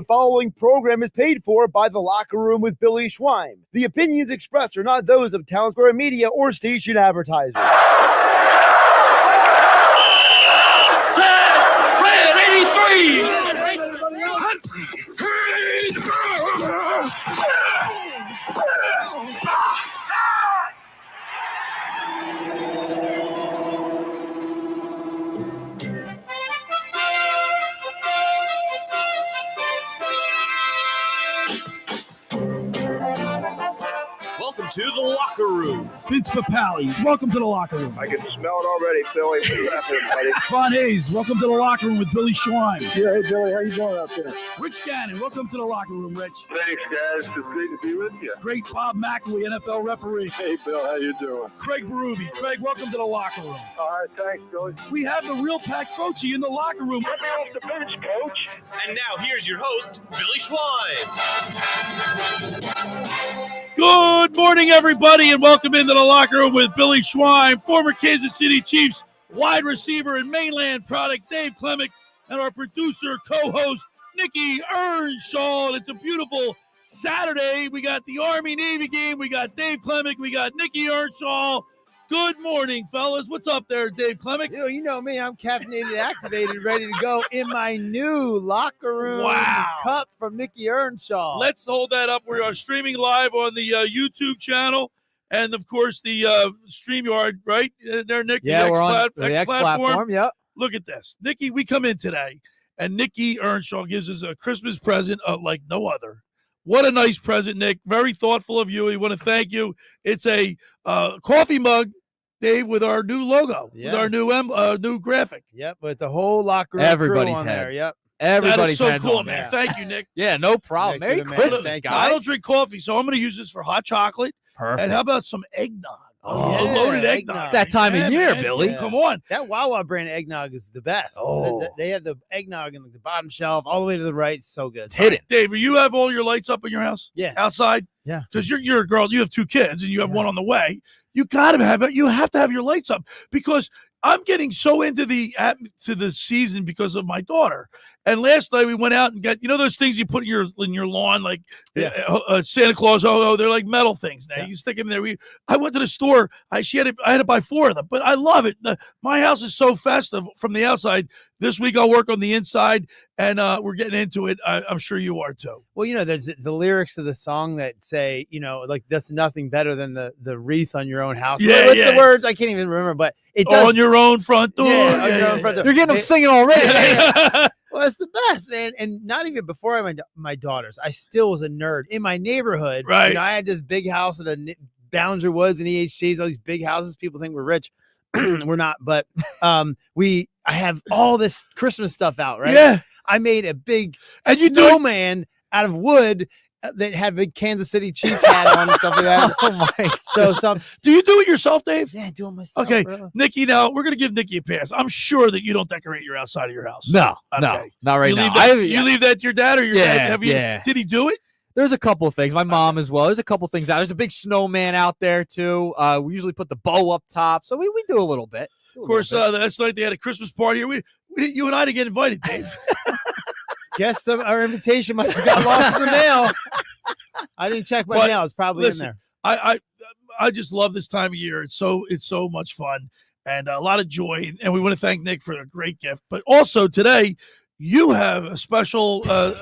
following program is paid for by The Locker Room with Billy Schweim. The opinions expressed are not those of Town Square Media or station advertisers. Set, red 83! Welcome to The Locker Room. Vince Papali, welcome to The Locker Room. I can smell it already, Billy. What's happening, buddy? Von Hayes, welcome to The Locker Room with Billy Schweim. Yeah, hey, Billy, how you doing out there? Rich Gannon, welcome to The Locker Room, Rich. Thanks, guys. It's great to be with you. Great Bob McElwee, NFL referee. Hey, Bill, how you doing? Craig Berube. Craig, welcome to The Locker Room. All right, thanks, Billy. We have the real Pat Croce in The Locker Room. Let me off the bench, Coach. And now here's your host, Billy Schweim. Good morning, everybody, and welcome into The Locker Room with Billy Schweim, former Kansas City Chiefs wide receiver and mainland product Dave Klemick, and our producer, co-host, Nikki Earnshaw. And it's a beautiful Saturday. We got the Army-Navy game. We got Dave Klemick. We got Nikki Earnshaw. Good morning, fellas. What's up there, Dave Klemick? You know me. I'm caffeinated, activated, ready to go in my new Locker Room cup from Nikki Earnshaw. Let's hold that up. We are streaming live on the YouTube channel and, of course, the StreamYard, right? There, Nick. Yeah, we're on the X platform. Yep. Look at this. Nikki, we come in today, and Nikki Earnshaw gives us a Christmas present like no other. What a nice present, Nick. Very thoughtful of you. We want to thank you. It's a coffee mug, Dave, with our new logo, with our new graphic. Yep, with the whole Locker Room Everybody's crew on head. there. Yep. Everybody's that is so hands cool, on man. there. Thank you, Nick. Yeah, no problem. Nick, Merry Christmas, guys. I don't drink coffee, so I'm going to use this for hot chocolate. Perfect. And how about some eggnog? Oh, A loaded eggnog. It's that time of year, man. Billy. Yeah. Come on. That Wawa brand eggnog is the best. Oh. They have the eggnog in the bottom shelf all the way to the right. It's so good. It's hidden. Dave, you have all your lights up in your house? Yeah. Outside? Yeah. Because you're a girl. You have two kids, and you have one on the way. You got to have it. You have to have your lights up because I'm getting so into the season because of my daughter. And last night we went out and got those things you put in your lawn like Santa Claus. They're like metal things now. You stick them there. I went to the store. I had to buy 4 of them, but I love it. My house is so festive from the outside. This week I'll work on the inside, and we're getting into it. I'm sure you are too. Well, there's the lyrics of the song that say, like that's nothing better than the wreath on your own house. Yeah, What's the words? I can't even remember, but it does. On your own front door. Yeah, on your own front door. You're getting them singing already. Well, it's the best, man. And not even before I had my daughters, I still was a nerd in my neighborhood. Right. I had this big house at the Boundary Woods and EHCs, all these big houses. People think we're rich. We're not, but I have all this Christmas stuff out, right? Yeah. I made a big And you snowman out of wood that had a Kansas City Chiefs hat on and stuff like that. Oh my! So do you do it yourself, Dave? Yeah, I do it myself. Okay, bro. Nikki. Now we're gonna give Nikki a pass. I'm sure that you don't decorate your outside of your house. No, Okay. not right now. You leave that to your dad or your dad? Yeah. Did he do it? There's a couple of things. My mom as well. There's a couple of things out. There's a big snowman out there too. We usually put the bow up top, so we do a little bit. Of course, last night they had a Christmas party. You and I didn't get invited, Dave. Guess our invitation must have got lost in the mail. I didn't check my mail. It's probably in there. I just love this time of year. It's so much fun and a lot of joy. And we want to thank Nick for a great gift. But also today, you have a special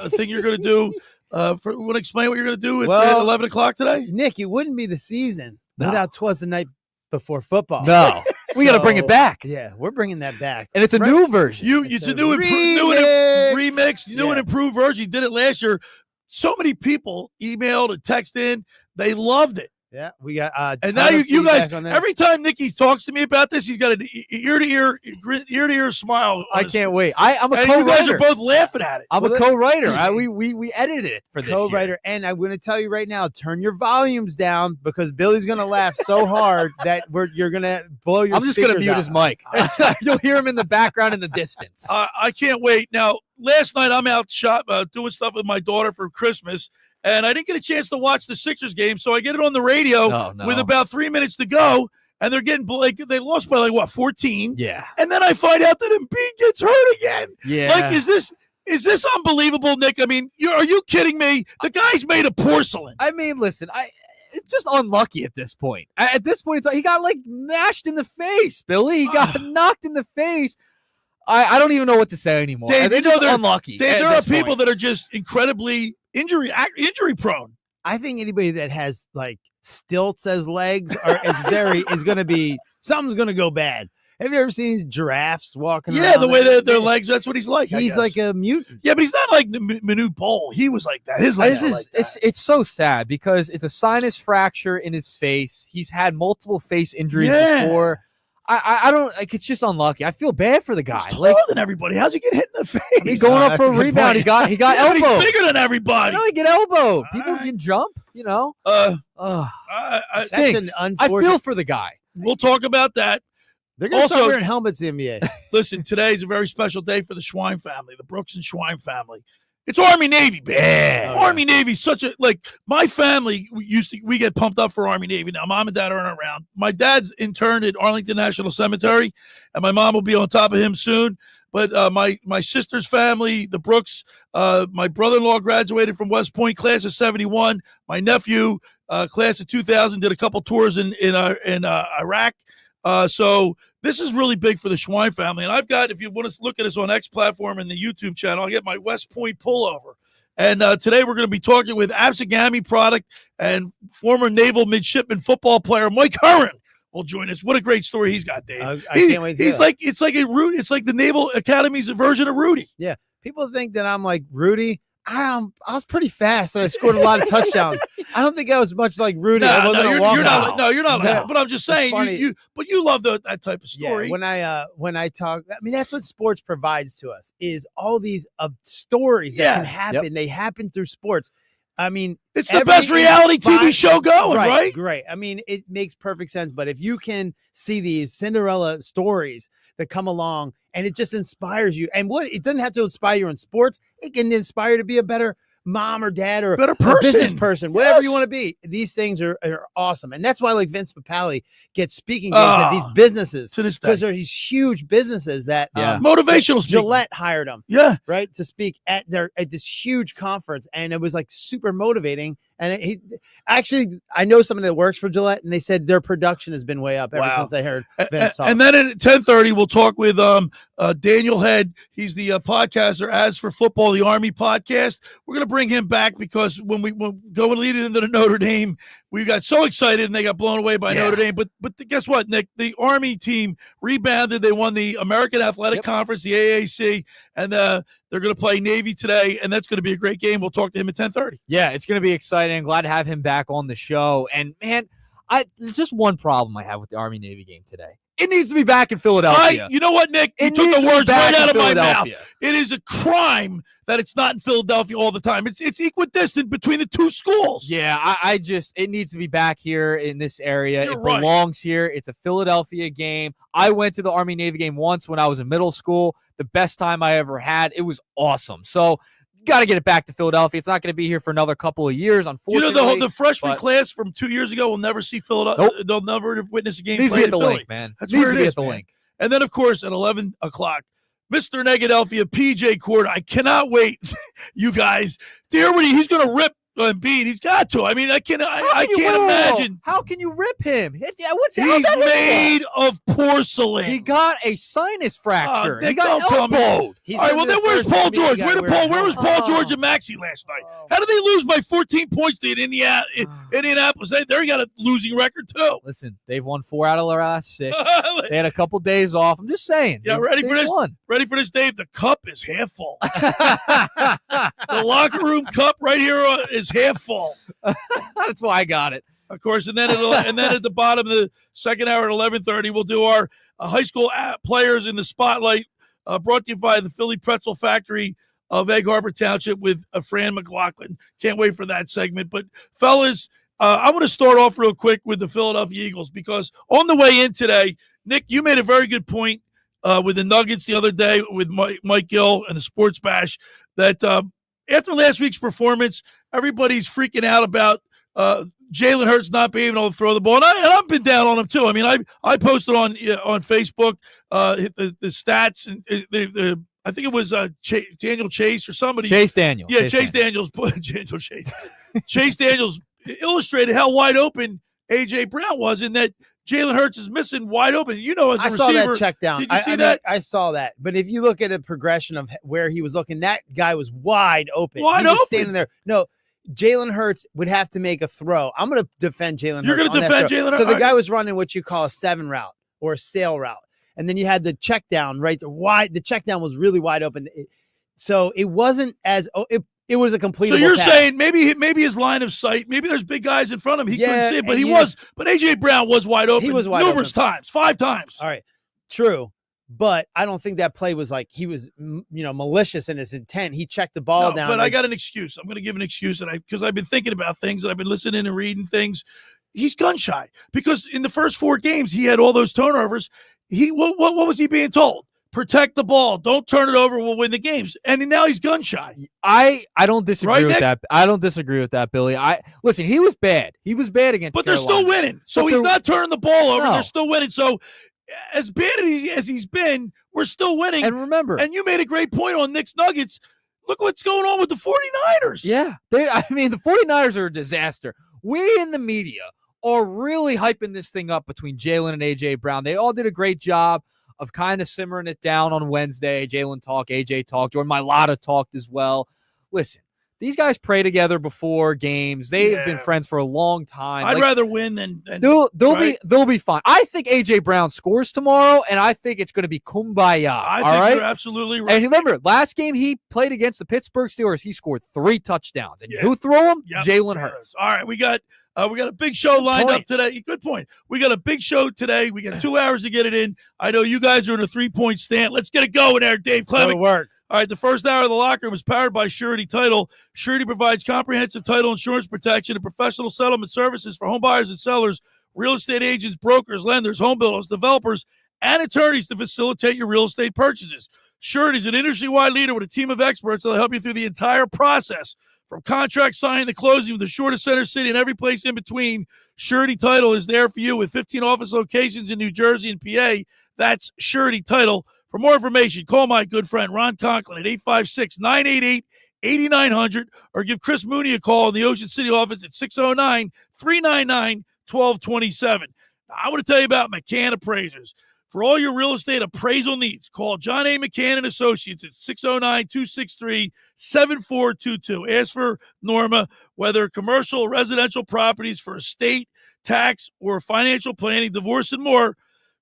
thing you're going to do. Want to explain what you're going to do at 11 o'clock today? Nick, it wouldn't be the season without 'Twas the Night Before Football. No. We got to bring it back. Yeah, we're bringing that back. And it's a new version. It's a new remix, new and improved version. You did it last year. So many people emailed and texted in. They loved it. Yeah, we got and now you guys, every time Nikki talks to me about this, he's got an ear-to-ear smile. I can't wait. I'm a and co-writer. You guys are both laughing at it. I'm a co-writer. We edited it for this co-writer, year. And I'm going to tell you right now, turn your volumes down because Billy's going to laugh so hard that you're going to blow your. I'm just going to mute out. his mic. You'll hear him in the background in the distance. I can't wait. Now, last night I'm out doing stuff with my daughter for Christmas. And I didn't get a chance to watch the Sixers game, so I get it on the radio with about 3 minutes to go, and they're getting they lost by 14? Yeah. And then I find out that Embiid gets hurt again. Yeah. Like, is this Is this unbelievable, Nick? I mean, are you kidding me? The guy's made of porcelain. I mean, listen, it's just unlucky at this point. At this point, he got like mashed in the face, Billy. He got knocked in the face. I don't even know what to say anymore. Dave, they're just unlucky. Dave, there are people that are just incredibly injury prone. I think anybody that has like stilts as legs is going to be something's going to go bad. Have you ever seen these giraffes walking around? Yeah, the way their legs, that's what he's like. He's like a mutant. Yeah, but he's not like Manute Bol. He was like that. His legs it's so sad because it's a sinus fracture in his face. He's had multiple face injuries before. I don't like. It's just unlucky. I feel bad for the guy. He's taller than everybody. How's he get hit in the face? He's going up for a rebound. He got elbowed. He's bigger than everybody. No, he get elbowed. People can jump. You know. That's an unfortunate. I feel for the guy. We'll talk about that. They're going to start wearing helmets in the NBA. Listen, today is a very special day for the Schweim family, the Brooks and Schweim family. It's Army-Navy, baby. Yeah. Army-Navy, such a, like, my family, we get pumped up for Army-Navy. Now, mom and dad aren't around. My dad's interned at Arlington National Cemetery, and my mom will be on top of him soon. But my sister's family, the Brooks, my brother-in-law graduated from West Point, class of 71. My nephew, class of 2000, did a couple tours in Iraq. So this is really big for the Schweim family. And I've got, if you want to look at us on X platform and the YouTube channel, I'll get my West Point pullover. And today we're going to be talking with Absegami product and former naval midshipman football player Mike Curran will join us. What a great story he's got, Dave. I can't wait to hear that. It's like the Naval Academy's version of Rudy. Yeah. People think that I'm like Rudy. I was pretty fast and I scored a lot of touchdowns. I don't think I was much like Rudy. I wasn't a walk-on. You're not. But I'm just saying, you love that type of story. Yeah, when I talk, I mean, that's what sports provides to us is all these stories that can happen. Yep. They happen through sports. I mean, it's the best reality TV show going, right? Great. I mean, it makes perfect sense. But if you can see these Cinderella stories that come along and it just inspires you, and it doesn't have to inspire you in sports, it can inspire you to be a better mom or dad or better person. A business person, whatever you want to be. These things are awesome. And that's why like Vince Papale gets speaking gigs at these businesses to this day. Because they're these huge businesses that motivational speaking. Gillette hired them. Yeah. Right. To speak at this huge conference. And it was like super motivating. And I know someone that works for Gillette, and they said their production has been way up ever since I heard Vince talk. And then at 10:30, we'll talk with Daniel Head. He's the podcaster, As for Football, the Army podcast. We're going to bring him back because when we go and lead it into the Notre Dame, we got so excited and they got blown away by Notre Dame. But guess what, Nick? The Army team rebounded. They won the American Athletic Conference, the AAC, and they're going to play Navy today, and that's going to be a great game. We'll talk to him at 10:30. Yeah, it's going to be exciting. I'm glad to have him back on the show. And, man, there's just one problem I have with the Army-Navy game today. It needs to be back in Philadelphia. You know what, Nick? You took the words right out of my mouth. It is a crime that it's not in Philadelphia all the time. It's equidistant between the two schools. Yeah, it needs to be back here in this area. It belongs here. It's a Philadelphia game. I went to the Army-Navy game once when I was in middle school. The best time I ever had. It was awesome. So, got to get it back to Philadelphia. It's not going to be here for another couple of years, unfortunately. You know, the freshman class from 2 years ago will never see Philadelphia. Nope. They'll never witness a game. Needs to be at the link, man. That's where it is, the link. And then, of course, at 11 o'clock, Mr. Negadelphia, PJ Cord. I cannot wait, you guys, to hear what he's going to rip Embiid. He's got to. I mean, I can't imagine. How can you rip him? He's made of porcelain. He got a sinus fracture. He got elbowed. All right, well, then where's Paul George? Where was Paul George and Maxey last night? How did they lose by 14 points to Indianapolis? They got a losing record, too. Listen, they've won 4 out of their last 6. They had a couple days off. I'm just saying. Yeah, ready for this? Ready for this, Dave? The cup is half full. The locker room cup right here is half full. That's why I got it. Of course, and then at the bottom of the second hour at 11:30, we'll do our high school players in the spotlight, brought to you by the Philly Pretzel Factory of Egg Harbor Township with Fran McLaughlin. Can't wait for that segment. But fellas, I want to start off real quick with the Philadelphia Eagles because on the way in today, Nick, you made a very good point with the Nuggets the other day with Mike Gill and the Sports Bash that after last week's performance, everybody's freaking out about Jalen Hurts not being able to throw the ball. And I've been down on him, too. I mean, I posted on Facebook the stats and the I think it was Daniel Chase or somebody. Chase Daniels. Yeah, Chase Daniels. Daniel Chase. Chase Daniels illustrated how wide open A.J. Brown was, in that Jalen Hurts is missing wide open. You know, as a receiver. I saw that check down. Did you see that? I saw that. But if you look at the progression of where he was looking, that guy was wide open. Wide he was open. standing there. No, Jalen Hurts would have to make a throw. I'm going to defend Jalen Hurts. You're going to defend Jalen Hurts? So the guy was running what you call a 7 route or a sail route. And then you had the check down right there. Wide. The check down was really wide open. So it wasn't as it was a complete. So you're pass. saying maybe his line of sight, maybe there's big guys in front of him. He couldn't see it, but he was. But A.J. Brown was wide open. He was wide numerous times, 5 times. All right, true. But I don't think that play was like he was, malicious in his intent. He checked the ball down. But I got an excuse. I'm going to give an excuse, because I've been thinking about things and I've been listening and reading things. He's gun shy, because in the first 4 games he had all those turnovers. What was he being told? Protect the ball. Don't turn it over. We'll win the games. And now he's gun shy. I don't disagree with Nick? that. I don't disagree with that, Billy. Listen, he was bad. He was bad against But they're Carolina. still winning. So But he's not turning the ball over. No. They're still winning. So as bad as he's been, we're still winning. And remember, And you made a great point on Knicks Nuggets. Look what's going on with the 49ers. yeah, the 49ers are a disaster. We in the media are really hyping this thing up between Jalen and A.J. Brown. They all did a great job of kind of simmering it down on Wednesday. Jalen talked, A.J. talked, Jordan Mailata talked as well. Listen, these guys pray together before games. They have been friends for a long time. I'd rather win than they'll right? be fine. I think A.J. Brown scores tomorrow, and I think it's going to be kumbaya. I all think right? you're absolutely right. And remember, last game he played against the Pittsburgh Steelers, he scored 3 touchdowns. And who threw them? Yep. Jalen Hurts. All right, we got a big show lined up today. Good point. We got a big show today. We got 2 hours to get it in. I know you guys are in a 3-point stand. Let's get it going there, Dave Clement. Go to work. All right, the first hour of the locker room is powered by Surety Title. Surety provides comprehensive title insurance protection and professional settlement services for home buyers and sellers, real estate agents, brokers, lenders, home builders, developers, and attorneys to facilitate your real estate purchases. Surety is an industry-wide leader with a team of experts that will help you through the entire process. From contract signing to closing, with the shortest center city and every place in between, Surety Title is there for you with 15 office locations in New Jersey and PA. That's Surety Title. For more information, call my good friend Ron Conklin at 856-988-8900 or give Chris Mooney a call in the Ocean City office at 609-399-1227. Now, I want to tell you about McCann Appraisers. For all your real estate appraisal needs, call John A. McCann & Associates at 609-263-7422. Ask for Norma, whether commercial or residential properties for estate, tax, or financial planning, divorce, and more.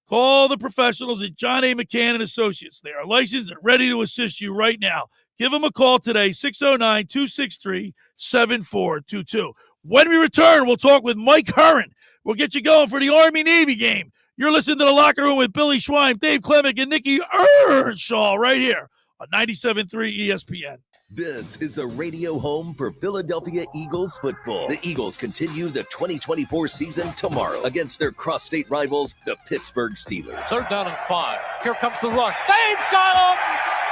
Call the professionals at John A. McCann & Associates. They are licensed and ready to assist you right now. Give them a call today, 609-263-7422. When we return, we'll talk with Mike Herron. We'll get you going for the Army-Navy game. You're listening to The Locker Room with Billy Schweim, Dave Clement, and Nikki Earnshaw right here on 97.3 ESPN. This is the radio home for Philadelphia Eagles football. The Eagles continue the 2024 season tomorrow against their cross-state rivals, the Pittsburgh Steelers. 3rd down and 5. Here comes the rush. They've got him!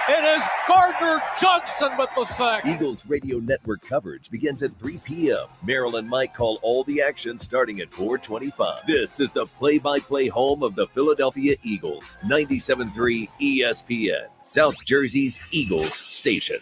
It is Gardner Johnson with the sack. Eagles radio network coverage begins at 3 p.m. Merrill and Mike call all the action starting at 4:25. This is the play-by-play home of the Philadelphia Eagles. 97.3 ESPN, South Jersey's Eagles station.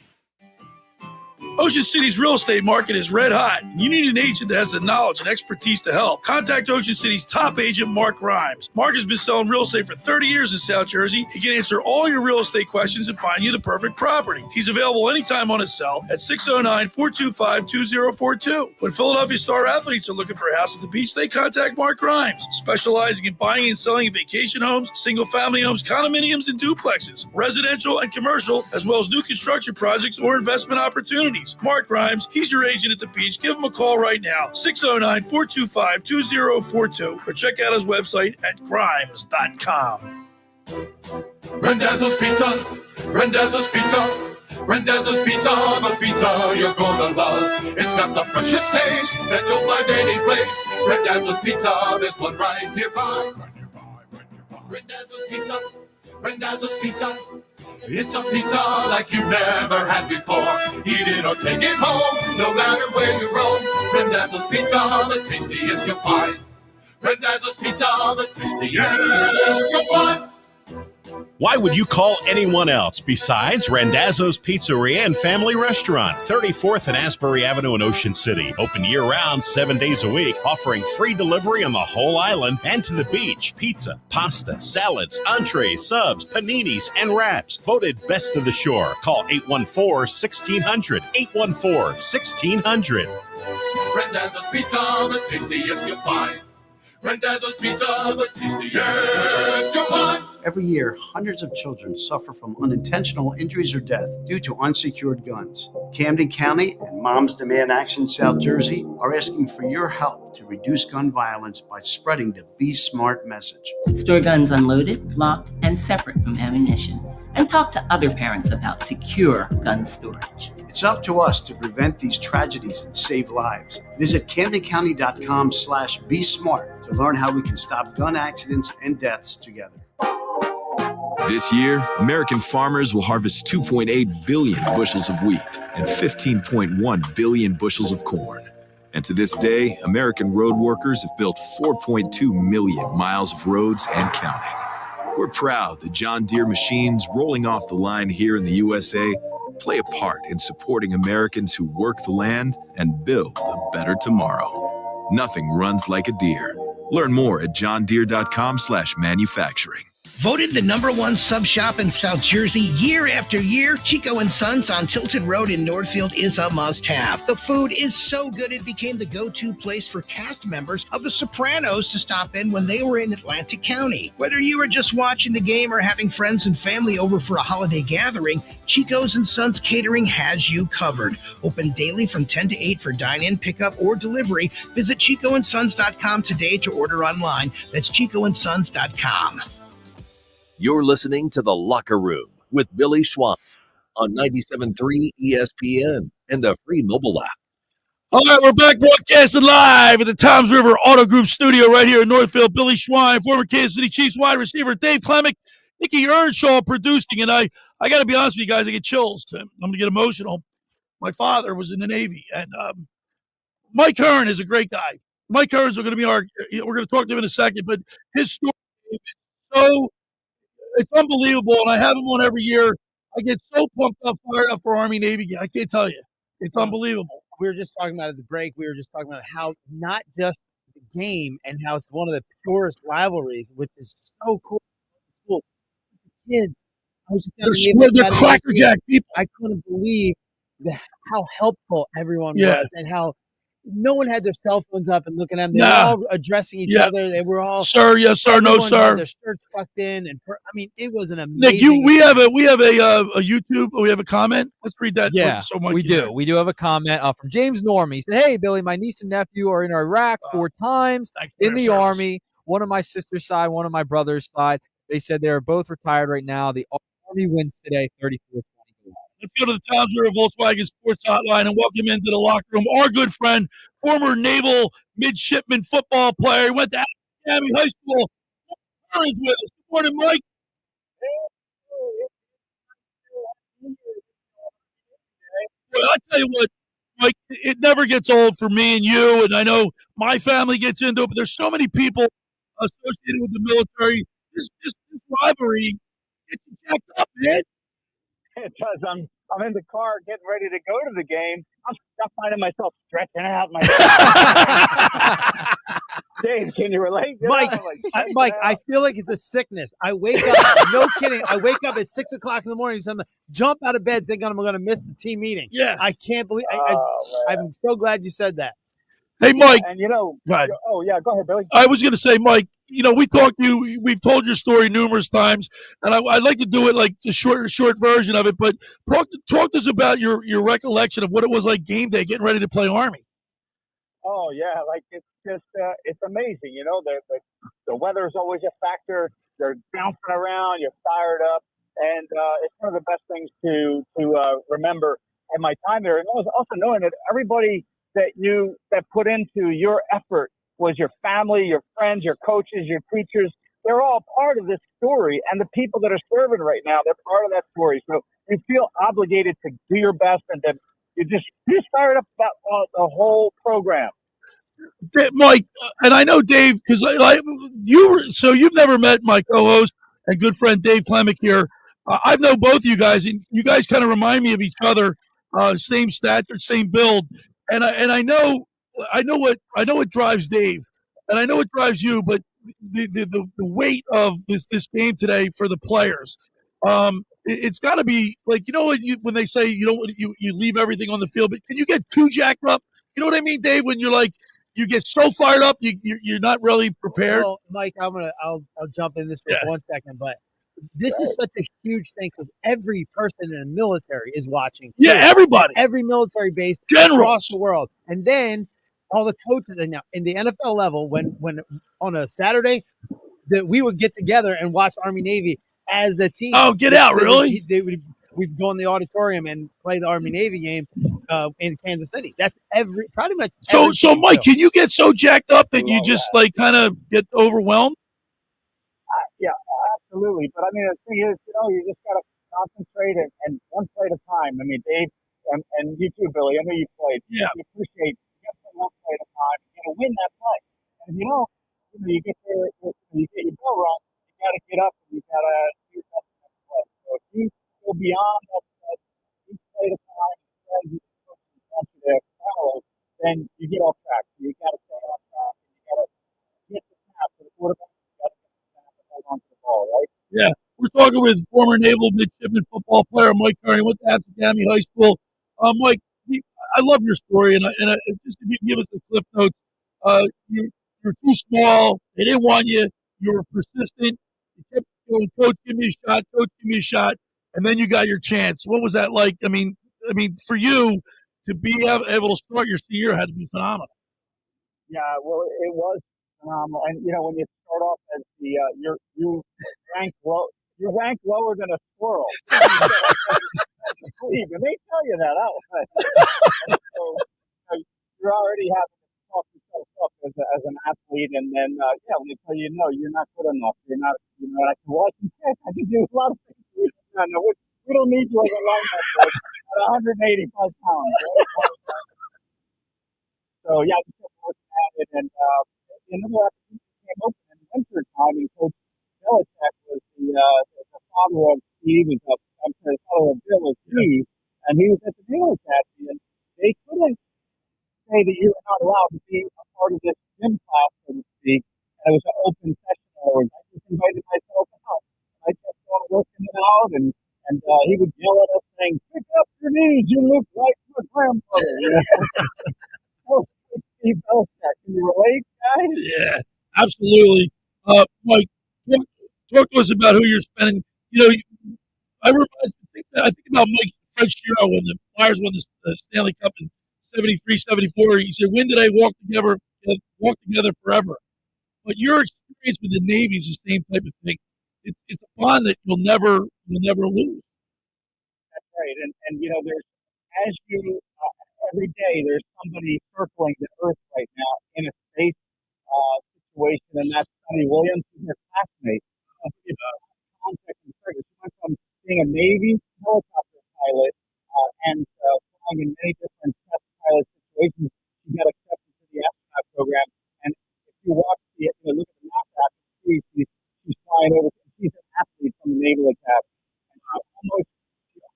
Ocean City's real estate market is red hot. You need an agent that has the knowledge and expertise to help. Contact Ocean City's top agent, Mark Grimes. Mark has been selling real estate for 30 years in South Jersey. He can answer all your real estate questions and find you the perfect property. He's available anytime on his cell at 609-425-2042. When Philadelphia star athletes are looking for a house at the beach, they contact Mark Grimes, specializing in buying and selling vacation homes, single-family homes, condominiums, and duplexes, residential and commercial, as well as new construction projects or investment opportunities. Mark Grimes, he's your agent at the beach. Give him a call right now, 609-425-2042, or check out his website at grimes.com. Rendezvous Pizza, Rendezvous Pizza, Rendezvous Pizza, the pizza you're gonna love. It's got the freshest taste that you'll find any place. Rendezvous Pizza, there's one right nearby. Rendezvous Pizza, Rendezvous Pizza. It's a pizza like you've never had before. Eat it or take it home, no matter where you roam. Rendezvous Pizza, the tastiest you'll find. Rendezvous Pizza, the tastiest you'll find. Why would you call anyone else besides Randazzo's Pizzeria and Family Restaurant, 34th and Asbury Avenue in Ocean City. Open year-round, 7 days a week, offering free delivery on the whole island and to the beach. Pizza, pasta, salads, entrees, subs, paninis, and wraps. Voted best of the shore. Call 814-1600. 814-1600. Randazzo's Pizza, the tastiest you'll find. Randazzo's Pizza, the tastiest you'll find. Every year, hundreds of children suffer from unintentional injuries or death due to unsecured guns. Camden County and Moms Demand Action South Jersey are asking for your help to reduce gun violence by spreading the Be Smart message. Store guns unloaded, locked, and separate from ammunition. And talk to other parents about secure gun storage. It's up to us to prevent these tragedies and save lives. Visit CamdenCounty.com/BeSmart to learn how we can stop gun accidents and deaths together. This year, American farmers will harvest 2.8 billion bushels of wheat and 15.1 billion bushels of corn. And to this day, American road workers have built 4.2 million miles of roads and counting. We're proud that John Deere machines rolling off the line here in the USA play a part in supporting Americans who work the land and build a better tomorrow. Nothing runs like a Deere. Learn more at johndeere.com/manufacturing. Voted the #1 sub shop in South Jersey year after year, Chico & Sons on Tilton Road in Northfield is a must-have. The food is so good it became the go-to place for cast members of The Sopranos to stop in when they were in Atlantic County. Whether you were just watching the game or having friends and family over for a holiday gathering, Chico's & Sons Catering has you covered. Open daily from 10 to 8 for dine-in, pickup, or delivery. Visit ChicoandSons.com today to order online. That's ChicoandSons.com. You're listening to The Locker Room with Billy Schweim on 97.3 ESPN and the free mobile app. All right, we're back broadcasting live at the Toms River Auto Group studio right here in Northfield. Billy Schweim, former Kansas City Chiefs wide receiver, Dave Klemick, Nikki Earnshaw producing. And I got to be honest with you guys, I get chills. I'm going to get emotional. My father was in the Navy, and Mike Hearn is a great guy. Mike Hearn's going to be we're going to talk to him in a second, but his story is it's unbelievable, and I have him on every year. I get so pumped up, fired up for Army Navy. I can't tell you. It's unbelievable. We were just talking about at the break. We were just talking about how not just the game and how it's one of the purest rivalries, which is so cool. Kids, I was just they're crackerjack people. I couldn't believe how helpful everyone was, and how no one had their cell phones up and looking at them. They were all addressing each other. They were all, sir, yes, sir, no, sir. Had their shirts tucked in, and it was an amazing. Nick, we have a YouTube. We have a comment. Let's read that. Yeah, so much we do. We do have a comment from James Norm. He said, "Hey, Billy, my niece and nephew are in Iraq 4 times in the Army. One on my sister's side, one on my brother's side. They said they are both retired right now. The Army wins today, 34-20. Let's go to the Toms River Volkswagen Sports Hotline and welcome into the locker room our good friend, former naval midshipman football player. He went to Academy High School. With us. Good morning, Mike. Well, I tell you what, Mike, it never gets old for me and you, and I know my family gets into it, but there's so many people associated with the military. This rivalry gets you jacked up, man. It does. I'm in the car getting ready to go to the game. I'm finding myself stretching out my Dave, can you relate? Mike, I feel like it's a sickness. I wake up, no kidding. I wake up at 6 o'clock in the morning. So I'm jump out of bed thinking I'm going to miss the team meeting. Yeah. I can't believe I'm so glad you said that. Hey, Mike. And go ahead. Oh, yeah, go ahead, Billy. I was going to say, Mike, we talked to you. We've told your story numerous times, and I'd like to do it like the short version of it. But talk to us about your recollection of what it was like game day, getting ready to play Army. Oh yeah, like it's just it's amazing. The weather is always a factor. They're bouncing around. You're fired up, and it's one of the best things to remember in my time there. And also knowing that everybody that put into your effort was your family, your friends, your coaches, your teachers. They're all part of this story, and the people that are serving right now, they're part of that story. So you feel obligated to do your best, and to you're just fired up about the whole program. Mike, and I know Dave, because you've never met my co-host. and good friend Dave Klemick here. I've known both of you guys, and you guys kind of remind me of each other. Same stature, same build, and I know what drives Dave, and I know what drives you. But the weight of this game today for the players, it's got to be like, when they say you leave everything on the field, but can you get too jacked up? You know what I mean, Dave? When you're like, you get so fired up, you're not really prepared. Well, Mike, I'll jump in this for 1 second, but this is such a huge thing because every person in the military is watching. Yeah, everybody, every military base across the world, and then all the coaches. And now in the NFL level, when on a Saturday, that we would get together and watch Army Navy as a team. Oh, get out! Really? We'd go in the auditorium and play the Army Navy game in Kansas City. That's pretty much. So Mike, can you get so jacked up that you just like kind of get overwhelmed? Yeah, absolutely. But I mean, the thing is, you just got to concentrate and one play at a time. I mean, Dave and you too, Billy. I know you played. Yeah. You appreciate you got to play one play at a time. You got to win that play. And if you don't, you get there, you get your bell rung. You got to get up and you got to do something next play. So if you go beyond that each play at a time, strategy wants you to follow, then you get off track. You got to stay on track. You got to get the snap to the quarterback. Onto the ball, right? Yeah, we're talking with former Naval midshipman football player Mike Kearney. Went to Athens Academy High School. Mike, I love your story, and just if you can give us the cliff notes. You're too small. They didn't want you. You were persistent. You kept going, Coach, give me a shot. Coach, give me a shot. And then you got your chance. What was that like? I mean, for you to be able to start your senior year had to be phenomenal. Yeah, well, it was phenomenal. And when you start off as the you rank low, you rank lower than a squirrel. And they tell you that out. So you're already having to talk yourself up as an athlete, and then when they tell you no, you're not good enough. You're not. I can watch and catch. I can do a lot of things. No, we don't need you as a linebacker at 185 pounds. Right? So I just kept working at it, and another opportunity came open in winter time, and Coach Belichick was the father of Steve. The father of Bill was Steve, and he was at the Naval Academy, and they couldn't say that you were not allowed to be a part of this gym class, so to speak. And it was an open session. I just invited myself out. I kept on working it out, and he would yell at us saying, "Pick up your knees, you look like your grandmother." Steve Belichick. Can you relate, guys? Yeah, absolutely. Mike, talk to us about who you're spending. I think about Mike Fred Shiro when the Flyers won the Stanley Cup in 73, 74. He said, "When did I walk together forever?" But your experience with the Navy is the same type of thing. It's a bond that you'll never lose. That's right. And there's as you every day there's somebody circling the Earth right now in a space situation, and that's Sonny Williams, who's your classmate. Context and service. She went from being a Navy helicopter pilot and flying in many different test pilot situations. She got accepted to the astronaut program, and if you watch look at the map after she's flying over. She's an athlete from the Naval Academy, and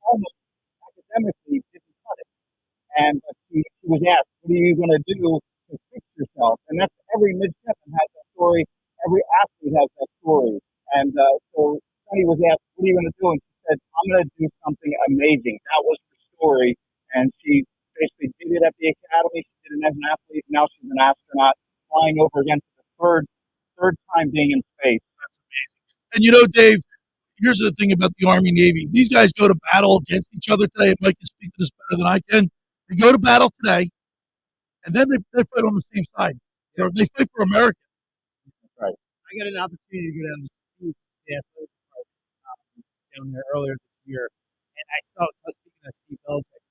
almost academically didn't cut it. And she was asked, "What are you going to do to fix yourself?" And that's every midshipman has that story. Every athlete has that story. And so Sonny was asked, "What are you going to do?" And she said, "I'm going to do something amazing." That was her story. And she basically did it at the academy. She did it as an athlete. Now she's an astronaut flying over again for the third time being in space. That's amazing. And Dave, here's the thing about the Army Navy. These guys go to battle against each other today. Mike can speak to this better than I can. They go to battle today, and then they fight on the same side. They fight for America. That's right. I got an opportunity to go down to the down there earlier this year, and I saw, speaking of Steve Belichick,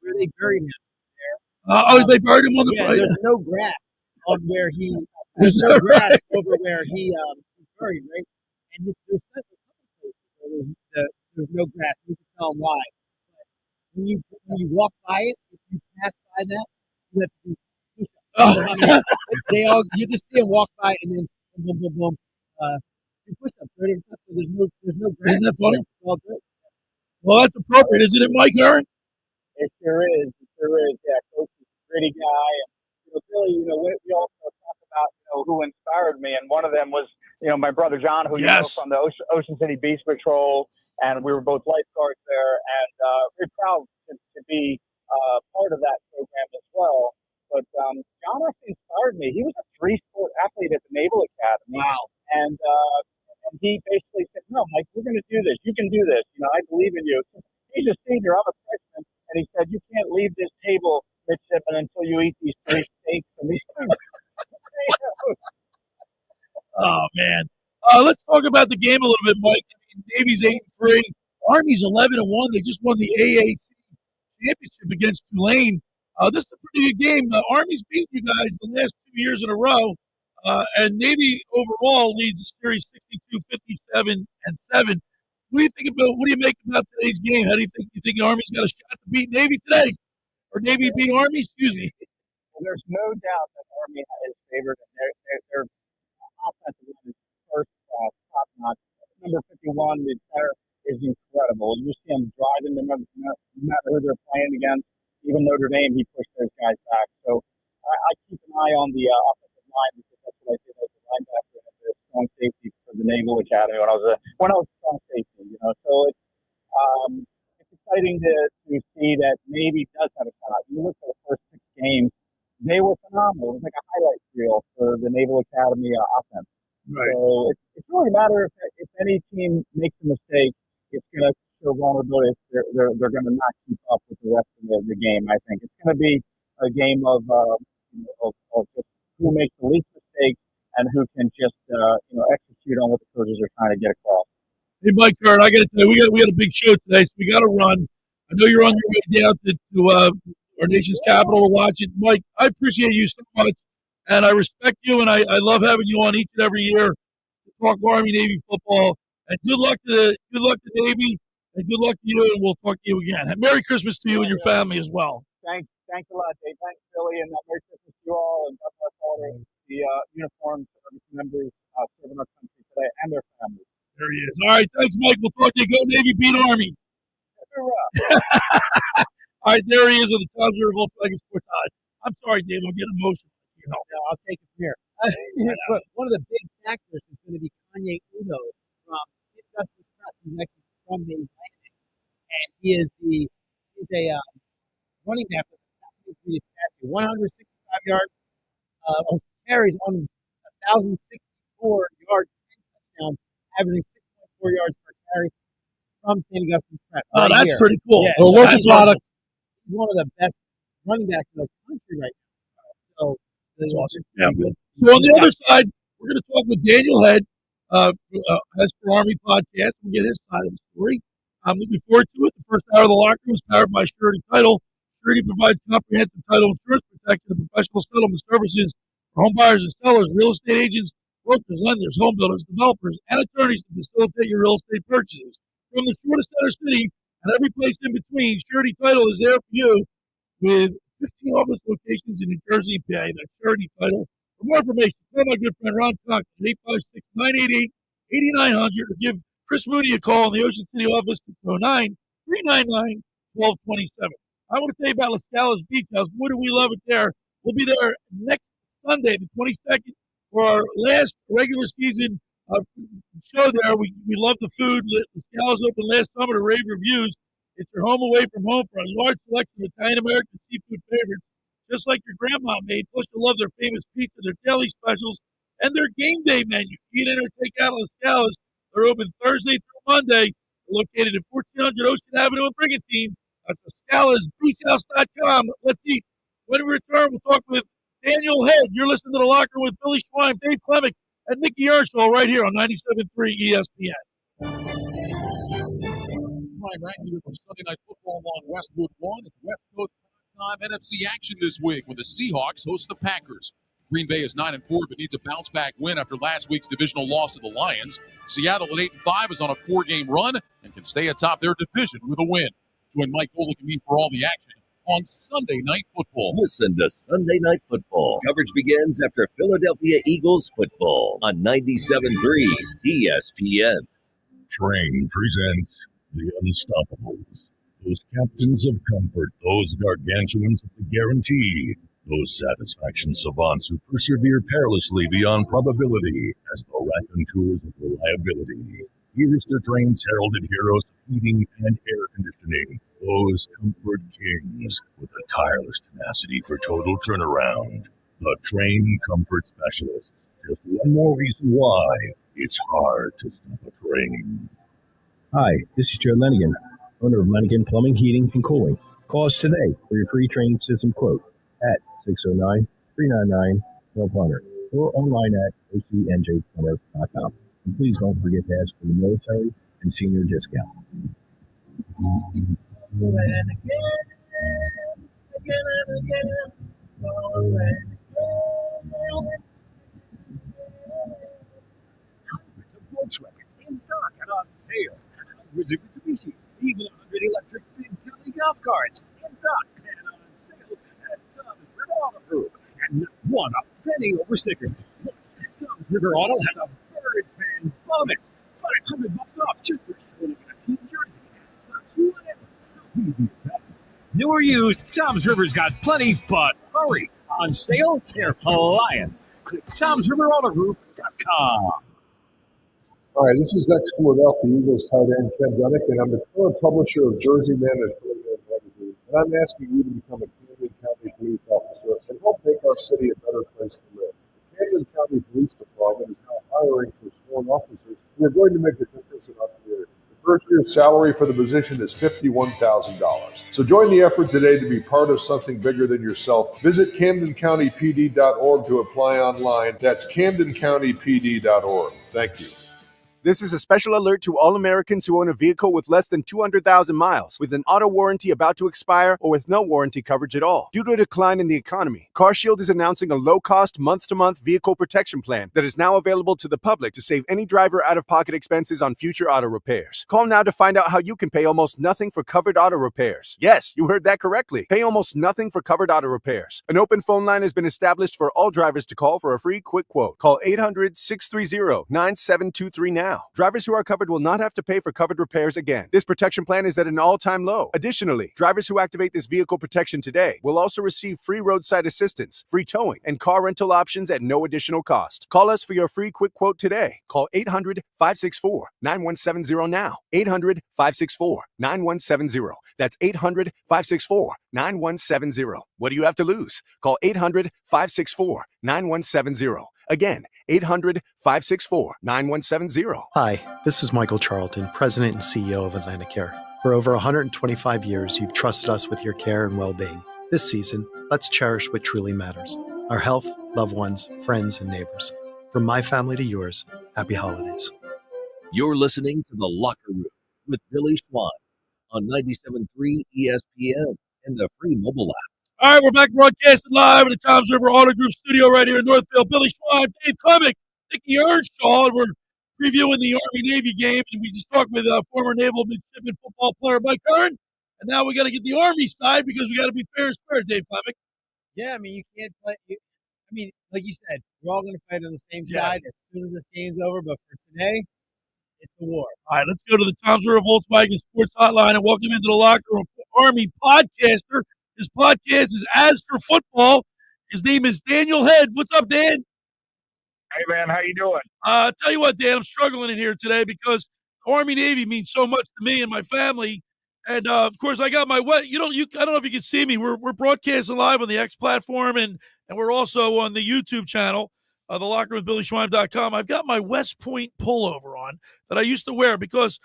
where they buried him there. They buried him on the plate. There's no grass on where there's no grass over where he was buried, right? And there's several places where there's no grass. You can tell why. But when you walk by it, if you pass by that, you have to do push-ups. You just see them walk by and then boom, boom, boom, boom. Do push-ups. There's no grass. Isn't that funny? It's all good. Well, that's appropriate, isn't it, Mike Aaron? It sure is. It sure is. Yeah, Coach is a gritty guy. And really, we also talk about, who inspired me. And one of them was, my brother John, who you know from the Ocean City Beach Patrol. And we were both lifeguards there. And very proud to be part of that program as well. But John actually inspired me. He was a three-sport athlete at the Naval Academy. Wow. And he basically said, no, Mike, we're going to do this. You can do this. I believe in you. He's a senior. I'm a freshman. And he said, you can't leave this table, midshipman, until you eat these 3 steaks. And these Oh, man. Let's talk about the game a little bit, Mike. Navy's 8-3. Army's 11-1. They just won the AAC championship against Tulane. This is a pretty good game. Army's beat you guys the last 2 years in a row. And Navy overall leads the series 62-57-7. What do you make about today's game? How do you think Army's got a shot to beat Navy today? Or Navy beat Army? Excuse me. Well, there's no doubt that Army is favored. Their offensive line is first class, top notch. Number 51, the center, is incredible. You see him driving no matter who they're playing against. Even Notre Dame, he pushed those guys back. So I keep an eye on the offensive line because that's what I did as a linebacker and a strong safety for the Naval Academy when I was strong safety. So it's exciting to see that Navy does have a shot. You look at the first 6 games, they were phenomenal. It was like a highlight reel for the Naval Academy offense. Right. So it's really a matter if any team makes a mistake, it's going to show vulnerability. They're going to not keep up with the rest of the game. I think it's going to be a game of just who makes the least mistakes and who can just execute on what the coaches are trying to get across. Hey, Mike Kern, I got to tell you, we got a big show today, so we got to run. I know you're on your way down to our nation's capital to watch it. Mike, I appreciate you so much, and I respect you, and I love having you on each and every year to talk Army Navy football. And good luck to Navy, and good luck to you, and we'll talk to you again. And Merry Christmas to you and your family as well. Thanks a lot, Dave. Thanks, Billy, and Merry Christmas to you all, and God bless all the uniformed service members serving our country today and their families. There he is. All right, thanks, Mike. We'll talk to you. Go Navy, beat Army. All right, there he is on the Tom's River Volkswagen Sports High. I'm sorry, Dave. I'm getting emotional. No, I'll take it from here. One of the big factors is going to be Kanye Udo from St. Augustine's Prep. He's actually from Maine Landing, and he's a running back with 165 yards, carries on 1,064 yards, 10 touchdowns, averaging 6.4 yards per carry from St. Augustine's Prep. Oh, that's here. pretty cool. Yeah, A local product. He's one of the best running backs in the country right now. So that's awesome. Yeah, good. So on the other side, we're going to talk with Daniel Head, as for Army Podcast. We'll get his side of the story. I'm looking forward to it. The first hour of the locker room is powered by Surety Title. Surety provides comprehensive title insurance protection and professional settlement services for home buyers and sellers, real estate agents, brokers, lenders, home builders, developers, and attorneys to facilitate your real estate purchases. From the shore to Center City and every place in between, Surety Title is there for you with 15 office locations in New Jersey and PA. That's Surety Title. For more information, call my good friend Ron Cox at 856-988-8900 or give Chris Mooney a call in the Ocean City office at 209-399-1227. I want to tell you about La Scala's Beach House. Boy, do we love it there. We'll be there next Sunday, the 22nd, for our last regular season show there. We love the food. La Scala's opened last summer to rave reviews. It's your home away from home for a large selection of Italian-American seafood favorites, just like your grandma made. Plus, you'll love their famous pizza, their daily specials, and their game day menu. Eat in or take out La Scala's. They're open Thursday through Monday. They're located at 1400 Ocean Avenue in Brigantine. That's theScalasBeachHouse.com. Let's eat. When we return, we'll talk with Daniel Head. You're listening to The Locker Room with Billy Schweim, Dave Clemick, and Mickey Earnshaw right here on 97.3 ESPN. Right here from Sunday Night Football on Westwood One. It's West Coast Time NFC action this week when the Seahawks host the Packers. Green Bay is 9-4 but needs a bounce-back win after last week's divisional loss to the Lions. Seattle at 8-5 is on a 4-game run and can stay atop their division with a win. Join Mike Golick and me for all the action on Sunday Night Football. Listen to Sunday Night Football. Coverage begins after Philadelphia Eagles football on 97.3 ESPN. Train presents the Unstoppables. Those captains of comfort, those gargantuans of the guarantee, those satisfaction savants who persevere perilously beyond probability as the raconteurs of reliability. Here's the train's heralded heroes of heating and air conditioning, those comfort kings with a tireless tenacity for total turnaround. The train comfort specialists. Just one more reason why it's hard to stop a train. Hi, this is Joe Lenigan, owner of Lenigan Plumbing, Heating, and Cooling. Call us today for your free training system quote at 609-399-1200 or online at ocnjplumber.com. And please don't forget to ask for the military and senior discount. Volkswagen in stock and on sale. Hundreds of species, even 100 electric big Tilly golf carts in stock and on sale at Tom's River Auto Group. And not one a penny over sticker. Plus, Tom's River Auto has a birds fan bonus. $500 off just for showing a team jersey and socks, whatever. How easy is that? New or used, Tom's River's got plenty, but hurry. On sale, they're flying. Click Tom'sRiverAutoGroup.com. All right, this is ex-Philadelphia Eagles tight end Ken Dunnick, and I'm the current publisher of Jersey Man and Philadelphia Magazine. And I'm asking you to become a Camden County police officer and help make our city a better place to live. The Camden County Police Department is now hiring for sworn officers who are going to make a difference in our community. The first year's salary for the position is $51,000. So join the effort today to be part of something bigger than yourself. Visit CamdenCountyPD.org to apply online. That's CamdenCountyPD.org. Thank you. This is a special alert to all Americans who own a vehicle with less than 200,000 miles, with an auto warranty about to expire, or with no warranty coverage at all. Due to a decline in the economy, CarShield is announcing a low-cost, month-to-month vehicle protection plan that is now available to the public to save any driver out-of-pocket expenses on future auto repairs. Call now to find out how you can pay almost nothing for covered auto repairs. Yes, you heard that correctly. Pay almost nothing for covered auto repairs. An open phone line has been established for all drivers to call for a free quick quote. Call 800-630-9723 now. Drivers who are covered will not have to pay for covered repairs again. This protection plan is at an all-time low. Additionally, drivers who activate this vehicle protection today will also receive free roadside assistance, free towing, and car rental options at no additional cost. Call us for your free quick quote today. Call 800-564-9170 now. 800-564-9170. That's 800-564-9170. What do you have to lose? Call 800-564-9170. Again, 800-564-9170. Hi, this is Michael Charlton, President and CEO of AtlanticCare. For over 125 years, you've trusted us with your care and well-being. This season, let's cherish what truly matters: our health, loved ones, friends, and neighbors. From my family to yours, happy holidays. You're listening to The Locker Room with Billy Schweim on 97.3 ESPN and the free mobile app. All right, we're back broadcasting live at the Tom's River Auto Group studio right here in Northfield. Billy Schweim, Dave Clemick, Dickie Earnshaw, and we're previewing the Army-Navy game, and we just talked with former naval midshipman football player Mike Hearn, and now we got to get the Army side because we got to be fair and square, Dave Clemick. Yeah, I mean, you can't play. Like you said, we're all going to fight on the same side as soon as this game's over, but for today, it's a war. All right, let's go to the Tom's River Volkswagen Sports Hotline and welcome into the locker room Army podcaster. His podcast is As for Football. His name is Daniel Head. What's up, Dan? Hey, man. How you doing? Tell you what, Dan, I'm struggling in here today because Army-Navy means so much to me and my family. And, of course, I got my I don't know if you can see me. We're broadcasting live on the X platform, and we're also on the YouTube channel, the locker room with BillySchweim.com. I've got my West Point pullover on that I used to wear because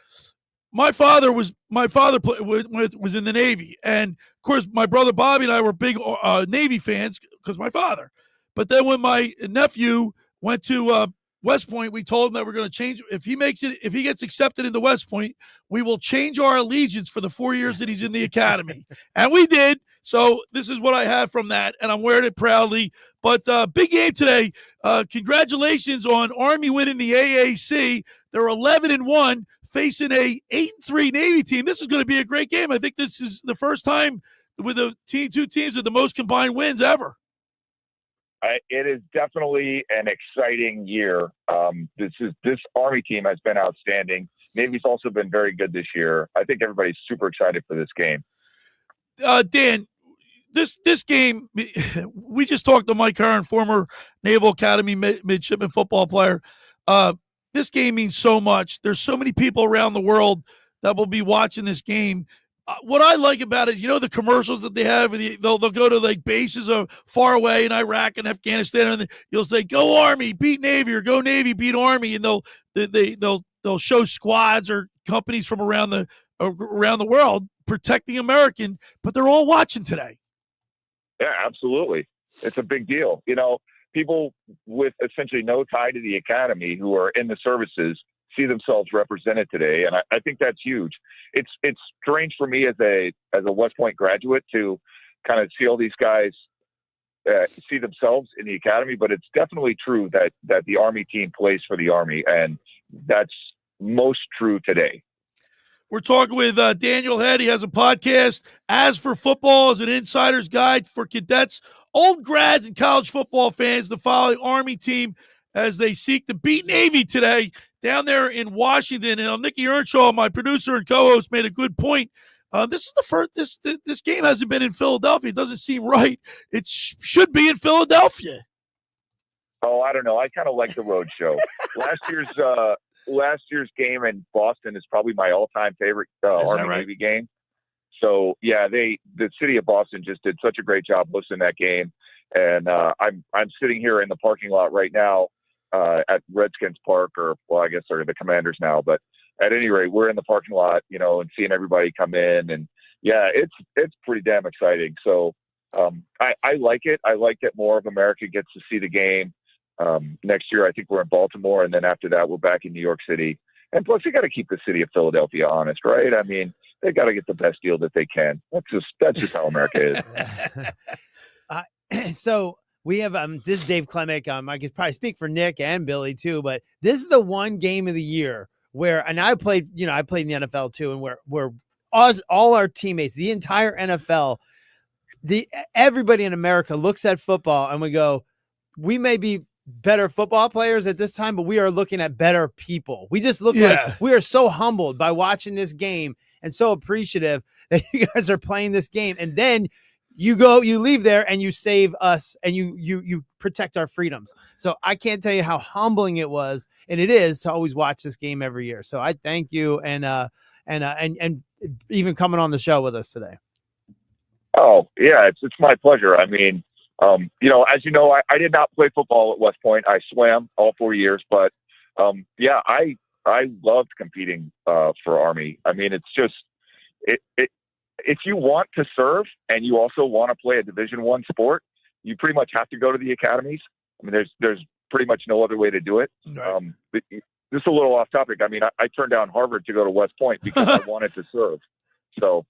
my father was in the Navy, and of course my brother Bobby and I were big Navy fans because my father. But then when my nephew went to West Point, we told him that we're going to change. If he gets accepted into West Point, we will change our allegiance for the 4 years that he's in the academy, and we did. So this is what I have from that, and I'm wearing it proudly. But big game today. Congratulations on Army winning the AAC. They're 11-1. Facing a 8-3 Navy team. This is going to be a great game. I think this is the first time with the two teams with the most combined wins ever. It is definitely an exciting year. This Army team has been outstanding. Navy's also been very good this year. I think everybody's super excited for this game. Dan, this game, we just talked to Mike Curran, former Naval Academy midshipman football player. This game means so much. There's so many people around the world that will be watching this game. What I like about it, the commercials that they have, they'll go to like bases far away in Iraq and Afghanistan, and you'll say, "Go Army, beat Navy," or "Go Navy, beat Army," and they'll show squads or companies from around the world protecting American, but they're all watching today. Yeah, absolutely. It's a big deal. People with essentially no tie to the academy who are in the services see themselves represented today, and I think that's huge. It's strange for me as a West Point graduate to kind of see all these guys see themselves in the academy, but it's definitely true that the Army team plays for the Army, and that's most true today. We're talking with Daniel Head. He has a podcast, As for Football, is an insider's guide for cadets, old grads, and college football fans to follow the Army team as they seek to beat Navy today down there in Washington. And Nikki Earnshaw, my producer and co-host, made a good point. This is the first. This game hasn't been in Philadelphia. It doesn't seem right. It should be in Philadelphia. Oh, I don't know. I kind of like the road show. Last year's game in Boston is probably my all-time favorite Army-Navy game. So, yeah, the city of Boston just did such a great job hosting that game. And I'm sitting here in the parking lot right now at Redskins Park, I guess they're the Commanders now. But at any rate, we're in the parking lot, and seeing everybody come in. And, yeah, it's pretty damn exciting. So I like it. I like that more of America gets to see the game. Next year, I think we're in Baltimore, and then after that, we're back in New York City. And plus, you got to keep the city of Philadelphia honest, right? I mean, they got to get the best deal that they can. That's just how America is. So we have this is Dave Klemick. I could probably speak for Nick and Billy too, but this is the one game of the year where, and I played in the NFL too, and where all our teammates, the entire NFL, everybody in America looks at football and we go, we may be better football players at this time, but we are looking at better people. We just look like we are so humbled by watching this game and so appreciative that you guys are playing this game. And then you leave there and you save us and you protect our freedoms. So I can't tell you how humbling it was, and it is, to always watch this game every year. So I thank you and even coming on the show with us today. Oh yeah, it's my pleasure. I mean, as you know, I did not play football at West Point. I swam all 4 years, but I loved competing for Army. I mean, it's just if you want to serve and you also want to play a Division I sport, you pretty much have to go to the academies. I mean, there's pretty much no other way to do it. Right. This is a little off topic. I mean, I turned down Harvard to go to West Point because I wanted to serve. So,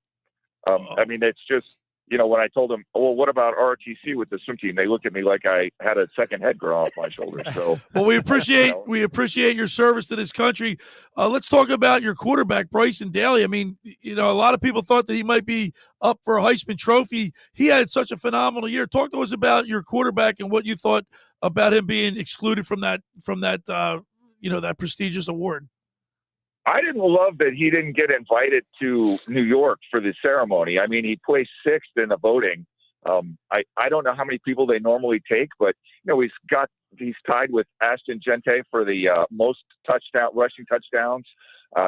I mean, it's just, when I told them, well, what about ROTC with the swim team? They looked at me like I had a second head grow off my shoulders. So, well, we appreciate your service to this country. Let's talk about your quarterback, Bryson Daly. I mean, a lot of people thought that he might be up for a Heisman Trophy. He had such a phenomenal year. Talk to us about your quarterback and what you thought about him being excluded from that that prestigious award. I didn't love that he didn't get invited to New York for the ceremony. I mean, he placed sixth in the voting. I don't know how many people they normally take, but he's tied with Ashton Gente for the most rushing touchdowns.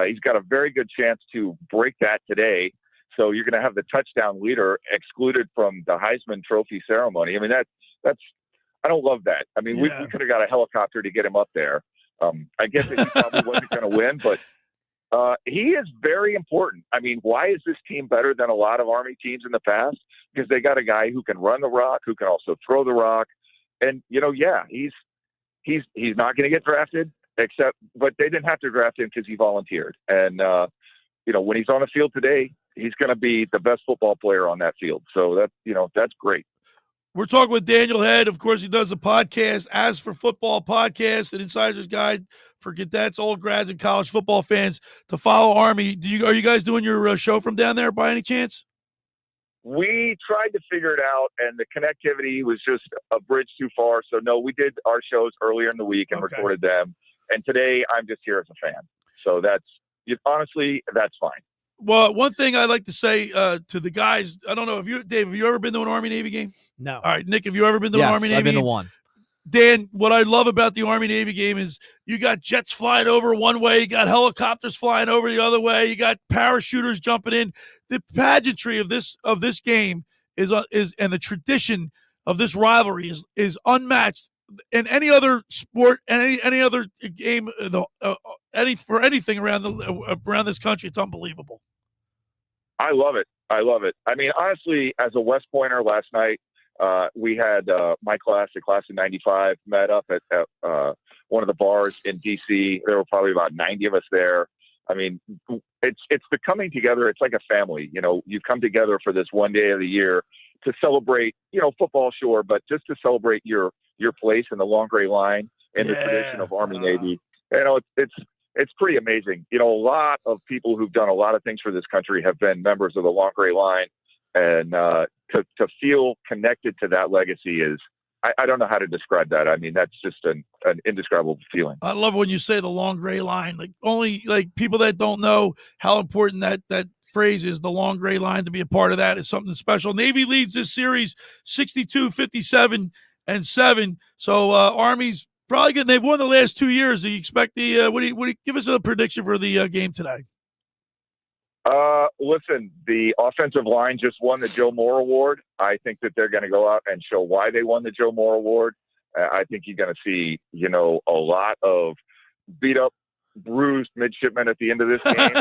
He's got a very good chance to break that today. So you're going to have the touchdown leader excluded from the Heisman Trophy ceremony. I mean, that's I don't love that. I mean, we could have got a helicopter to get him up there. I guess that he probably wasn't going to win, but he is very important. I mean, why is this team better than a lot of Army teams in the past? Because they got a guy who can run the rock, who can also throw the rock. And, he's not going to get drafted, but they didn't have to draft him because he volunteered. And, when he's on the field today, he's going to be the best football player on that field. So that's great. We're talking with Daniel Head. Of course, he does a podcast, As for Football Podcast, an insider's guide for cadets, old grads, and college football fans to follow Army. Are you guys doing your show from down there by any chance? We tried to figure it out, and the connectivity was just a bridge too far. So, no, we did our shows earlier in the week and recorded them. And today I'm just here as a fan. So honestly, that's fine. Well, one thing I'd like to say to the guys, I don't know, Dave, have you ever been to an Army-Navy game? No. All right, Nick, have you ever been to an Army-Navy game? I've been to one. Dan, what I love about the Army-Navy game is you got jets flying over one way, you got helicopters flying over the other way, you got parachuters jumping in. The pageantry of this game is and the tradition of this rivalry is unmatched in any other sport and any other game for anything around this country. It's unbelievable. I love it. I mean, honestly, as a West Pointer last night, we had my class, the class of 95, met up at one of the bars in D.C. There were probably about 90 of us there. I mean, it's the coming together. It's like a family. You know, you come together for this one day of the year to celebrate, football, sure, but just to celebrate your place in the long gray line and the tradition of Army-Navy. It's pretty amazing. A lot of people who've done a lot of things for this country have been members of the long gray line. And to feel connected to that legacy is, I don't know how to describe that. I mean, that's just an indescribable feeling. I love when you say the long gray line. Only people that don't know how important that phrase is, the long gray line, to be a part of that is something special. Navy leads this series 62-57-7. So Army's probably good. They've won the last 2 years. Do you expect what do you give us a prediction for the game today? Listen, the offensive line just won the Joe Moore Award. I think that they're going to go out and show why they won the Joe Moore Award. I think you're going to see, a lot of beat up, bruised midshipmen at the end of this game.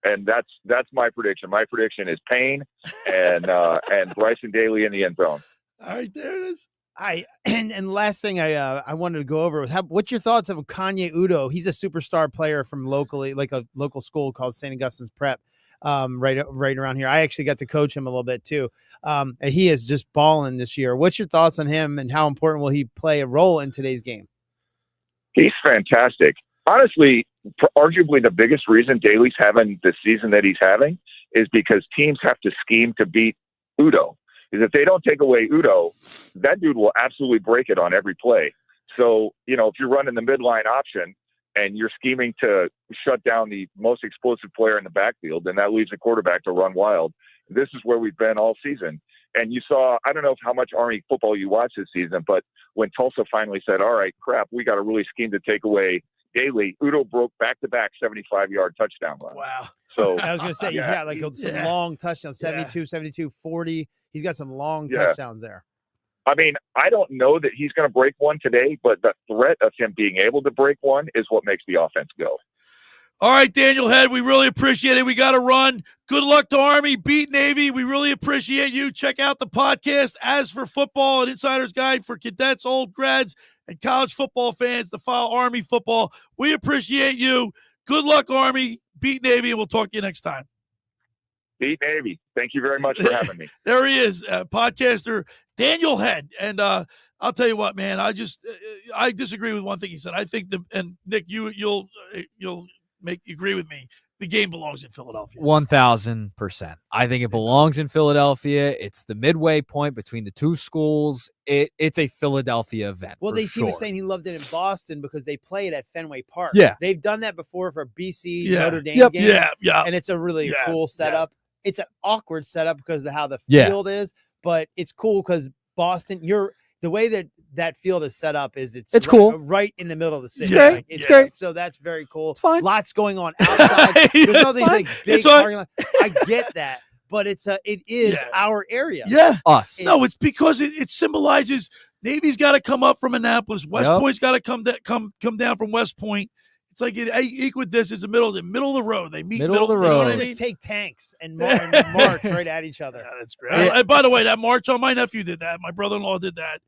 And that's my prediction. My prediction is pain and Bryson Daly in the end zone. All right, there it is. And last thing I wanted to go over was what's your thoughts of Kanye Udo? He's a superstar player from locally, like a local school called St. Augustine's Prep, right around here. I actually got to coach him a little bit too. And he is just balling this year. What's your thoughts on him, and how important will he play a role in today's game? He's fantastic. Honestly, arguably the biggest reason Daly's having the season that he's having is because teams have to scheme to beat Udo. Is if they don't take away Udo, that dude will absolutely break it on every play. So, if you're running the midline option and you're scheming to shut down the most explosive player in the backfield, then that leaves the quarterback to run wild. This is where we've been all season. And you saw, I don't know how much Army football you watched this season, but when Tulsa finally said, all right, crap, we got to really scheme to take away Daly, Udo broke back-to-back 75-yard touchdown runs. Wow. So I was going to say, some long touchdowns, 72, 72, 40. He's got some long touchdowns there. I mean, I don't know that he's going to break one today, but the threat of him being able to break one is what makes the offense go. All right, Daniel Head, we really appreciate it. We got to run. Good luck to Army. Beat Navy. We really appreciate you. Check out the podcast, As for Football, an insider's guide for cadets, old grads, and college football fans to follow Army football. We appreciate you. Good luck, Army. Beat Navy, and we'll talk to you next time. Beat Navy. Thank you very much for having me. There he is, podcaster Daniel Head. And I'll tell you what, man, I disagree with one thing he said. I think and Nick, you'll agree with me. The game belongs in Philadelphia. 1,000%. I think it belongs in Philadelphia. It's the midway point between the two schools. It's a Philadelphia event. Well, he was saying he loved it in Boston because they play it at Fenway Park. Yeah. They've done that before for BC, Yeah. Notre Dame Yep. games. Yeah. And it's a really cool setup. It's an awkward setup because of how the Yeah. field is, but it's cool because Boston, the way that field is set up is it's cool. right in the middle of the city. It's great. Like, It's great. So that's very cool. It's fine. Lots going on outside. There's no these like big parking lot. I get that, but it is our area. Yeah. Us. No, it's because it symbolizes Navy's got to come up from Annapolis. West Point's got to come down from West Point. It's like equidistance, the middle of the road. They meet Middle of the road. They just take tanks and march right at each other. Yeah, that's great. And by the way, that march on my nephew did that. My brother-in-law did that.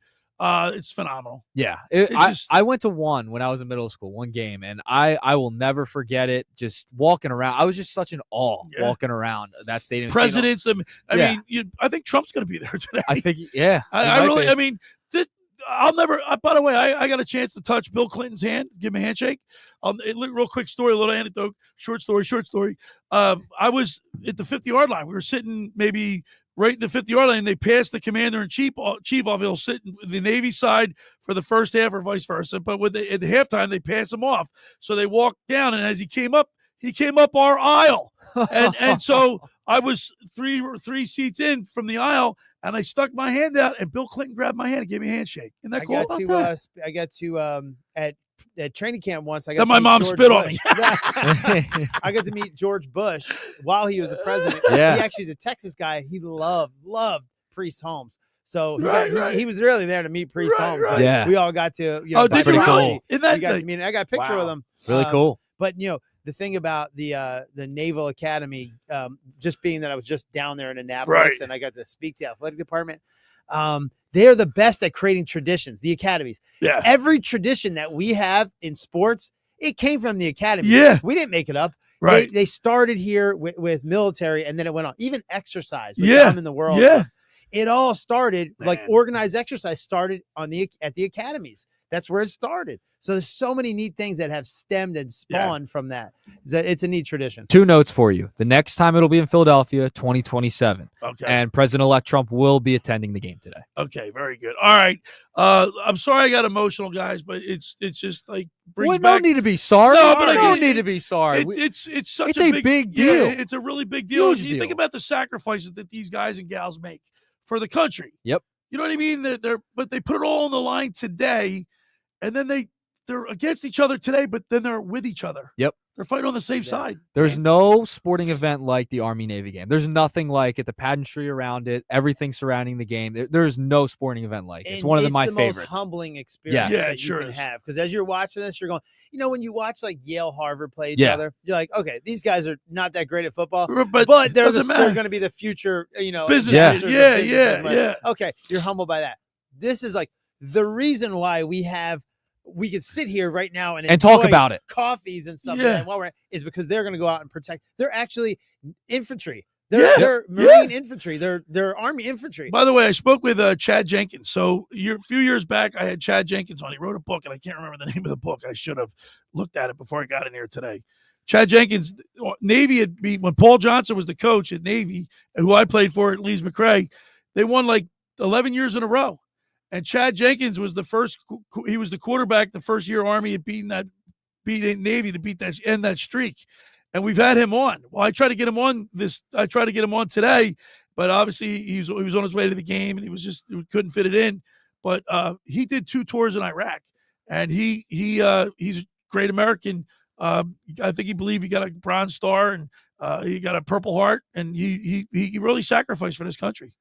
It's phenomenal. Yeah. I went to one when I was in middle school, one game, and I will never forget it. Just walking around. I was just such an awe walking around that stadium. Presidents. I mean, I think Trump's going to be there today. I think, yeah. I'll never. By the way, I got a chance to touch Bill Clinton's hand, give him a handshake. Real quick story, a little anecdote, short story. I was at the 50-yard line. We were sitting maybe right in the 50-yard line, and they passed the commander-in-chief off. He'll sit with the Navy side for the first half or vice versa. But at the halftime, they pass him off. So they walked down, and as he came up our aisle. And so I was three seats in from the aisle, and I stuck my hand out, and Bill Clinton grabbed my hand and gave me a handshake. Isn't that cool? I got to at training camp once. I got my mom spit on me. I got to meet George Bush while he was the president. Yeah. He actually is a Texas guy. He loved Priest Holmes. So he was really there to meet Priest Holmes. Right. Yeah. We all got to, pretty cool. We got to meet. I got a picture with him. Really cool. But the thing about the Naval Academy, just being that I was just down there in Annapolis and I got to speak to the athletic department, they're the best at creating traditions, the academies. Yeah. Every tradition that we have in sports, it came from the academy. Yeah. We didn't make it up. Right. They started here with military, and then it went on. Even exercise, which Yeah. I'm in the world. Yeah. It all started, like organized exercise started at the academies. That's where it started. So there's so many neat things that have stemmed and spawned from that. It's a neat tradition. 2 notes for you. The next time it'll be in Philadelphia, 2027. Okay. And President-elect Trump will be attending the game today. Okay, very good. All right. I'm sorry I got emotional, guys, but it's just like brings No back. need to be sorry. No, but no need to be sorry. It's such It's a a big deal. Yeah, it's a really big deal. Huge You deal. think about the sacrifices that these guys and gals make for the country. Yep. You know what I mean? But they put it all on the line today, and then they're against each other today, but then they're with each other. Yep. They're fighting on the same side. There's no sporting event like the Army-Navy game. There's nothing like it. The pageantry around it, everything surrounding the game. There's no sporting event like it. It's one of my favorites. Most humbling experience Yes. that it sure you can is. have. Because as you're watching this, you're going, when you watch like Yale, Harvard play each Yeah. other, you're like, okay, these guys are not that great at football, But they're doesn't they're matter. going to be the future, Business. Yeah. investors of Yeah, businesses. yeah, yeah. Okay, you're humbled by that. This is like the reason why we can sit here right now and talk enjoy about it. coffees and stuff. Yeah. And while is because they're going to go out and protect. They're actually infantry. Yeah. They're Marine infantry. They're Army infantry. By the way, I spoke with Chad Jenkins. So a few years back, I had Chad Jenkins on. He wrote a book, and I can't remember the name of the book. I should have looked at it before I got in here today. Chad Jenkins, Navy had beat when Paul Johnson was the coach at Navy, who I played for at Lees McRae. They won like 11 years in a row. And Chad Jenkins was he was the quarterback the first year Army had beat Navy to end that streak. And we've had him on. Well, I tried to get him on today, but obviously he was on his way to the game and he couldn't fit it in. But he did 2 tours in Iraq, and he's a great American. I think he got a Bronze Star and he got a Purple Heart, and he really sacrificed for this country.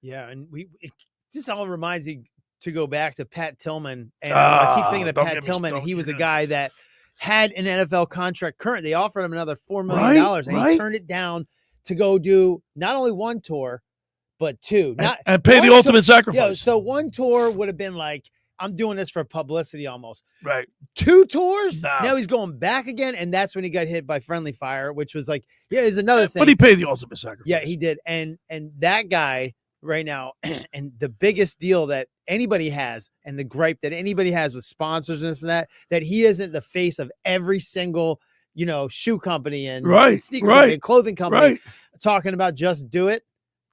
Yeah, and it just all reminds me to go back to Pat Tillman. And I keep thinking of Pat Tillman. He was a guy that had an NFL contract current. They offered him another $4 million, and he turned it down to go do not only 1 tour, but 2. And pay the ultimate sacrifice. Yeah, so 1 tour would have been like, I'm doing this for publicity almost. Right. 2 tours? No. Now he's going back again, and that's when he got hit by friendly fire, which was like, is another thing. But he paid the ultimate sacrifice. Yeah, he did. And that guy right now, and the biggest deal that anybody has, and the gripe that anybody has with sponsors and this and that he isn't the face of every single, shoe company and sneaker company and clothing company talking about just do it.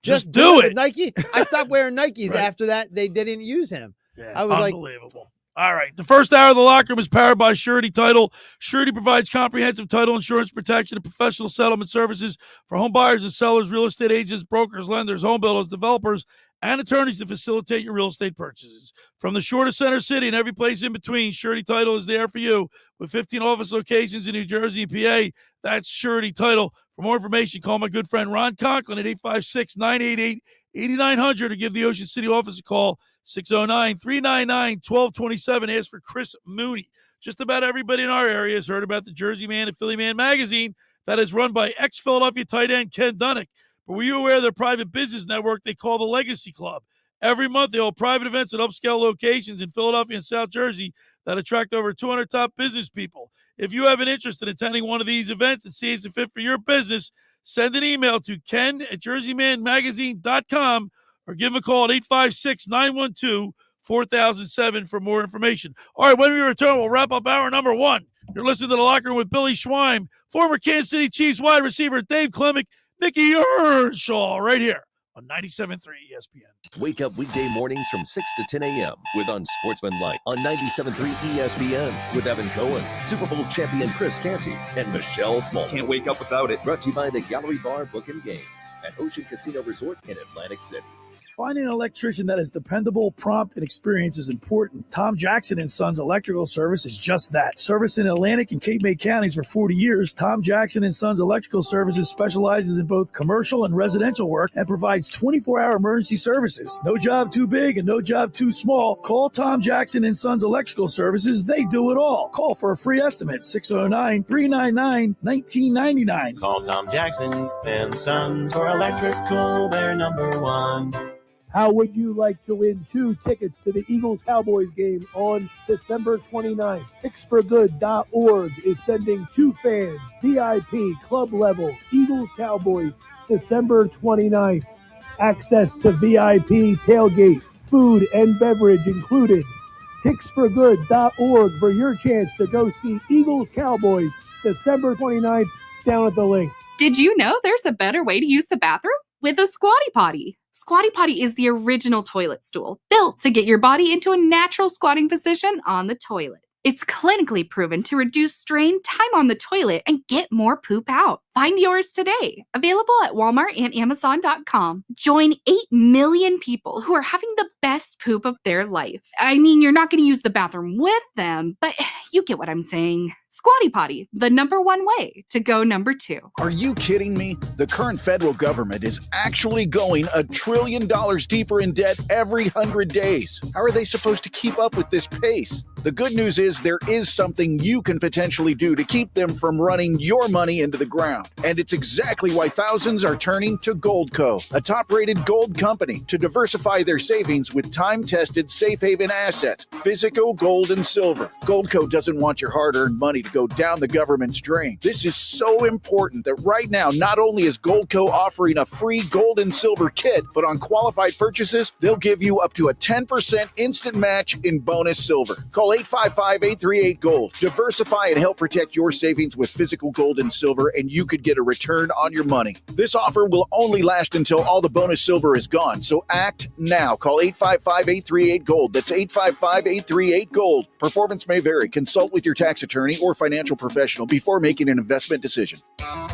Just do it with Nike. I stopped wearing Nikes after that. They didn't use him. Yeah, I was unbelievable. All right. The first hour of the locker room is powered by Surety Title. Surety provides comprehensive title insurance protection and professional settlement services for home buyers and sellers, real estate agents, brokers, lenders, home builders, developers, and attorneys to facilitate your real estate purchases. From the shore to center city and every place in between, Surety Title is there for you. With 15 office locations in New Jersey and PA, that's Surety Title. For more information, call my good friend Ron Conklin at 856-988-8900 or give the Ocean City office a call, 609-399-1227. Ask for Chris Mooney. Just about everybody in our area has heard about the Jersey Man and Philly Man magazine that is run by ex-Philadelphia tight end Ken Dunnick. But were you aware of their private business network they call the Legacy Club? Every month, they hold private events at upscale locations in Philadelphia and South Jersey that attract over 200 top business people. If you have an interest in attending one of these events and see it's a fit for your business, send an email to ken@jerseymanmagazine.com or give them a call at 856-912 4007 for more information. All right, when we return, we'll wrap up hour number 1. You're listening to The Locker Room with Billy Schweim, former Kansas City Chiefs wide receiver Dave Klemick, Nicky Earnshaw, right here on 97.3 ESPN. Wake up weekday mornings from 6 to 10 a.m. with Unsportsmanlike on 97.3 ESPN with Evan Cohen, Super Bowl champion Chris Canty, and Michelle Small. Can't wake up without it. Brought to you by the Gallery Bar Book and Games at Ocean Casino Resort in Atlantic City. Finding an electrician that is dependable, prompt, and experienced is important. Tom Jackson & Sons Electrical Service is just that. Service in Atlantic and Cape May counties for 40 years, Tom Jackson & Sons Electrical Services specializes in both commercial and residential work and provides 24-hour emergency services. No job too big and no job too small. Call Tom Jackson & Sons Electrical Services. They do it all. Call for a free estimate, 609-399-1999. Call Tom Jackson & Sons for electrical. They're number one. How would you like to win 2 tickets to the Eagles-Cowboys game on December 29th? PicksForGood.org is sending 2 fans, VIP, club level, Eagles-Cowboys, December 29th. Access to VIP tailgate, food and beverage included. PicksForGood.org for your chance to go see Eagles-Cowboys, December 29th, down at the link. Did you know there's a better way to use the bathroom? With a Squatty Potty. Squatty Potty is the original toilet stool, built to get your body into a natural squatting position on the toilet. It's clinically proven to reduce strain, time on the toilet, and get more poop out. Find yours today. Available at Walmart and Amazon.com. Join 8 million people who are having the best poop of their life. I mean, you're not going to use the bathroom with them, but you get what I'm saying. Squatty Potty, the #1 way to go number 2. Are you kidding me? The current federal government is actually going $1 trillion deeper in debt every 100 days. How are they supposed to keep up with this pace? The good news is there is something you can potentially do to keep them from running your money into the ground. And it's exactly why thousands are turning to Goldco, a top-rated gold company, to diversify their savings with time-tested safe haven assets, physical gold and silver. Goldco doesn't want your hard-earned money to go down the government's drain. This is so important that right now, not only is Goldco offering a free gold and silver kit, but on qualified purchases, they'll give you up to a 10% instant match in bonus silver. Call 855-838-GOLD. Diversify and help protect your savings with physical gold and silver, and you could get a return on your money. This offer will only last until all the bonus silver is gone, so act now. Call 855-838-GOLD. That's 855-838-GOLD. Performance may vary. Consult with your tax attorney or financial professional before making an investment decision.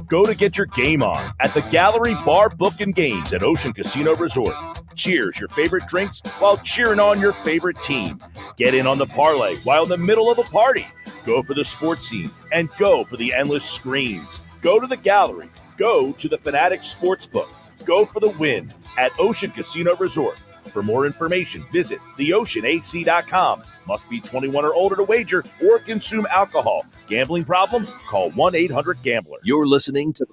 Go to get your game on at the Gallery Bar Book and Games at Ocean Casino Resort. Cheers your favorite drinks while cheering on your favorite team. Get in on the parlay while in the middle of a party. Go for the sports scene and go for the endless screens. Go to the Gallery. Go to the Fanatic Sportsbook. Go for the win at Ocean Casino Resort. For more information, visit theoceanac.com. Must be 21 or older to wager or consume alcohol. Gambling problem? Call 1-800-GAMBLER. You're listening to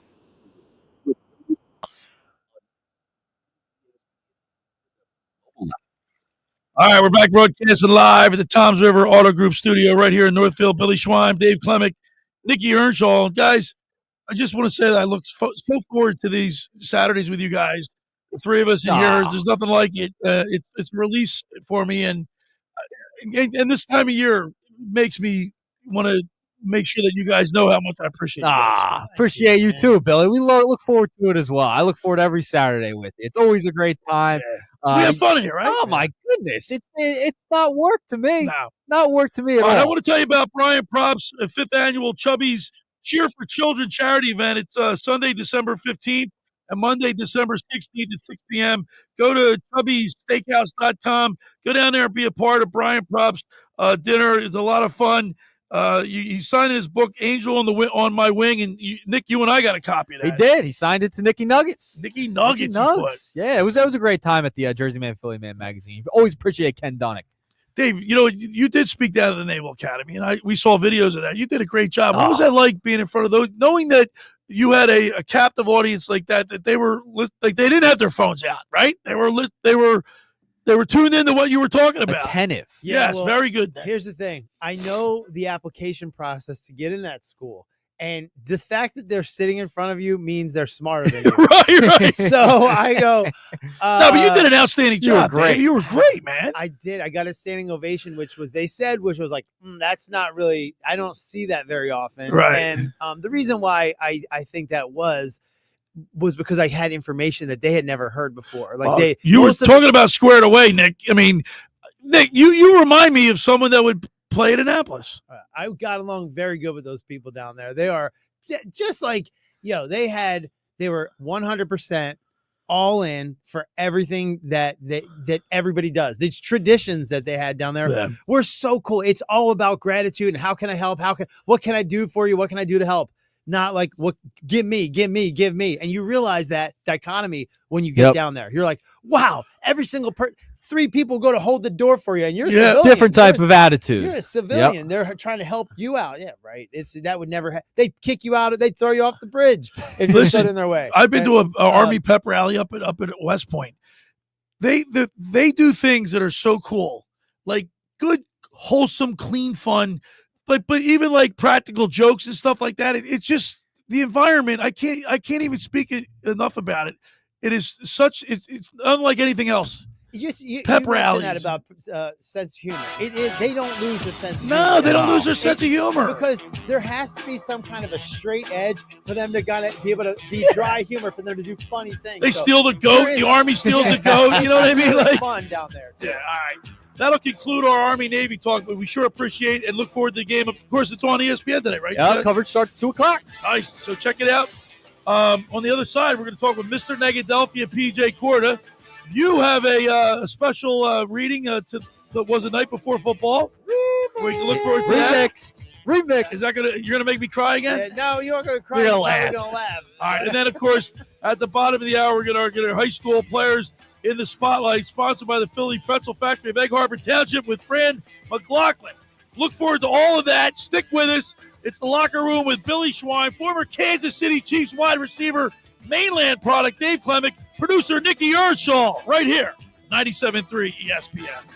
All right, we're back broadcasting live at the Toms River Auto Group studio right here in Northfield. Billy Schweim, Dave Klemick, Nicky Earnshaw. Guys, I just want to say that I look so forward to these Saturdays with you guys. The 3 of us in here, there's nothing like it. It's a release for me, and this time of year makes me want to make sure that you guys know how much I appreciate it. Appreciate you too, Billy. We look forward to it as well. I look forward to every Saturday with you. It's always a great time. We have fun here, right? Oh my goodness, it's not work to me. No, not work to me at all. I want to tell you about Brian Prop's 5th annual Chubby's Cheer for Children charity event. It's Sunday, December 15th and Monday, December 16th at 6 p.m. Go to chubbysteakhouse.com. Go down there and be a part of Brian Prop's dinner. It's a lot of fun. He's signing his book, Angel on My Wing, and Nick, you and I got a copy of that. He did. He signed it to Nicky Nuggets. Nicky Nuggets. Yeah, it was a great time at the Jersey Man, Philly Man magazine. Always appreciate Ken Dunnick. Dave, you did speak down at the Naval Academy, and we saw videos of that. You did a great job. What was that like being in front of those, knowing that you had a captive audience like that they were like they didn't have their phones out, right? They were tuned into what you were talking about. Attentive. Yes, very good. Here's the thing. I know the application process to get in that school. And the fact that they're sitting in front of you means they're smarter than you. right. So I go, No, but you did an outstanding you were job. great. Dave. You were great, man. I did. I got a standing ovation, which was like, that's not really, I don't see that very often. Right. And the reason why I think that was because I had information that they had never heard before. Like you were talking about squared away, Nick. I mean, Nick, you remind me of someone that would play at Annapolis. I got along very good with those people down there. They are just like, they were 100% all in for everything that everybody does. These traditions that they had down there were so cool. It's all about gratitude and how can I help? What can I do for you? What can I do to help? Not like, what, give me. And you realize that dichotomy when you get down there. You're like, wow, every single three people go to hold the door for you, and you're a civilian. Different type of attitude. You're a civilian. They're trying to help you out. Yeah, right. That would never they'd kick you out. They'd throw you off the bridge if you stood in their way. I've been to an Army pep rally up at West Point. They do things that are so cool, like good, wholesome, clean fun, but even like practical jokes and stuff like that. It's just the environment. I can't even speak enough about it. It is it's unlike anything else. Pep rallies. That about sense of humor. They don't lose their sense of humor. No, they don't lose their sense of humor. Because there has to be some kind of a straight edge for them to be able to be dry humor, for them to do funny things. They steal the goat. The Army steals the goat. You know what I mean? Like fun down there, too. Yeah, all right. That'll conclude our Army-Navy talk, but we sure appreciate and look forward to the game. Of course, it's on ESPN today, right? Yeah, coverage starts at 2 o'clock. Nice. So check it out. On the other side, we're going to talk with Mr. Negadelphia, PJ Corda. You have a special reading that was the night before football. We can look forward to Remix. Is that you're gonna make me cry again? No, you're not gonna cry. We're You're gonna laugh. All right, and then of course at the bottom of the hour, we're gonna get our high school players in the spotlight, sponsored by the Philly Pretzel Factory of Egg Harbor Township with Fran McLaughlin. Look forward to all of that. Stick with us. It's the Locker Room with Billy Schweim, former Kansas City Chiefs wide receiver, mainland product Dave Clemick, producer Nikki Ershaw, right here, 97.3 ESPN.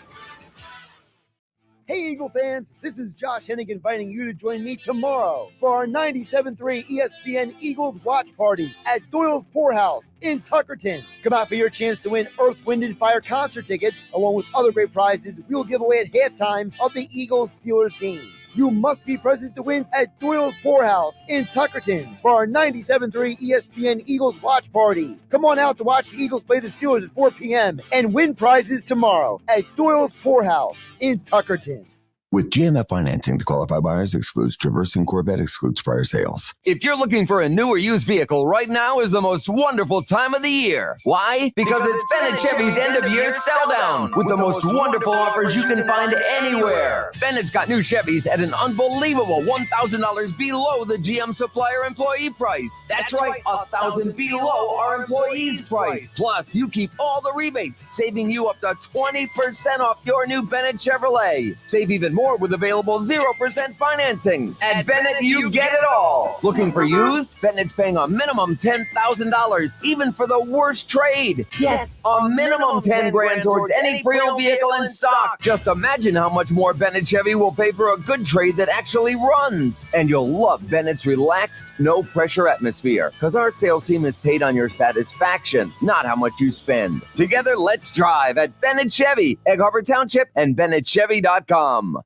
Hey, Eagle fans, this is Josh Hennig inviting you to join me tomorrow for our 97.3 ESPN Eagles watch party at Doyle's Poorhouse in Tuckerton. Come out for your chance to win Earth, Wind & Fire concert tickets, along with other great prizes we will give away at halftime of the Eagles-Steelers game. You must be present to win at Doyle's Poorhouse in Tuckerton for our 97.3 ESPN Eagles watch party. Come on out to watch the Eagles play the Steelers at 4 p.m. and win prizes tomorrow at Doyle's Poorhouse in Tuckerton. With GMF financing to qualify buyers, excludes Traverse and Corvette, excludes prior sales. If you're looking for a new or used vehicle, right now is the most wonderful time of the year. Why? Because it's Bennett Chevy's end-of-year sell-down with the most wonderful offers you can find anywhere. Bennett's got new Chevys at an unbelievable $1,000 below the GM supplier employee price. That's right, $1,000 below our employee's price. Plus, you keep all the rebates, saving you up to 20% off your new Bennett Chevrolet. Save even more with available 0% financing. At Bennett, you get it all. Looking for used? Bennett's paying a minimum $10,000, even for the worst trade. Yes, a minimum 10 grand towards any pre-owned vehicle in stock. Just imagine how much more Bennett Chevy will pay for a good trade that actually runs. And you'll love Bennett's relaxed, no-pressure atmosphere, because our sales team is paid on your satisfaction, not how much you spend. Together, let's drive at Bennett Chevy, Egg Harbor Township, and BennettChevy.com.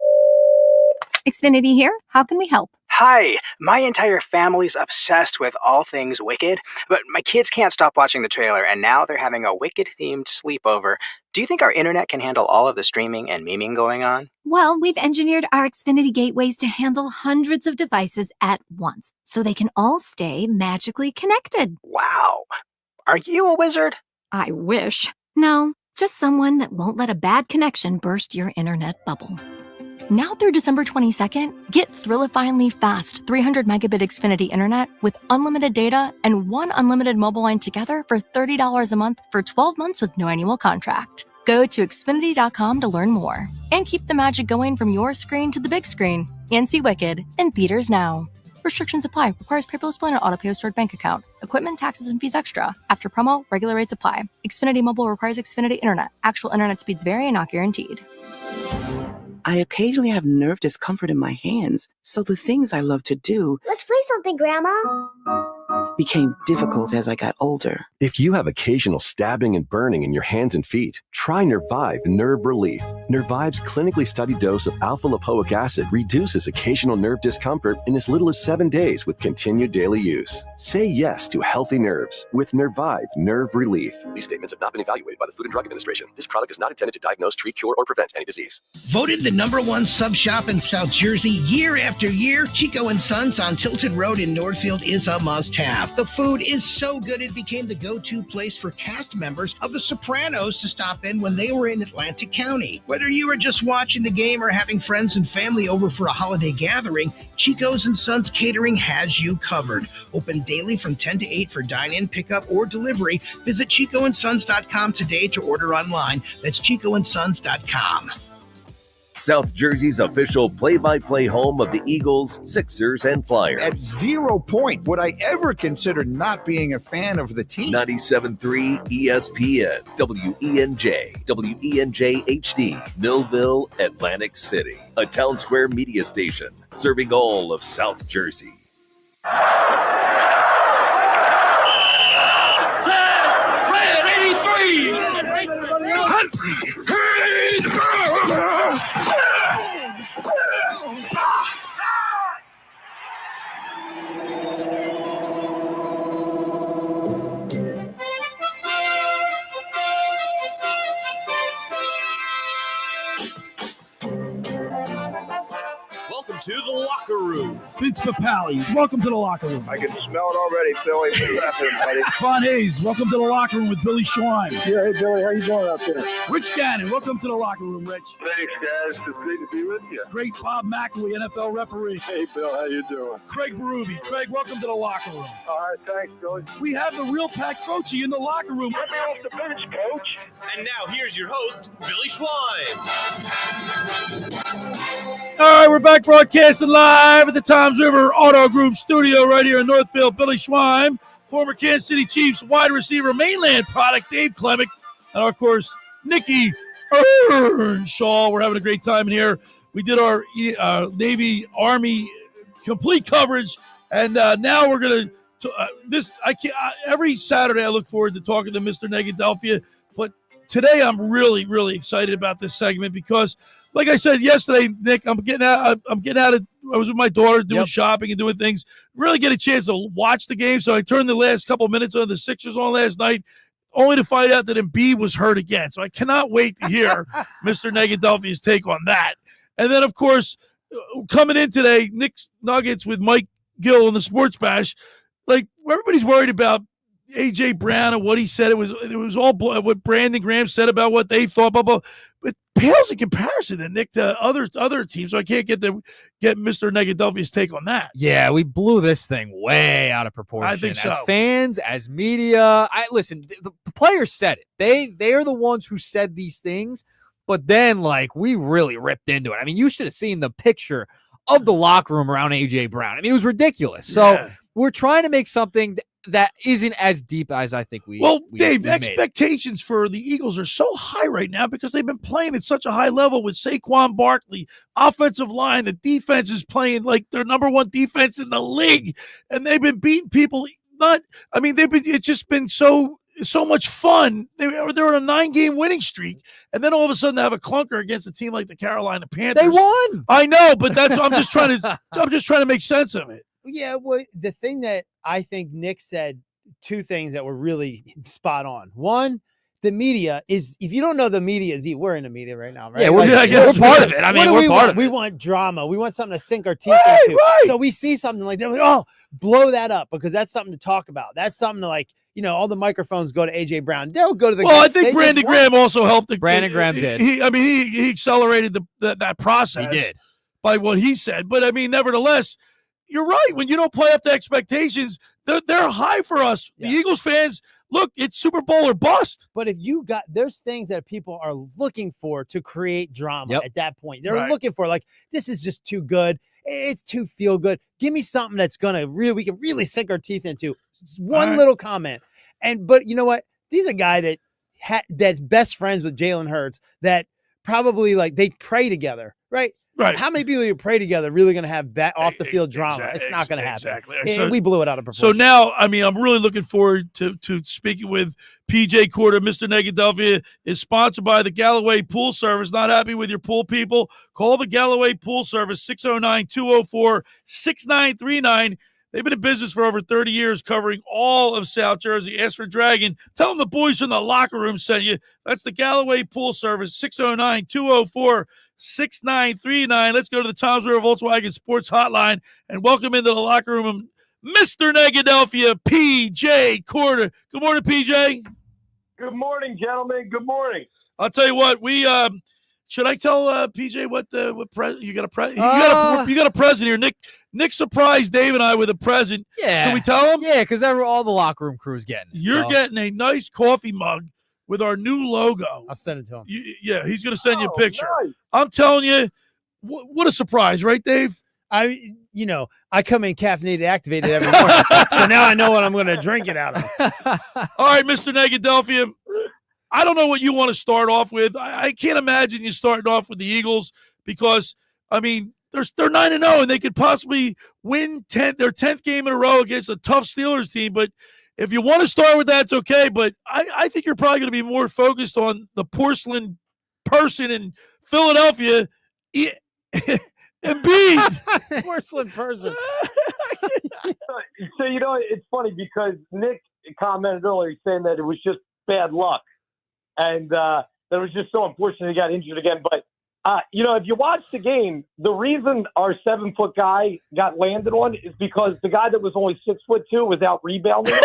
Xfinity here. How can we help? Hi, my entire family's obsessed with all things Wicked, but my kids can't stop watching the trailer, and now they're having a Wicked-themed sleepover. Do you think our internet can handle all of the streaming and memeing going on? Well, we've engineered our Xfinity gateways to handle hundreds of devices at once, so they can all stay magically connected. Wow. Are you a wizard? I wish. No, just someone that won't let a bad connection burst your internet bubble. Now through December 22nd, get Thrillifyingly fast 300 megabit Xfinity internet with unlimited data and one unlimited mobile line together for $30 a month for 12 months with no annual contract. Go to Xfinity.com to learn more and keep the magic going from your screen to the big screen and see Wicked in theaters now. Restrictions apply. Requires paperless plan or auto-pay or stored bank account. Equipment, taxes, and fees extra. After promo, regular rates apply. Xfinity Mobile requires Xfinity Internet. Actual internet speeds vary and not guaranteed. I occasionally have nerve discomfort in my hands, so the things I love to do Let's play something, Grandma. became difficult as I got older. If you have occasional stabbing and burning in your hands and feet, try Nervive Nerve Relief. Nervive's clinically studied dose of alpha-lipoic acid reduces occasional nerve discomfort in as little as 7 days with continued daily use. Say yes to healthy nerves with Nervive Nerve Relief. These statements have not been evaluated by the Food and Drug Administration. This product is not intended to diagnose, treat, cure, or prevent any disease. Voted the #1 sub shop in South Jersey year after year, Chico & Sons on Tilton Road in Northfield is a must-have. The food is so good it became the go-to place for cast members of The Sopranos to stop in when they were in Atlantic County. Whether you are just watching the game or having friends and family over for a holiday gathering, Chico's & Sons Catering has you covered. Open daily from 10 to 8 for dine-in, pickup, or delivery. Visit ChicoandSons.com today to order online. That's ChicoandSons.com. South Jersey's official play-by-play home of the Eagles, Sixers, and Flyers. At 0 point would I ever consider not being a fan of the team. 97.3 ESPN, WENJ, WENJ HD, Millville, Atlantic City. A Town Square media station serving all of South Jersey. Set, red 83! Welcome to the locker room. Vince Papali, welcome to the locker room. I can smell it already, Billy. What's happening, buddy? Von Hayes, welcome to the locker room with Billy Schweim. Yeah, hey, Billy, how you doing out there? Rich Gannon, welcome to the locker room, Rich. Thanks, guys. It's great to be with you. Great Bob McElwee, NFL referee. Hey, Bill, how you doing? Craig Berube. Craig, welcome to the locker room. All right, thanks, Billy. We have the real Pat Croce in the locker room. Get me off the bench, Coach. And now here's your host, Billy Schweim. All right, we're back broadcasting live at the Toms River Auto Group studio right here in Northfield. Billy Schweim, former Kansas City Chiefs wide receiver, mainland product, Dave Klemick, and of course, Nikki Earnshaw. We're having a great time here. We did our Navy Army complete coverage, and now we're going to every Saturday I look forward to talking to Mr. Negadelphia, but today I'm really, really excited about this segment because, like I said yesterday, Nick, I was with my daughter doing shopping and doing things. Really get a chance to watch the game. So I turned the last couple of minutes of the Sixers on last night, only to find out that Embiid was hurt again. So I cannot wait to hear Mr. Negadelphia's take on that. And then, of course, coming in today, Nick's Nuggets with Mike Gill in the Sports Bash. Like, everybody's worried about A.J. Brown and what he said. It was all what Brandon Graham said about what they thought, blah, blah. But pales in comparison to Nick to other teams. So I can't get Mr. Negadelphia's take on that. Yeah, we blew this thing way out of proportion. I think so. As fans, as media, listen. The players said it. They are the ones who said these things. But then, we really ripped into it. I mean, you should have seen the picture of the locker room around A.J. Brown. I mean, it was ridiculous. So we're trying to make something that isn't as deep as I think we. Well, Dave, expectations for the Eagles are so high right now because they've been playing at such a high level with Saquon Barkley, offensive line. The defense is playing like their #1 defense in the league, and they've been beating people. It's just been so much fun. They're on a 9-game winning streak, and then all of a sudden they have a clunker against a team like the Carolina Panthers. They won. I know, but I'm just trying to make sense of it. Yeah, well, the thing that I think Nick said, two things that were really spot on. One, the media is, if you don't know the media is, we're in the media right now, right? Yeah, we're part of it. I mean, we're part of it. We want drama. We want something to sink our teeth into. Right. So we see something like that, we're like, blow that up because that's something to talk about. That's something to all the microphones go to A.J. Brown. They'll go to the. Well, I think Brandon Graham also helped. Brandon Graham did. He accelerated that process. He did by what he said, but nevertheless. You're right. When you don't play up to expectations, they're high for us. Yeah. The Eagles fans, look, it's Super Bowl or bust. But if there's things that people are looking for to create drama at that point. They're looking for this is just too good. It's too feel good. Give me something that's we can really sink our teeth into. Just one little comment. But you know what? He's a guy that's best friends with Jalen Hurts that probably like they pray together, right? Right. How many people you pray together really going to have that off the field drama? It's not going to happen. Exactly. And we blew it out of So proportion. now, I mean, I'm really looking forward to speaking with PJ Quarter. Mr. Negadelphia is sponsored by the Galloway Pool Service. Not happy with your pool people? Call the Galloway Pool Service, 609-204-6939. They've been in business for over 30 years, covering all of South Jersey. Ask for Dragon. Tell them the boys from the locker room sent you. That's the Galloway Pool Service, 609-204-6939. Let's go to the Toms River Volkswagen Sports Hotline and welcome into the locker room Mr. Negadelphia, PJ Quarter. Good morning, PJ. Good morning, gentlemen. Good morning. I'll tell you what, we should I tell PJ what you got you got a present here. Nick surprised Dave and I with a present. Yeah. Should we tell him? Yeah, because all the locker room crew's getting it. You're getting a nice coffee mug with our new logo. I'll send it to him. Yeah, he's going to send you a picture. Nice. I'm telling you, what a surprise, right, Dave? I come in caffeinated, activated every morning, so now I know what I'm going to drink it out of. All right, Mr. Negadelphia, I don't know what you want to start off with. I can't imagine you starting off with the Eagles because, I mean, they're 9-0 and they could possibly win their 10th game in a row against a tough Steelers team. But if you want to start with that, it's okay. But I think you're probably going to be more focused on the porcelain person in Philadelphia. Embiid. Porcelain person. So, it's funny because Nick commented earlier saying that it was just bad luck. And that it was just so unfortunate he got injured again. But, if you watch the game, the reason our 7-foot guy got landed on is because the guy that was only 6'2" was out rebounding him.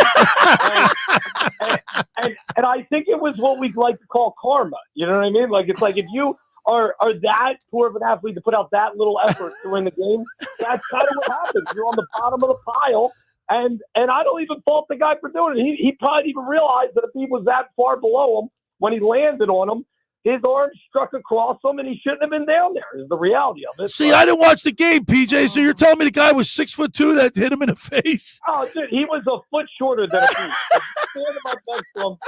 and I think it was what we like to call karma. You know what I mean? Like, it's like if you are that poor of an athlete to put out that little effort to win the game, that's kind of what happens. You're on the bottom of the pile. And I don't even fault the guy for doing it. He probably didn't even realize that if he was that far below him, when he landed on him, his arm struck across him, and he shouldn't have been down there, is the reality of it. See, I didn't watch the game, PJ, so you're telling me the guy was 6'2" that hit him in the face? Oh, dude, he was a foot shorter than Embiid.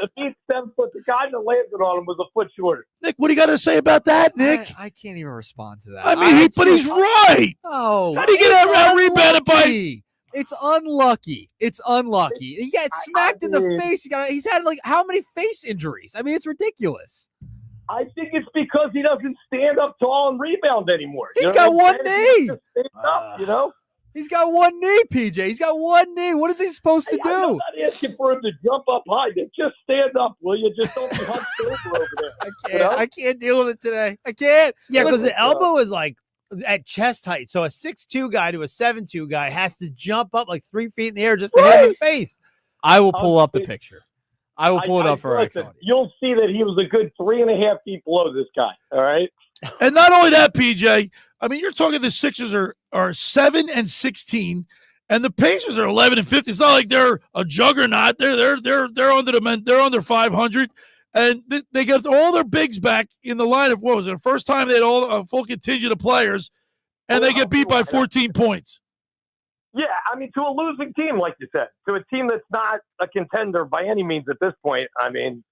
If he's 7 foot, the guy that landed on him was a foot shorter. Nick, what do you got to say about that, Nick? I can't even respond to that. I mean, but he's right. No. How do you get out rebounded by? It's unlucky. He got smacked in the face. He's had how many face injuries? I mean, it's ridiculous. I think it's because he doesn't stand up tall and rebound anymore. He's got one knee. He's got one knee, PJ. He's got one knee. What is he supposed to do? I'm not asking for him to jump up high. Just stand up, will you? Just don't be hunched over there. I can't deal with it today. I can't. Yeah, because the elbow is like at chest height. So a 6'2" guy to a 7'2" guy has to jump up like 3 feet in the air just to hit him in the face. I will pull up the picture. I will pull it up for X. You'll see that he was a good 3.5 feet below this guy. All right. And not only that, PJ. I mean, you're talking the Sixers are 7-16, and the Pacers are 11-50. It's not like they're a juggernaut. They're under 500, and they got all their bigs back in the lineup. What was it? The first time they had a full contingent of players, and they get beat by 14 points. Yeah, I mean, to a losing team, like you said, to a team that's not a contender by any means at this point. I mean,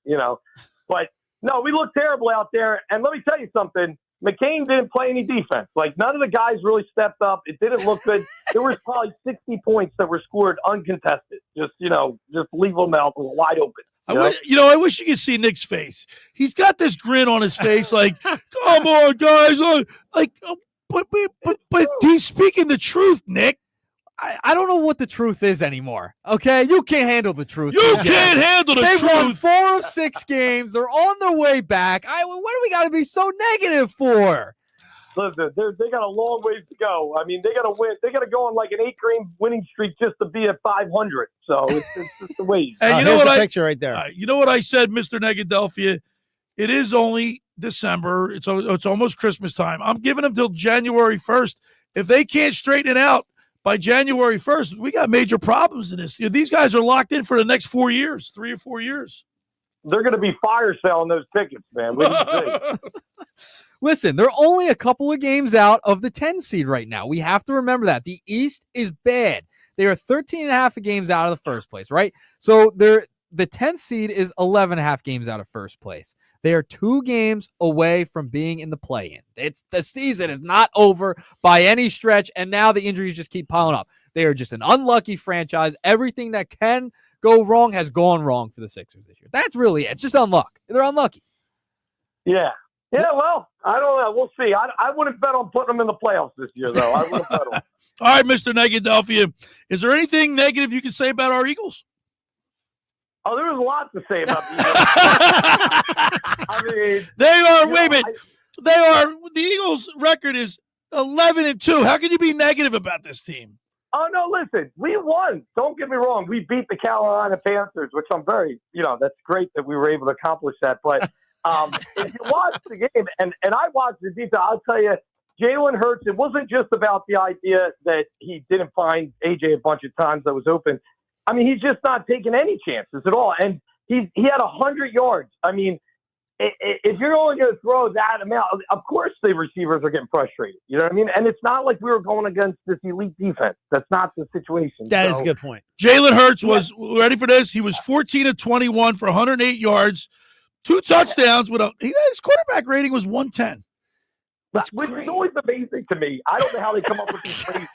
but no, we look terrible out there. And let me tell you something. McCain didn't play any defense. Like, none of the guys really stepped up. It didn't look good. There was probably 60 points that were scored uncontested. Just leave them out wide open. I wish you could see Nick's face. He's got this grin on his face, like, "Come on, guys!" But he's speaking the truth, Nick. I don't know what the truth is anymore. Okay, you can't handle the truth. You can't handle the truth. They won 4 of 6 games. They're on their way back. What do we got to be so negative for? Listen, they got a long ways to go. I mean, they got to win. They got to go on like an 8-game winning streak just to be at 500. So it's just the ways. And you know what picture right there. You know what I said, Mr. Negadelphia? It is only December. It's almost Christmas time. I'm giving them till January 1st. If they can't straighten it out by January 1st, we got major problems in this. These guys are locked in for the next 4 years, 3 or 4 years. They're going to be fire selling those tickets, man. We can see. Listen, they're only a couple of games out of the 10 seed right now. We have to remember that. The East is bad. They are 13.5 games out of the first place, right? So the 10th seed is 11.5 games out of first place. They are 2 games away from being in the play-in. The season is not over by any stretch, and now the injuries just keep piling up. They are just an unlucky franchise. Everything that can go wrong has gone wrong for the Sixers this year. That's really it. It's just unluck. They're unlucky. Yeah. Yeah, well, I don't know. We'll see. I wouldn't bet on putting them in the playoffs this year, though. I wouldn't bet on. All right, Mr. Negadelphia, is there anything negative you can say about our Eagles? Oh, there was a lot to say about the Eagles. I mean, the Eagles' record is 11-2. How can you be negative about this team? Oh, no, listen, we won. Don't get me wrong. We beat the Carolina Panthers, which I'm very, that's great that we were able to accomplish that. But if you watch the game, and I watched the detail, I'll tell you, Jalen Hurts, it wasn't just about the idea that he didn't find AJ a bunch of times that was open. I mean, he's just not taking any chances at all. And he had 100 yards. I mean, if you're only going to throw that amount, of course the receivers are getting frustrated. You know what I mean? And it's not like we were going against this elite defense. That's not the situation. That is a good point. Jalen Hurts was, ready for this, he was 14 of 21 for 108 yards, 2 touchdowns. His quarterback rating was 110. Which is always amazing to me. I don't know how they come up with these ratings.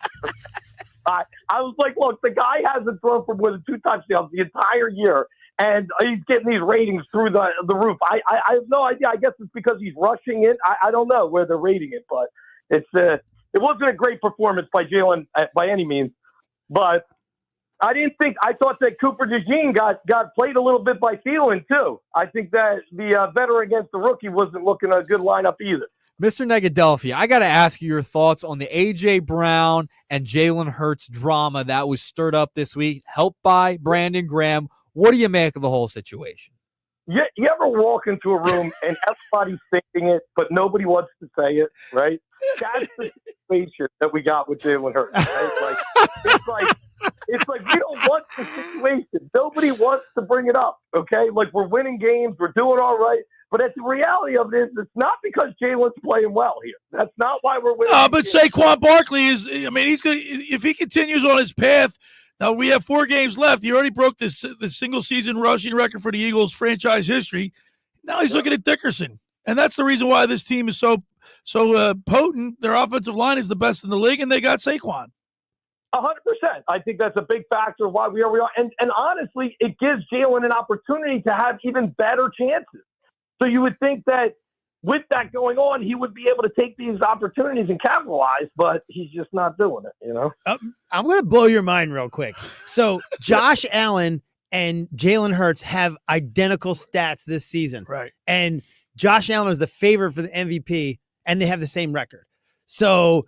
I was like, look, the guy hasn't thrown for more than 2 touchdowns the entire year, and he's getting these ratings through the roof. I have no idea. I guess it's because he's rushing it. I don't know where they're rating it, but it wasn't a great performance by Jalen by any means. But I thought that Cooper DeJean got played a little bit by Thielen, too. I think that the veteran against the rookie wasn't looking a good lineup either. Mr. Negadelphia, I got to ask you your thoughts on the A.J. Brown and Jalen Hurts drama that was stirred up this week, helped by Brandon Graham. What do you make of the whole situation? You ever walk into a room and everybody's thinking it, but nobody wants to say it, right? That's the situation that we got with Jalen Hurts. Right? It's like we don't want the situation. Nobody wants to bring it up, okay? Like, we're winning games, we're doing all right. But the reality of it is, it's not because Jalen's playing well here. That's not why we're winning. No, but Saquon Barkley is, he's going to, if he continues on his path, now we have 4 games left. He already broke the single season rushing record for the Eagles franchise history. Now he's looking at Dickerson. And that's the reason why this team is so potent. Their offensive line is the best in the league, and they got Saquon. 100%. I think that's a big factor of why we are where we are. And honestly, it gives Jalen an opportunity to have even better chances. So you would think that with that going on, he would be able to take these opportunities and capitalize, but he's just not doing it, I'm going to blow your mind real quick. So Josh Allen and Jalen Hurts have identical stats this season. Right. And Josh Allen is the favorite for the MVP, and they have the same record. So,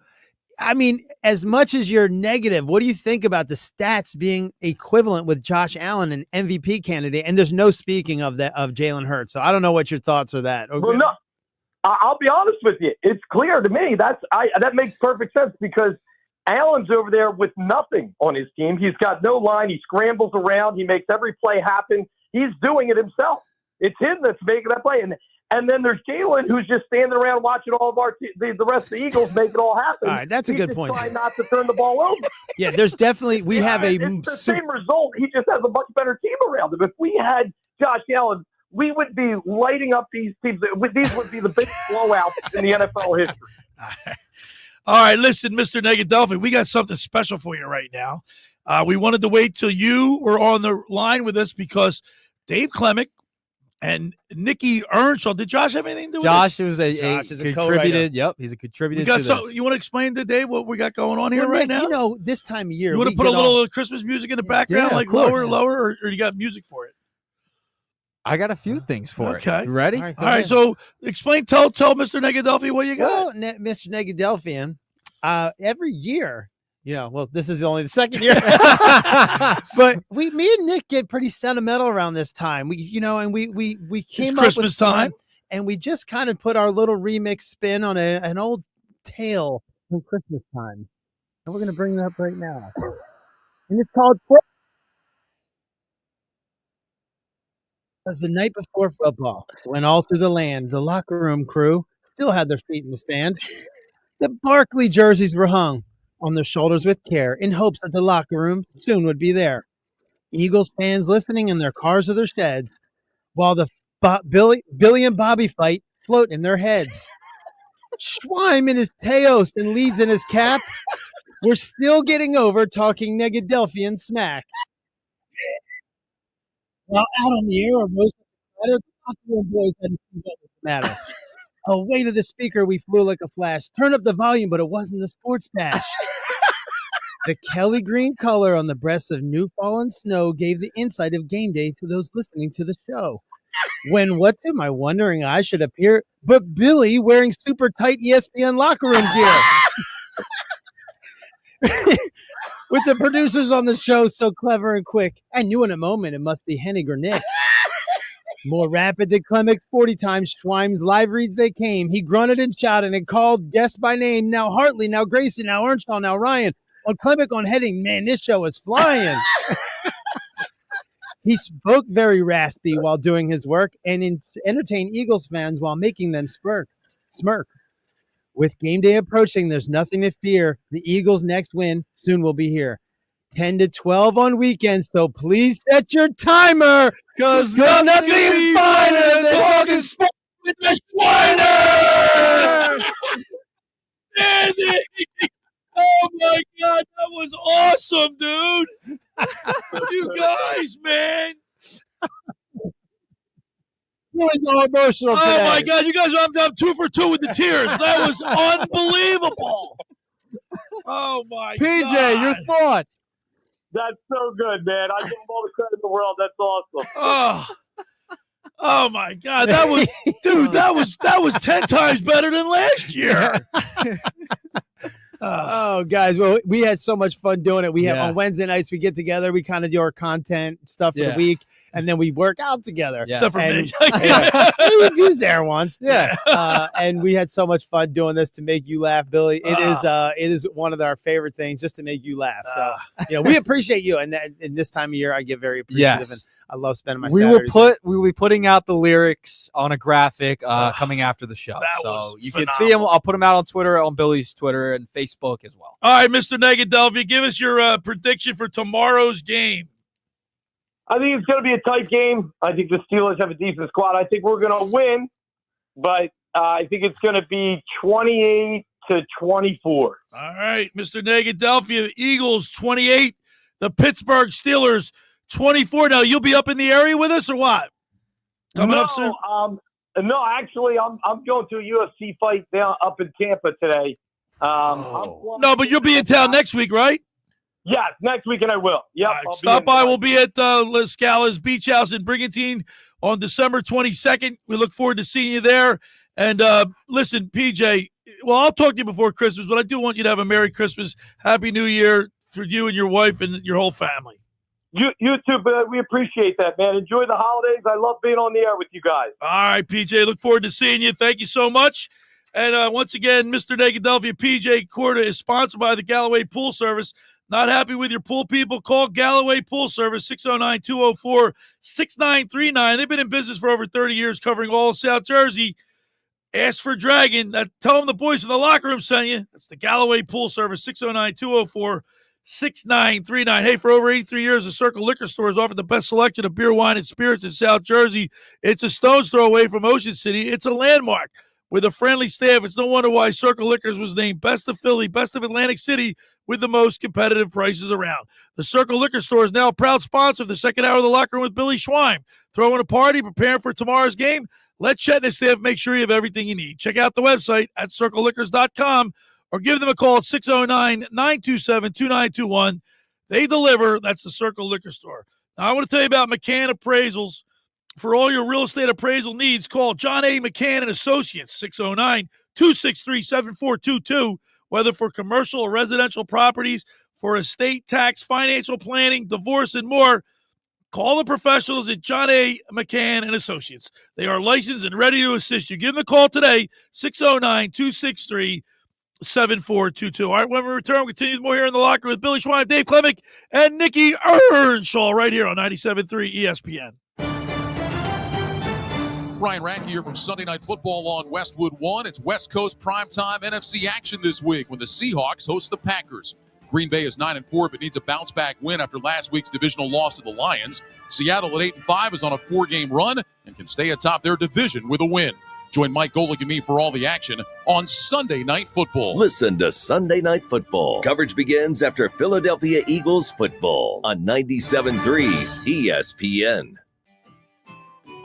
I mean, as much as you're negative, what do you think about the stats being equivalent with Josh Allen, an MVP candidate? And there's no speaking of Jalen Hurts. So I don't know what your thoughts are that. Okay. Well, no, I'll be honest with you. It's clear to me that makes perfect sense because Allen's over there with nothing on his team. He's got no line. He scrambles around. He makes every play happen. He's doing it himself. It's him that's making that play. And then there's Jalen, who's just standing around watching all of the rest of the Eagles make it all happen. All right, that's a good point. He's trying not to turn the ball over. Yeah, there's definitely it's the same result. He just has a much better team around him. If we had Josh Allen, we would be lighting up these teams. These would be the big blowouts in the NFL history. All right, listen, Mr. Negadelphia, we got something special for you right now. We wanted to wait till you were on the line with us because Dave Klemick and Nikki Earnshaw. Did Josh have anything to do with Josh this? is a contributed. Yep, he's a contributed. You want to explain to Dave what we got going on here right Nick, now? This time of year, you want to put a little Christmas music in the background, like lower, or you got music for it? I got a few things for it. Okay, you ready? All right, so explain, tell Mr. Negadelphia what you got. Well, Mr. Negadelphia, every year, this is only the second year, but me and Nick get pretty sentimental around this time. We came it's up Christmas with time, and we just kind of put our little remix spin on an old tale from Christmas time, and we're going to bring it up right now. And it's called. As the night before football went all through the land, the locker room crew still had their feet in the sand. The Barkley jerseys were hung on their shoulders with care in hopes that the locker room soon would be there. Eagles fans listening in their cars or their sheds, while the Billy and Bobby fight float in their heads. Schweim in his Teos and Leeds in his cap. We're still getting over talking Negadelphian smack. While out on the air, the locker room boys had to see what was the matter. Away to the speaker, we flew like a flash. Turn up the volume, but it wasn't the sports bash. The Kelly green color on the breasts of new fallen snow gave the insight of game day to those listening to the show. When what to my wondering eyes should appear, but Billy wearing super tight ESPN locker room gear. With the producers on the show so clever and quick, I knew in a moment it must be Hennig or Nick. More rapid than Clemix 40 times Schweim's live reads they came. He grunted and shouted and called guests by name. Now Hartley, now Grayson, now Earnshaw, now Ryan. On Clemix on Hennig, man, this show is flying. He spoke very raspy while doing his work and entertained Eagles fans while making them smirk. With game day approaching, there's nothing to fear. The Eagles' next win soon will be here. 10 to 12 on weekends, so please set your timer, because nothing's finer than talking sports with the Schweiner! Oh, my God, that was awesome, dude. You guys, man. It's all emotional today. Oh, my God, you guys, I'm 2 for 2 with the tears. That was unbelievable. Oh, my God. PJ, your thoughts? That's so good, man. I give them all the credit in the world. That's awesome. Oh my God. That was, dude, that was 10 times better than last year. Oh, guys, well, we had so much fun doing it. We have on Wednesday nights, we get together, we kind of do our content stuff for the week, and then we work out together. Yeah. Except for me. We was there once. Yeah. And we had so much fun doing this to make you laugh, Billy. It is one of our favorite things, just to make you laugh. So, we appreciate you. And in this time of year, I get very appreciative. And I love spending my Saturdays. We will be putting out the lyrics on a graphic coming after the show. So you can see them. I'll put them out on Twitter, on Billy's Twitter and Facebook as well. All right, Mr. Negadelphia, give us your prediction for tomorrow's game. I think it's going to be a tight game. I think the Steelers have a decent squad. I think we're going to win, but I think it's going to be 28-24. All right, Mr. Negadelphia, Eagles 28, the Pittsburgh Steelers 24. Now, you'll be up in the area with us or what? Coming up soon? No, actually, I'm going to a UFC fight down up in Tampa today. No, but you'll be in town next week, right? Yes, next weekend I will. Yep. Right, stop by. We'll be at La Scala's Beach House in Brigantine on December 22nd. We look forward to seeing you there. And listen, PJ, well, I'll talk to you before Christmas, but I do want you to have a Merry Christmas, Happy New Year for you and your wife and your whole family. You too, but we appreciate that, man. Enjoy the holidays. I love being on the air with you guys. All right, PJ. Look forward to seeing you. Thank you so much. And once again, Mr. Negadelphia, PJ Corda is sponsored by the Galloway Pool Service. Not happy with your pool people? Call Galloway Pool Service, 609-204-6939. They've been in business for over 30 years, covering all of South Jersey. Ask for Dragon. Tell them the boys in the locker room sent you. That's the Galloway Pool Service, 609-204-6939. Hey, for over 83 years, the Circle Liquor Store has offered the best selection of beer, wine, and spirits in South Jersey. It's a stone's throw away from Ocean City. It's a landmark. With a friendly staff, it's no wonder why Circle Liquors was named Best of Philly, Best of Atlantic City, with the most competitive prices around. The Circle Liquor Store is now a proud sponsor of the second hour of the Locker Room with Billy Schweim. Throwing a party, preparing for tomorrow's game? Let Chet and his staff make sure you have everything you need. Check out the website at circleliquors.com or give them a call at 609-927-2921. They deliver. That's the Circle Liquor Store. Now, I want to tell you about McCann Appraisals. For all your real estate appraisal needs, call John A. McCann and Associates, 609-263-7422. Whether for commercial or residential properties, for estate tax, financial planning, divorce, and more, call the professionals at John A. McCann and Associates. They are licensed and ready to assist you. Give them a call today, 609-263-7422. All right, when we return, we'll continue more here in the locker with Billy Schweim, Dave Klemick, and Nikki Earnshaw right here on 97.3 ESPN. Ryan Radke here from Sunday Night Football on Westwood One. It's West Coast primetime NFC action this week when the Seahawks host the Packers. Green Bay is 9-4, but needs a bounce-back win after last week's divisional loss to the Lions. Seattle at 8-5 is on a 4-game run and can stay atop their division with a win. Join Mike Golick and me for all the action on Sunday Night Football. Listen to Sunday Night Football. Coverage begins after Philadelphia Eagles football on 97.3 ESPN.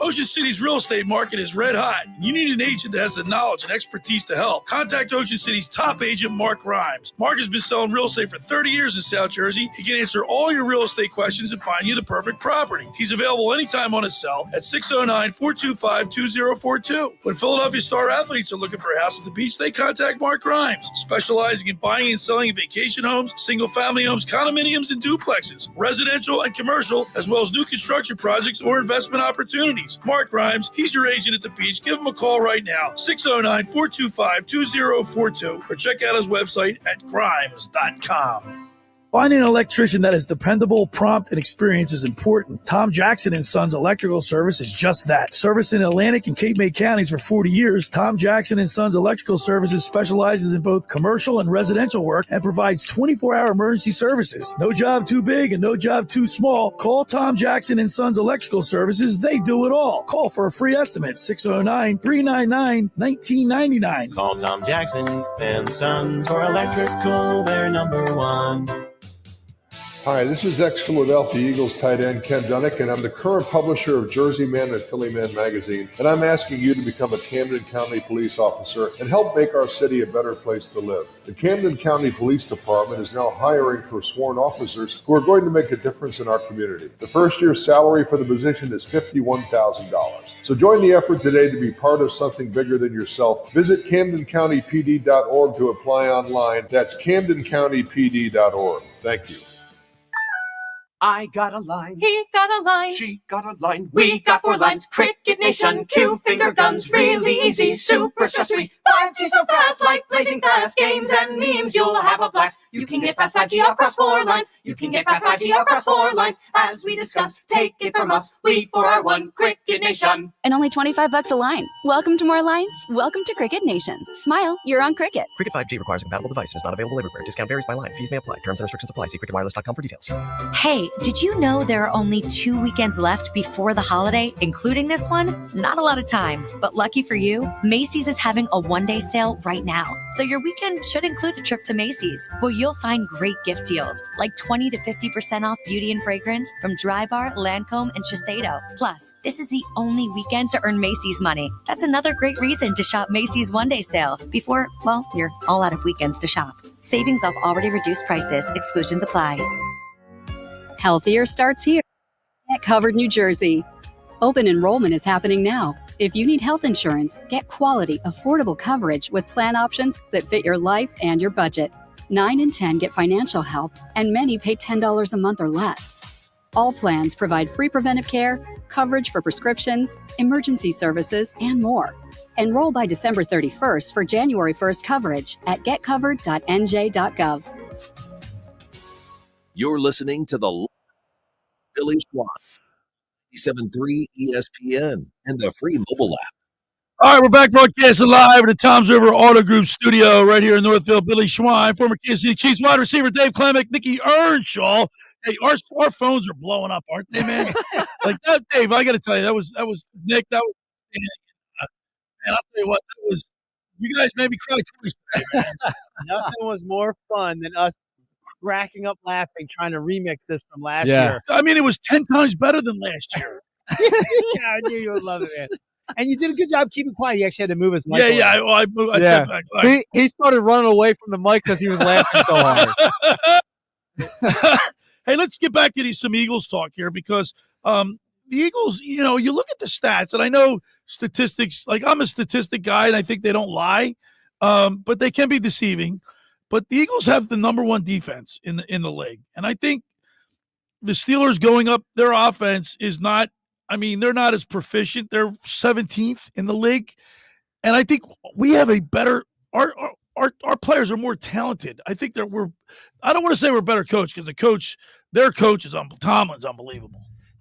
Ocean City's real estate market is red hot. You need an agent that has the knowledge and expertise to help. Contact Ocean City's top agent, Mark Rhymes. Mark has been selling real estate for 30 years in South Jersey. He can answer all your real estate questions and find you the perfect property. He's available anytime on his cell at 609-425-2042. When Philadelphia star athletes are looking for a house at the beach, they contact Mark Rhymes, specializing in buying and selling vacation homes, single-family homes, condominiums, and duplexes, residential and commercial, as well as new construction projects or investment opportunities. Mark Rhymes, he's your agent at the beach. Give him a call right now, 609-425-2042, or check out his website at grimes.com. Finding an electrician that is dependable, prompt, and experienced is important. Tom Jackson & Sons Electrical Service is just that. Service in Atlantic and Cape May counties for 40 years, Tom Jackson & Sons Electrical Services specializes in both commercial and residential work and provides 24-hour emergency services. No job too big and no job too small. Call Tom Jackson & Sons Electrical Services. They do it all. Call for a free estimate, 609-399-1999. Call Tom Jackson & Sons for electrical. They're number one. Hi, this is ex-Philadelphia Eagles tight end Ken Dunnick, and I'm the current publisher of Jersey Man and Philly Man magazine, and I'm asking you to become a Camden County police officer and help make our city a better place to live. The Camden County Police Department is now hiring for sworn officers who are going to make a difference in our community. The first year's salary for the position is $51,000. So join the effort today to be part of something bigger than yourself. Visit CamdenCountyPD.org to apply online. That's CamdenCountyPD.org. Thank you. I got a line. He got a line. She got a line. We got 4 lines. Cricket Nation. Cue finger guns. Really easy. Super stress-free. 5G so fast. Like blazing fast. Games and memes. You'll have a blast. You can get fast 5G across 4 lines. You can get fast 5G across 4 lines. As we discuss, take it from us. We 4 are one. Cricket Nation. And only $25 a line. Welcome to more lines. Welcome to Cricket Nation. Smile. You're on Cricket. Cricket 5G requires a compatible device and is not available everywhere. Discount varies by line. Fees may apply. Terms and restrictions apply. See cricketwireless.com for details. Hey, did you know there are only 2 weekends left before the holiday, including this one? Not a lot of time, but lucky for you, Macy's is having a one-day sale right now. So your weekend should include a trip to Macy's, where you'll find great gift deals, like 20 to 50% off beauty and fragrance from Drybar, Lancome, and Shiseido. Plus, this is the only weekend to earn Macy's money. That's another great reason to shop Macy's one-day sale before, well, you're all out of weekends to shop. Savings off already reduced prices. Exclusions apply. Healthier starts here. Get Covered New Jersey. Open enrollment is happening now. If you need health insurance, get quality, affordable coverage with plan options that fit your life and your budget. 9 in 10 get financial help, and many pay $10 a month or less. All plans provide free preventive care, coverage for prescriptions, emergency services, and more. Enroll by December 31st for January 1st coverage at getcovered.nj.gov. You're listening to the Billy Schweim, 97.3 ESPN, and the free mobile app. All right, we're back broadcasting live at the Toms River Auto Group studio right here in Northfield. Billy Schweim, former Kansas City Chiefs wide receiver Dave Klemick, Nikki Earnshaw. Hey, our phones are blowing up, aren't they, man? Like that, Dave. I got to tell you, that was Nick. That was man. I'll tell you what, that was. You guys made me cry twice today, man. Nothing was more fun than us cracking up laughing trying to remix this from last year. I mean, it was 10 times better than last year. Yeah, I knew you would love it, man. And you did a good job keeping quiet. He actually had to move his mic. I stepped back. He started running away from the mic because he was laughing so hard. Hey, let's get back to some Eagles talk here because the Eagles, you look at the stats, and I know statistics, like I'm a statistic guy, and I think they don't lie, but they can be deceiving. But the Eagles have the number 1 defense in the league. And I think the Steelers going up their offense is not, they're not as proficient. They're 17th in the league. And I think we have a better, our players are more talented. I think I don't want to say we're a better coach because their coach is Tomlin's unbelievable.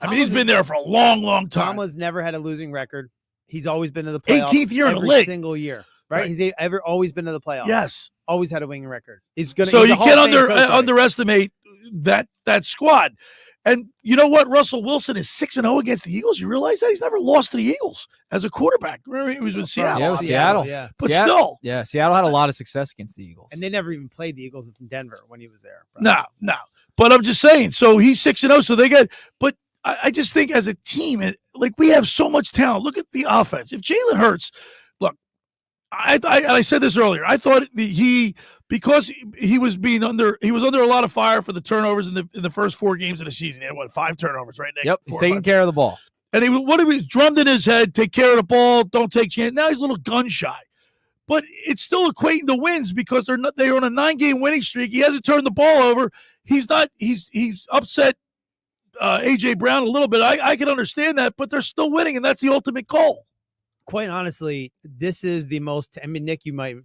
He's been there for a long, long time. Tomlin's never had a losing record. He's always been to the playoffs. 18th year in the every league. single year. Right? He's always been to the playoffs. Yes. Always had a winning record. He's gonna. So he's you a Hall can't of Fame coach already. underestimate that squad. And you know what? Russell Wilson is 6-0 against the Eagles. You realize that he's never lost to the Eagles as a quarterback. Remember, he was with Seattle. Yeah, Seattle. Yeah. But Seattle, still. yeah, Seattle had a lot of success against the Eagles. And they never even played the Eagles in Denver when he was there. No. But I'm just saying. So he's 6-0. So they got. But I just think as a team, like we have so much talent. Look at the offense. If Jalen Hurts, look, I said this earlier. I thought because he was under a lot of fire for the turnovers in the first 4 games of the season. He had 5 turnovers, right? Nick? Yep, he's taking care of the ball. And he drummed in his head, take care of the ball, don't take chance. Now he's a little gun shy. But it's still equating to wins because they're on a 9-game winning streak. He hasn't turned the ball over. He's upset A.J. Brown a little bit. I can understand that, but they're still winning, and that's the ultimate goal. Quite honestly, this is the most. I mean, Nick, you might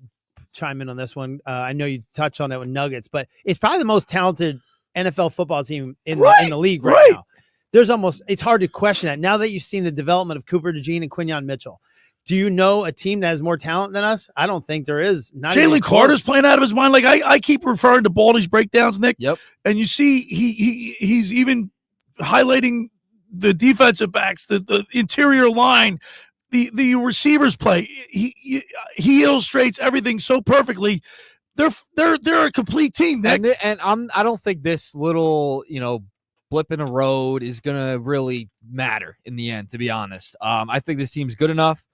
chime in on this one. I know you touched on it with Nuggets, but it's probably the most talented NFL football team in the league right now. It's hard to question that now that you've seen the development of Cooper DeJean and Quinyon Mitchell. Do you know a team that has more talent than us? I don't think there is. Jalen Carter's playing out of his mind. Like I keep referring to Baldy's breakdowns, Nick. Yep. And you see he's even highlighting the defensive backs, the interior line, the receivers play. He illustrates everything so perfectly. They're a complete team, Nick. And I don't think this little blip in the road is gonna really matter in the end. To be honest, I think this team's good enough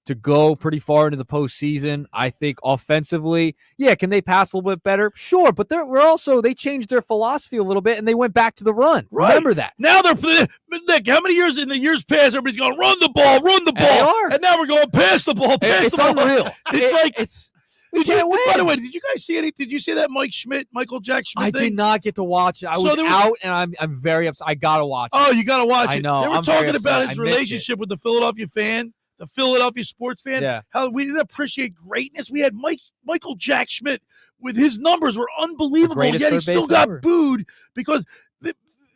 to go pretty far into the postseason. I think offensively, can they pass a little bit better? Sure, but they changed their philosophy a little bit and they went back to the run. Right. Remember that. Now Nick, how many years in the years past everybody's going run the ball, and now we're going pass the ball. It's unreal. We can't win. By the way, did you guys see Did you see that Michael Jack Schmidt I thing? did not get to watch it. I was out, and I'm very upset. I gotta watch it. Oh, you gotta watch it. I know. They were I'm talking about his relationship with the Philadelphia fan, the Philadelphia sports fan. Yeah. How we didn't appreciate greatness. We had Michael Jack Schmidt with his numbers were unbelievable, yet he still got booed because.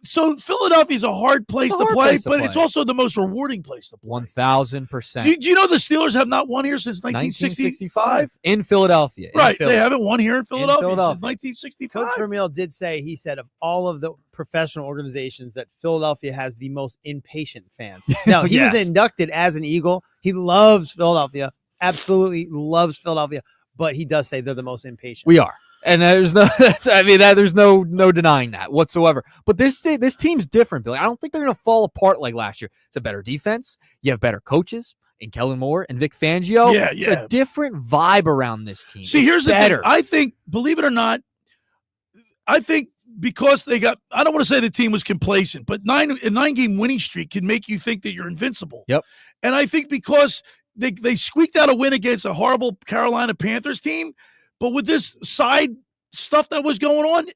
So Philadelphia's a hard place to play, but it's also the most rewarding place to play. 1,000%. Do you know the Steelers have not won here since 1965? In Philadelphia. Right. They haven't won here in Philadelphia since 1965. Coach Vermeil did say, he said, of all of the professional organizations, that Philadelphia has the most impatient fans. Now, he was inducted as an Eagle. He loves Philadelphia, absolutely loves Philadelphia, but he does say they're the most impatient. We are. And there's there's no denying that whatsoever. But this team's different, Billy. I don't think they're going to fall apart like last year. It's a better defense. You have better coaches in Kellen Moore and Vic Fangio. It's a different vibe around this team. See, here's the thing. I think, believe it or not, because they got, I don't want to say the team was complacent, but a 9-game winning streak can make you think that you're invincible. Yep. And I think because they squeaked out a win against a horrible Carolina Panthers team, but with this side stuff that was going on,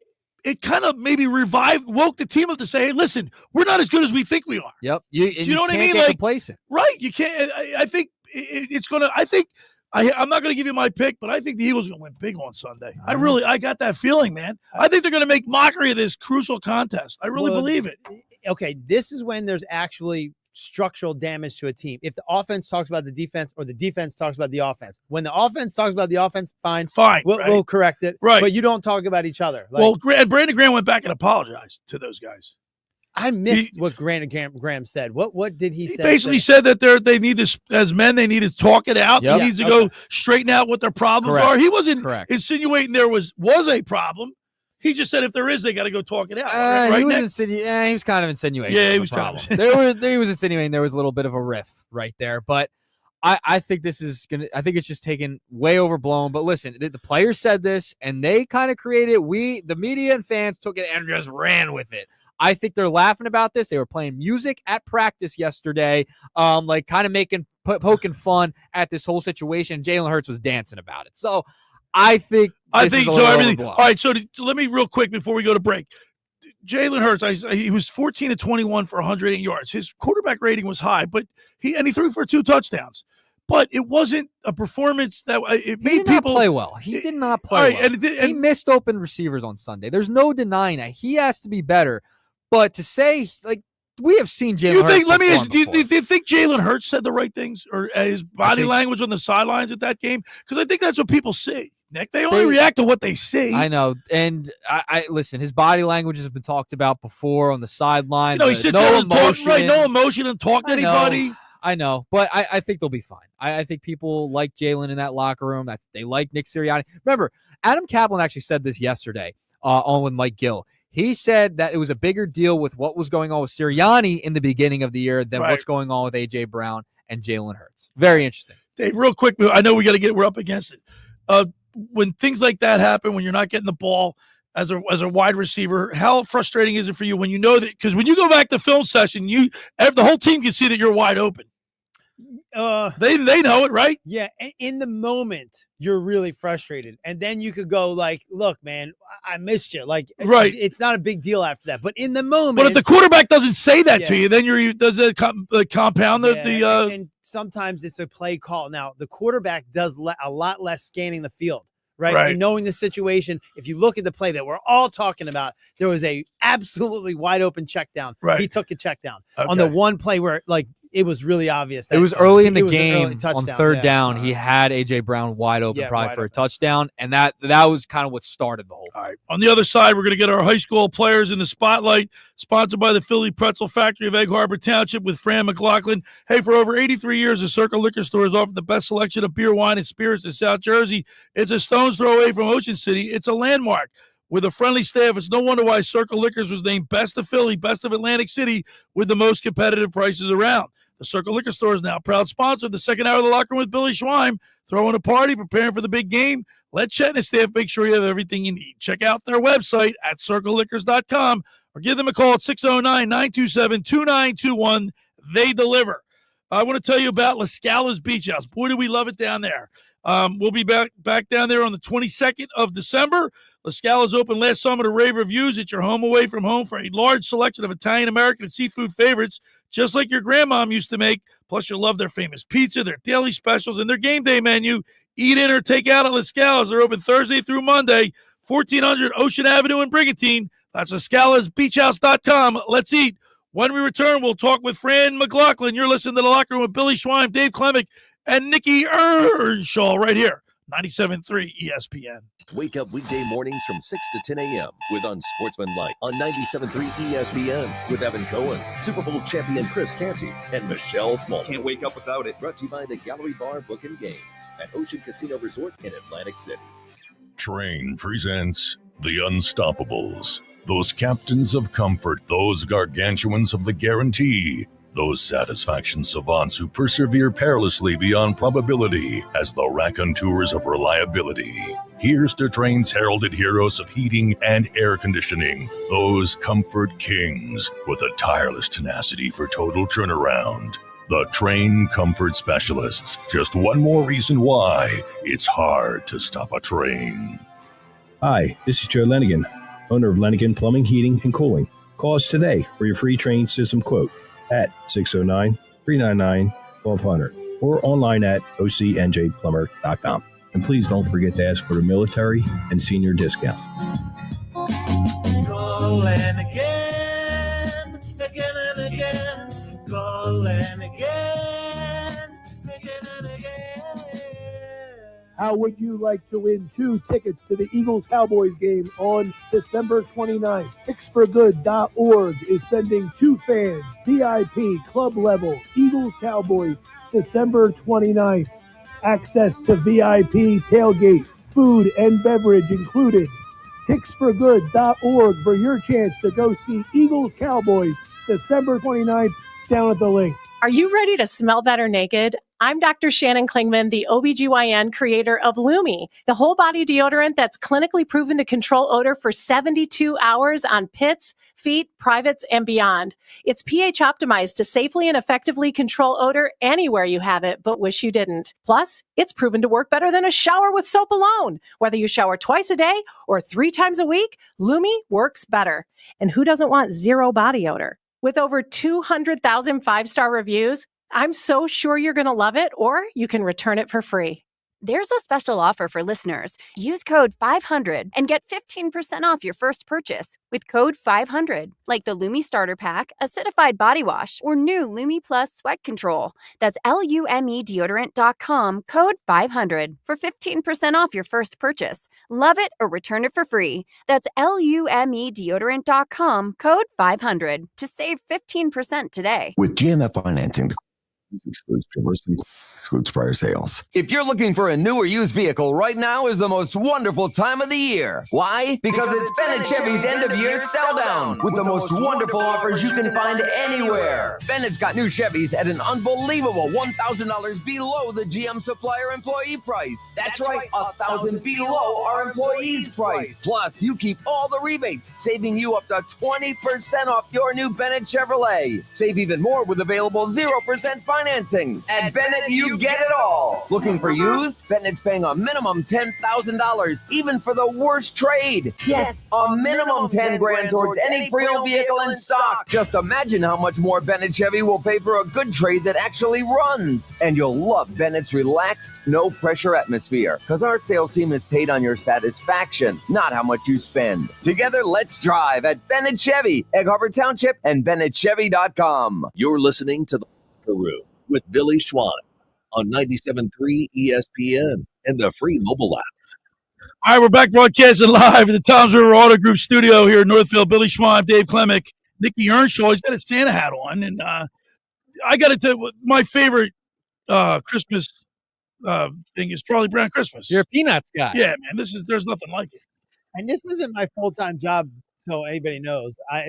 it kind of maybe woke the team up to say, hey, listen, we're not as good as we think we are. Yep. You know what I mean? Get complacent. Right. You can't. I think it's going to, I'm not going to give you my pick, but I think the Eagles are going to win big on Sunday. I got that feeling, man. I think they're going to make mockery of this crucial contest. I really believe it. Okay. This is when there's actually structural damage to a team. If the offense talks about the defense or the defense talks about the offense. When the offense talks about the offense, fine. We'll correct it. Right. But you don't talk about each other. And Brandon Graham went back and apologized to those guys. I missed what Brandon Graham said. What did he say? He basically said that they need to, as men, they need to talk it out. They need to go straighten out what their problems are. He wasn't insinuating there was a problem. He just said if there is, they got to go talk it out. He was kind of insinuating. Yeah, he was problem. kind of. He was insinuating there was a little bit of a riff right there. But I think this is gonna. I think it's just taken way overblown. But listen, the players said this, and they kind of created. The media and fans took it and just ran with it. I think they're laughing about this. They were playing music at practice yesterday, like kind of poking fun at this whole situation. Jalen Hurts was dancing about it. So I think so. Everything. All right. So let me real quick before we go to break. Jalen Hurts, he was 14 of 21 for 108 yards. His quarterback rating was high, but he threw for 2 touchdowns. But it wasn't a performance that made people play well. He did not play well. And he missed open receivers on Sunday. There's no denying that. He has to be better. But to say, like, we have seen Jalen Hurts. Let me ask you, do you think Jalen Hurts said the right things or his body language on the sidelines at that game? Because I think that's what people see. Nick, they only react to what they see. I know. And I listen, his body language has been talked about before on the sideline. He sits there and talks, right? No emotion and talk to anybody. I know, but I think they'll be fine. I think people like Jalen in that locker room. They like Nick Sirianni. Remember, Adam Kaplan actually said this yesterday on with Mike Gill. He said that it was a bigger deal with what was going on with Sirianni in the beginning of the year than what's going on with A.J. Brown and Jalen Hurts. Very interesting. Dave, real quick, I know we're up against it. When things like that happen, when you're not getting the ball as a wide receiver, how frustrating is it for you when you know that? Because when you go back to film session, the whole team can see that you're wide open. They know it, right? Yeah. In the moment, you're really frustrated, and then you could go like, "Look, man, I missed you." Like, right? It's not a big deal after that. But in the moment, but if the quarterback doesn't say that to you, then does it compound the and sometimes it's a play call. Now the quarterback does a lot less scanning the field. Right. And knowing the situation, if you look at the play that we're all talking about, there was a absolutely wide open check down. Right. He took a check down on the one play where it was really obvious. It was early in the game on third down. He had A.J. Brown wide open a touchdown, and that was kind of what started the whole thing. All right. On the other side, we're going to get our high school players in the spotlight, sponsored by the Philly Pretzel Factory of Egg Harbor Township with Fran McLaughlin. Hey, for over 83 years, the Circle Liquor Store has offered the best selection of beer, wine, and spirits in South Jersey. It's a stone's throw away from Ocean City. It's a landmark. With a friendly staff, it's no wonder why Circle Liquors was named Best of Philly, Best of Atlantic City, with the most competitive prices around. The Circle Liquor Store is now a proud sponsor of the second hour of the Locker Room with Billy Schweim. Throwing a party, preparing for the big game. Let Chet and his staff make sure you have everything you need. Check out their website at circleliquors.com or give them a call at 609-927-2921. They deliver. I want to tell you about La Scala's Beach House. Boy, do we love it down there. We'll be back down there on the 22nd of December. La Scala's opened last summer to rave reviews. It's your home away from home for a large selection of Italian, American, and seafood favorites, just like your grandmom used to make. Plus, you'll love their famous pizza, their daily specials, and their game day menu. Eat in or take out at La Scala's. They're open Thursday through Monday, 1400 Ocean Avenue in Brigantine. That's LaScalasBeachHouse.com. Let's eat. When we return, we'll talk with Fran McLaughlin. You're listening to The Locker Room with Billy Schweim, Dave Klemick, and Nikki Earnshaw right here. 97.3 ESPN. Wake up weekday mornings from 6 to 10 a.m. with Unsportsmanlike on 97.3 ESPN with Evan Cohen, Super Bowl champion Chris Canty, and Michelle Small. Can't wake up without it. Brought to you by the Gallery Bar Book and Games at Ocean Casino Resort in Atlantic City. Train presents The Unstoppables. Those captains of comfort, those gargantuans of the guarantee. Those satisfaction savants who persevere perilously beyond probability as the raconteurs of reliability. Here's to Train's heralded heroes of heating and air conditioning. Those comfort kings with a tireless tenacity for total turnaround. The Train Comfort Specialists. Just one more reason why it's hard to stop a train. Hi, this is Joe Lenigan, owner of Lenigan Plumbing, Heating, and Cooling. Call us today for your free Train system quote at 609-399-1200 or online at ocnjplumber.com. And please don't forget to ask for the military and senior discount. Calling again, again and again. Calling again, again and again. How would you like to win 2 tickets to the Eagles-Cowboys game on December 29th? PicksForGood.org is sending 2 fans, VIP, club level, Eagles-Cowboys, December 29th. Access to VIP tailgate, food and beverage included. PicksForGood.org for your chance to go see Eagles-Cowboys, December 29th, down at the link. Are you ready to smell better naked? I'm Dr. Shannon Klingman, the OBGYN creator of Lumi, the whole body deodorant that's clinically proven to control odor for 72 hours on pits, feet, privates, and beyond. It's pH optimized to safely and effectively control odor anywhere you have it, but wish you didn't. Plus, it's proven to work better than a shower with soap alone. Whether you shower twice a day or 3 times a week, Lumi works better. And who doesn't want zero body odor? With over 200,000 5-star reviews, I'm so sure you're going to love it, or you can return it for free. There's a special offer for listeners. Use code 500 and get 15% off your first purchase with code 500, like the Lumi Starter Pack, Acidified Body Wash, or new Lumi Plus Sweat Control. That's LUMEdeodorant.com, code 500 for 15% off your first purchase. Love it or return it for free. That's LUMEdeodorant.com, code 500 to save 15% today. With GMF financing, excludes trimmers and excludes prior sales. If you're looking for a new or used vehicle, right now is the most wonderful time of the year. Why? Because it's Bennett Chevy's end-of-year sell-down with the most wonderful offers you can find anywhere. Bennett's got new Chevys at an unbelievable $1,000 below the GM supplier employee price. That's right, $1,000 below our employee's price. Plus, you keep all the rebates, saving you up to 20% off your new Bennett Chevrolet. Save even more with available 0% financing. At Bennett, you get it all. Looking for used? Bennett's paying a minimum $10,000, even for the worst trade. Yes, a minimum 10 grand towards any pre-owned vehicle in stock. Just imagine how much more Bennett Chevy will pay for a good trade that actually runs. And you'll love Bennett's relaxed, no-pressure atmosphere, because our sales team is paid on your satisfaction, not how much you spend. Together, let's drive at Bennett Chevy, Egg Harbor Township, and BennettChevy.com. You're listening to The Locker Room with Billy Schweim on 97.3 ESPN and the free mobile app. All right, we're back broadcasting live in the Toms River Auto Group studio here in Northfield. Billy Schweim, Dave Klemick, Nikki Earnshaw. He's got a Santa hat on. And I got to tell you, my favorite Christmas thing is Charlie Brown Christmas. You're a Peanuts guy. Yeah, man. There's nothing like it. And this isn't my full-time job, so anybody knows. I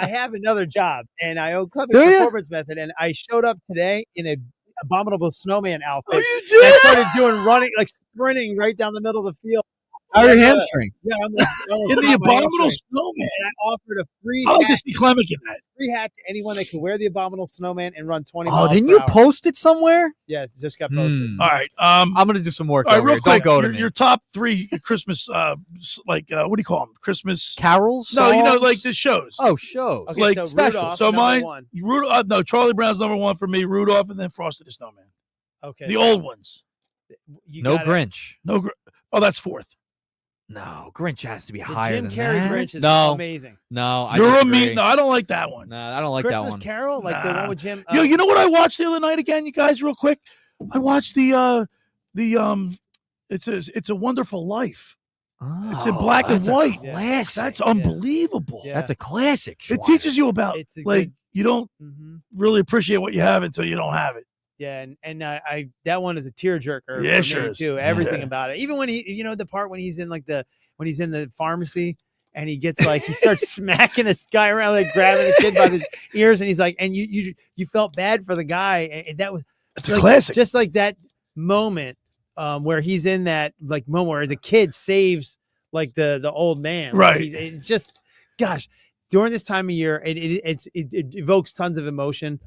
have another job, and I own Club Performance Method, and I showed up today in a abominable snowman outfit. Oh, you did? And I started sprinting right down the middle of the field. How are your hamstrings? Yeah, I'm In the abominable snowman. And I offered a free I like to hat, see Klemick in that. free hat to anyone that could wear the abominable snowman and run 20 Oh, miles didn't per you hour. post it somewhere? Yes, it just got posted. All right. I'm going to do some work All right, over real here. quick. Don't go to me. Your top 3 Christmas, what do you call them? Christmas carols? No, songs? like the shows. Oh, shows. Okay, like so specials. Rudolph, So number mine, one. Charlie Brown's number 1 for me. Rudolph, and then Frosty the Snowman. Okay, The so old ones. No Grinch. Oh, that's 4th. No, Grinch has to be The higher Jim than Carrey that. Grinch is no, amazing. No, I You're a disagree. mean. No, I don't like that one. No, I don't like Christmas that one. Carol, like the one with Jim. Yo, you know what I watched the other night again, you guys, real quick? I watched It's a Wonderful Life. It's in black and that's a white. classic. That's unbelievable. Yeah. That's a classic. It teaches you about It's a like good- you don't Mhm. really appreciate what you have until you don't have it. Yeah, and I that one is a tearjerker. Yeah, for sure me is. too. Everything Yeah. about it. Even when the part when he's in when he's in the pharmacy and he gets he starts smacking this guy around, like grabbing the kid by the ears, and he's like, and you felt bad for the guy, and that was It's a classic. just like that moment where he's in that moment where the kid saves the old man. Right. It's just, gosh, during this time of year, it evokes tons of emotion.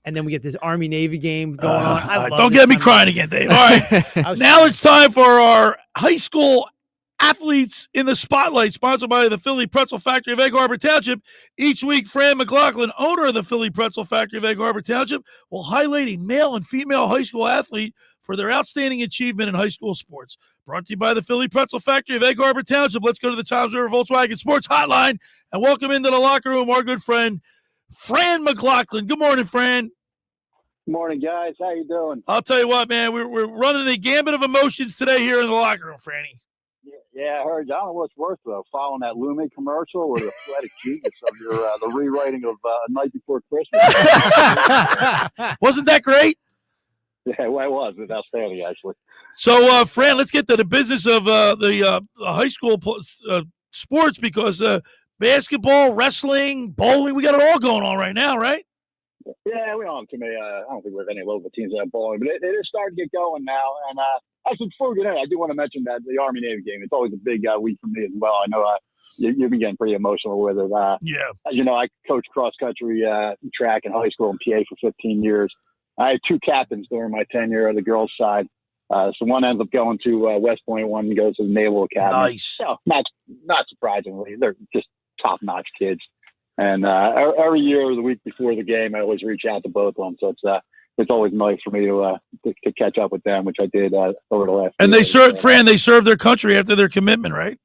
And then we get this Army Navy game going on. I love Don't this get me time of crying year. again, Dave. All right. Now it's time for our high school athletes in the spotlight, sponsored by the Philly Pretzel Factory of Egg Harbor Township. Each week, Fran McLaughlin, owner of the Philly Pretzel Factory of Egg Harbor Township, will highlight a male and female high school athlete for their outstanding achievement in high school sports. Brought to you by the Philly Pretzel Factory of Egg Harbor Township. Let's go to the Toms River Volkswagen Sports Hotline and welcome into the locker room our good friend, Fran McLaughlin. Good morning, Fran. Morning, guys. How you doing? I'll tell you what, man, we're running a gambit of emotions today here in the locker room, Franny. Yeah, I heard. I don't know what's worse, though, following that Lumi commercial or the athletic genius of your the rewriting of A Night Before Christmas. Wasn't that great? Yeah, well, it was. It was outstanding, actually. So, Fran, let's get to the business of the high school sports because basketball, wrestling, bowling, we got it all going on right now, right? Yeah, we don't have too many. I don't think we have any local teams that have bowling, but it is starting to get going now. And actually, before we get in, I do want to mention that the Army Navy game. It's always a big week for me as well. I know you've been getting pretty emotional with it. Yeah. As you know, I coached cross country track in high school in PA for 15 years. I had 2 captains during my tenure on the girls' side. So one ends up going to West Point, one goes to the Naval Academy. Nice. You know, not surprisingly, they're just top-notch kids. And every year, the week before the game, I always reach out to both of them. So it's it's always nice for me to catch up with them, which I did over the last. And they served, Fran. They served their country after their commitment, right?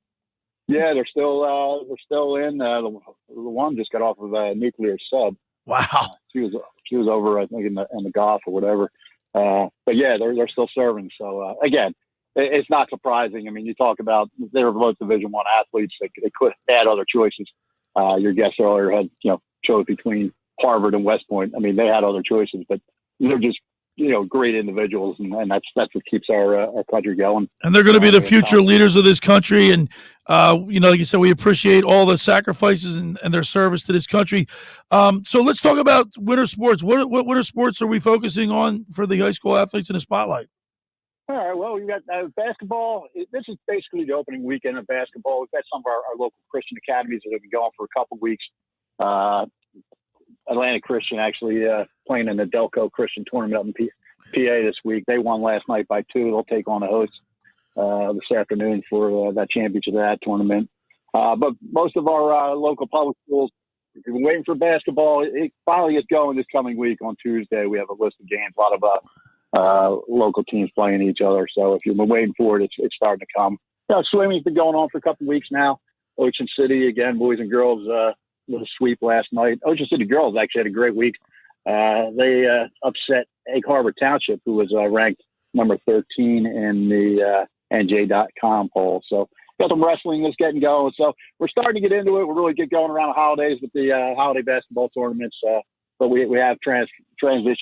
Yeah, they're still in. The one just got off of a nuclear sub. Wow. She was over, I think, in the Gulf or whatever. But yeah, they're still serving. So again, it's not surprising. I mean, you talk about they were both Division I athletes. They could have had other choices. Your guest earlier had chose between Harvard and West Point. I mean, they had other choices, but they're just great individuals, and that's what keeps our country going. And they're going to be the future leaders of this country. And like you said, we appreciate all the sacrifices and their service to this country. So let's talk about winter sports. What winter sports are we focusing on for the high school athletes in the spotlight? All right. Well, we got basketball. This is basically the opening weekend of basketball. We've got some of our local Christian academies that have been going for a couple of weeks. Atlantic Christian actually playing in the Delco Christian tournament up in PA this week. They won last night by 2. They'll take on the hosts this afternoon for that championship of that tournament. But most of our local public schools, if you've been waiting for basketball, it finally gets going this coming week on Tuesday. We have a list of games, a lot of local teams playing each other. So if you've been waiting for it, it's starting to come. Swimming's been going on for a couple of weeks now. Ocean City, again, boys and girls, little sweep last night. Ocean City girls actually had a great week. They upset Egg Harbor Township, who was ranked number 13 in the NJ.com poll. So got some wrestling that's getting going. So we're starting to get into it. We're really get going around the holidays with the holiday basketball tournaments. But we have transitioned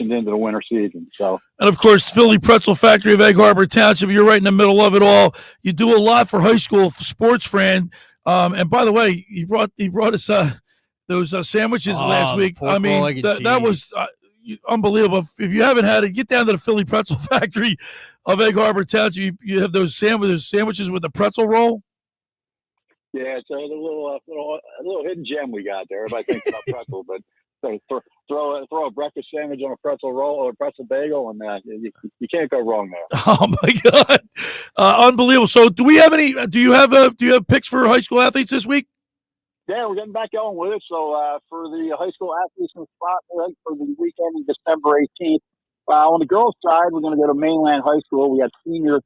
into the winter season. So, and of course, Philly Pretzel Factory of Egg Harbor Township. You're right in the middle of it all. You do a lot for high school sports, Fran. And by the way, he brought us those sandwiches last week. I mean, that was unbelievable. If you haven't had it, get down to the Philly Pretzel Factory of Egg Harbor Township. You have those sandwiches with the pretzel roll. Yeah, it's a little hidden gem we got there. Everybody thinks about pretzel, but throw a breakfast sandwich on a pretzel roll or a pretzel bagel, and you can't go wrong there. Oh my God, unbelievable! So, do you have picks for high school athletes this week? Yeah, we're getting back going with it. So for the high school athletes in the spotlight for the weekend of December 18th, on the girls' side, we're going to go to Mainland High School. We have senior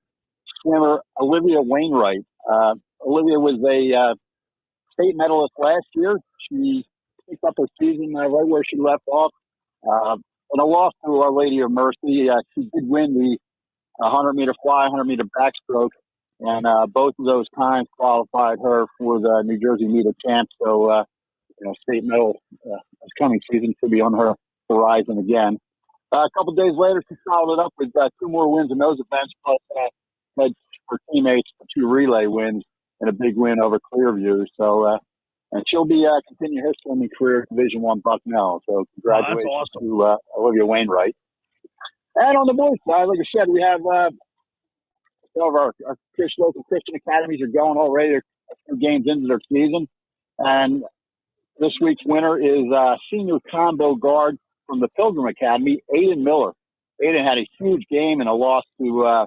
swimmer Olivia Wainwright. Olivia was a state medalist last year. She picked up her season right where she left off. In a loss to Our Lady of Mercy, she did win the 100-meter fly, 100-meter backstroke, and both of those times qualified her for the New Jersey meet of champs. So, state medal this coming season could be on her horizon again. A couple of days later, she followed it up with 2 more wins in those events, plus had her teammates for 2 relay wins and a big win over Clearview. So, and she'll be continuing her swimming career at Division I Bucknell. So congratulations to Olivia Wainwright. And on the boys' side, like I said, we have some of our local Christian academies are going already. They're a few games into their season. And this week's winner is senior combo guard from the Pilgrim Academy, Aiden Miller. Aiden had a huge game and a loss to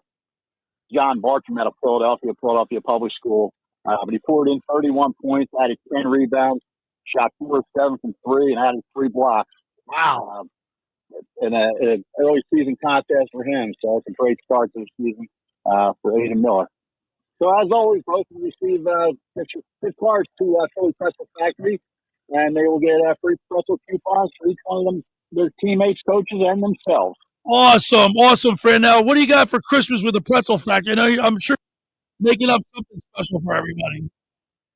John Bartram out of Philadelphia Public School. But he poured in 31 points, added 10 rebounds, shot 4 of 7 from 3, and added 3 blocks. Wow. In an early season contest for him. So it's a great start to the season for Aiden Miller. So as always, both will receive gift cards to Philly Pretzel Factory, and they will get free pretzel coupons for each one of them, their teammates, coaches, and themselves. Awesome, friend. Now, what do you got for Christmas with the Pretzel Factory? I'm sure you're making up something special for everybody.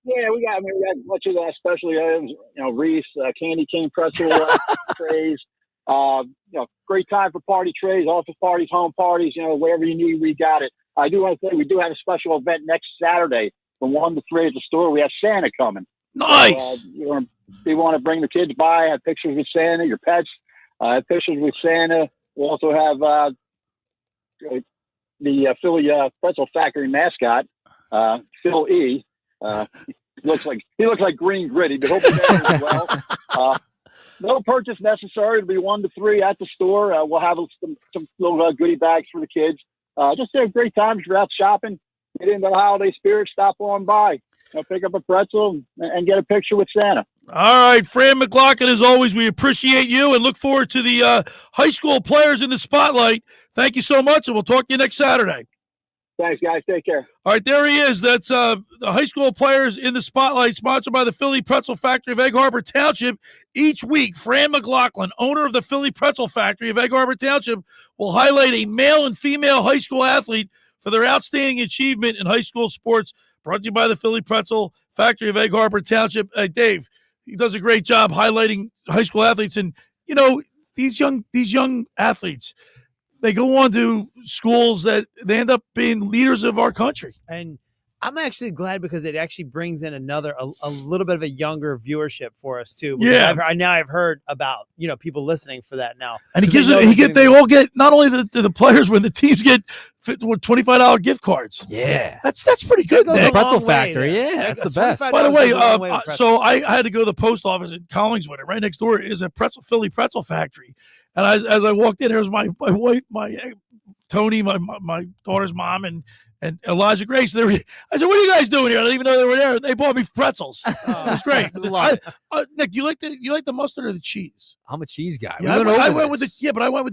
Yeah, we got a bunch of specialty items. Reese, candy cane pretzel trays. Great time for party trays, office parties, home parties. Whatever you need, we got it. I do want to say we do have a special event next Saturday from 1 to 3 at the store. We have Santa coming. Nice. So, you want to bring the kids by, have pictures with Santa, your pets, pictures with Santa. We also have the Philly Pretzel Factory mascot, Phil E. He looks like Green Gritty, but he'll be there as well. No purchase necessary. It'll be 1 to 3 at the store. We'll have some little goodie bags for the kids. Just a great time if you're out shopping. Get into the holiday spirit. Stop on by. pick up a pretzel and get a picture with Santa. All right, Fran McLaughlin, as always, we appreciate you and look forward to the high school players in the spotlight. Thank you so much, and we'll talk to you next Saturday. Thanks, guys. Take care. All right, there he is. That's the high school players in the spotlight, sponsored by the Philly Pretzel Factory of Egg Harbor Township. Each week, Fran McLaughlin, owner of the Philly Pretzel Factory of Egg Harbor Township, will highlight a male and female high school athlete for their outstanding achievement in high school sports. Brought to you by the Philly Pretzel Factory of Egg Harbor Township. Dave, he does a great job highlighting high school athletes. And, you know, these young athletes, they go on to schools that they end up being leaders of our country. And I'm actually glad because it actually brings in a little bit of a younger viewership for us too. Yeah. I've heard about, people listening for that now. And they all get, not only the players, but the teams get $25 gift cards. Yeah. That's pretty good. The Pretzel Factory. Yeah, that's the best. By the way, so I had to go to the post office in Collingswood. Right next door is a Philly Pretzel Factory. And as I walked in, there was my wife, Tony, my daughter's mom, and Elijah Grace. I said, "What are you guys doing here?" I didn't even know they were there. They bought me pretzels. It was great. Nick, you like the mustard or the cheese? I'm a cheese guy. Yeah, I went with the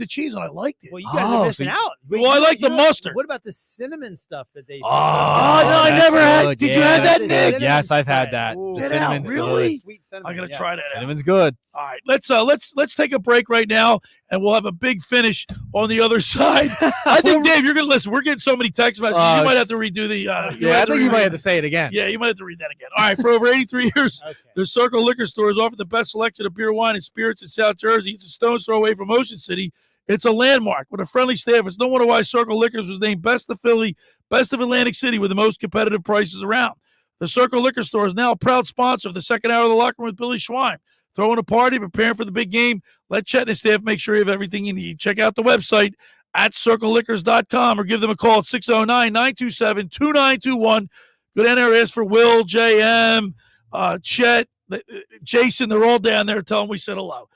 cheese and I liked it. Well, you guys are missing out. I like the mustard. What about the cinnamon stuff that they? No, I never had. Did you have that, Nick? Yes, I've had that. Ooh. The cinnamon's really? good. Sweet cinnamon. I'm gonna try that out. Cinnamon's good. All right, let's take a break right now, and we'll have a big finish on the other side. I think, Dave, you're gonna listen. We're getting so many text messages. You might have to redo the. I think you might have to say it again. Yeah, you might have to read that again. All right, for over 83 years, the Circle Liquor Store has offered the best selection of beer, wine, and spirits in South Jersey. It's a stone's throw away from Ocean City. It's a landmark with a friendly staff. It's no wonder why Circle Liquors was named Best of Philly, Best of Atlantic City with the most competitive prices around. The Circle Liquor Store is now a proud sponsor of the second hour of the Locker Room with Billy Schweim. Throwing a party, preparing for the big game. Let Chet and his staff make sure you have everything you need. Check out the website at circleliquors.com or give them a call at 609-927-2921. Go down there and ask for Will, JM, Chet, Jason. They're all down there. Tell them we said hello.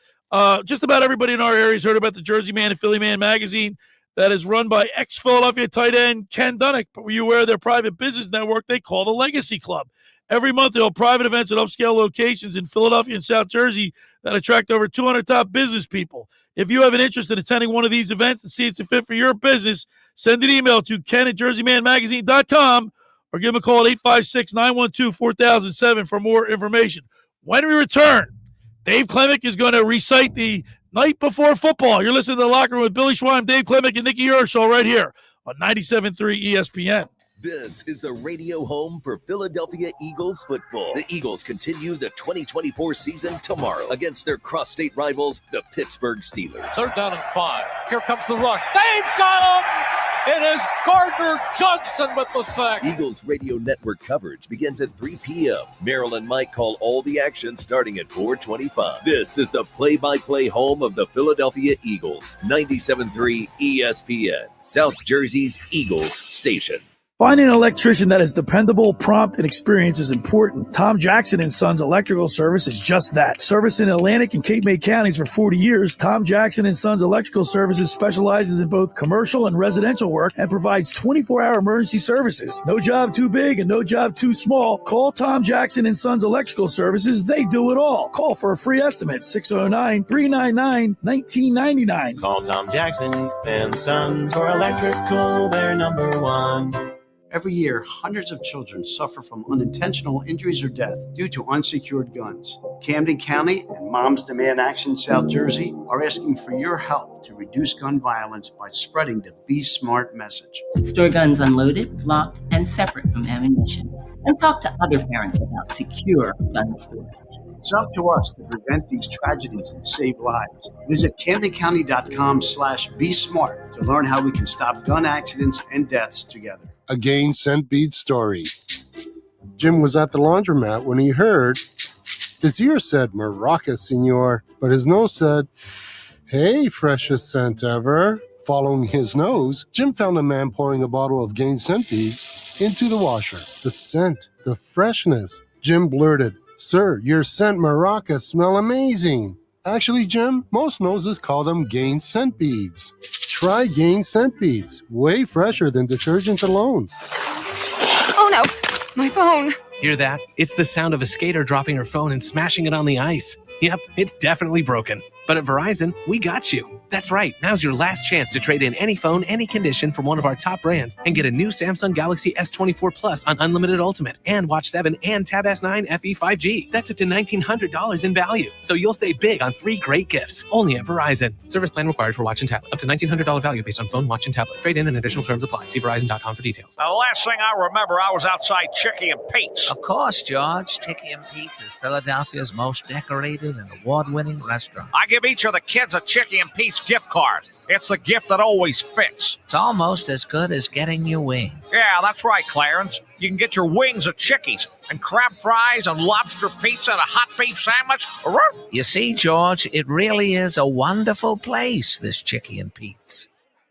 Just about everybody in our area has heard about the Jersey Man and Philly Man magazine that is run by ex-Philadelphia tight end Ken Dunnick. But were you aware of their private business network they call the Legacy Club? Every month, they'll have private events at upscale locations in Philadelphia and South Jersey that attract over 200 top business people. If you have an interest in attending one of these events and see it's a fit for your business, send an email to ken@jerseymanmagazine.com or give them a call at 856-912-4007 for more information. When we return, Dave Klemick is going to recite the night before football. You're listening to The Locker Room with Billy Schweim, Dave Klemick, and Nikki Urschel right here on 97.3 ESPN. This is the radio home for Philadelphia Eagles football. The Eagles continue the 2024 season tomorrow against their cross-state rivals, the Pittsburgh Steelers. 3rd down and 5. Here comes the rush. They've got him! It is Gardner Johnson with the sack. Eagles radio network coverage begins at 3 p.m. Merrill and Mike call all the action starting at 4:25. This is the play-by-play home of the Philadelphia Eagles. 97.3 ESPN, South Jersey's Eagles station. Finding an electrician that is dependable, prompt, and experienced is important. Tom Jackson & Sons Electrical Service is just that. Service in Atlantic and Cape May counties for 40 years, Tom Jackson & Sons Electrical Services specializes in both commercial and residential work and provides 24-hour emergency services. No job too big and no job too small. Call Tom Jackson & Sons Electrical Services. They do it all. Call for a free estimate, 609-399-1999. Call Tom Jackson and Sons for electrical, they're number one. Every year, hundreds of children suffer from unintentional injuries or death due to unsecured guns. Camden County and Moms Demand Action South Jersey are asking for your help to reduce gun violence by spreading the Be Smart message. Store guns unloaded, locked, and separate from ammunition. And talk to other parents about secure gun storage. It's up to us to prevent these tragedies and save lives. Visit CamdenCounty.com/BeSmart to learn how we can stop gun accidents and deaths together. A Gain Scent Bead story. Jim was at the laundromat when he heard his ear said, "Maraca, senor," but his nose said, "Hey, freshest scent ever." Following his nose, Jim found a man pouring a bottle of Gain Scent Beads into the washer. The scent, the freshness. Jim blurted, "Sir, your scent Maraca smell amazing." Actually, Jim, most noses call them Gain Scent Beads. Try Gain Scent Beads, way fresher than detergent alone. Oh no, my phone. Hear that? It's the sound of a skater dropping her phone and smashing it on the ice. Yep, it's definitely broken. But at Verizon, we got you. That's right. Now's your last chance to trade in any phone, any condition from one of our top brands and get a new Samsung Galaxy S24 Plus on Unlimited Ultimate and Watch 7 and Tab S9 FE 5G. That's up to $1,900 in value. So you'll save big on 3 great gifts. Only at Verizon. Service plan required for watch and tablet. Up to $1,900 value based on phone, watch, and tablet. Trade in and additional terms apply. See Verizon.com for details. The last thing I remember, I was outside Chicky and Pete's. Of course, George. Chicky and Pete's is Philadelphia's most decorated and award-winning restaurant. I give each of the kids a Chicky and Pete's gift card. It's the gift that always fits. It's almost as good as getting your wing. Yeah, that's right, Clarence. You can get your wings at Chicky's and crab fries and lobster pizza and a hot beef sandwich. You see, George, it really is a wonderful place, this Chicky and Pete's.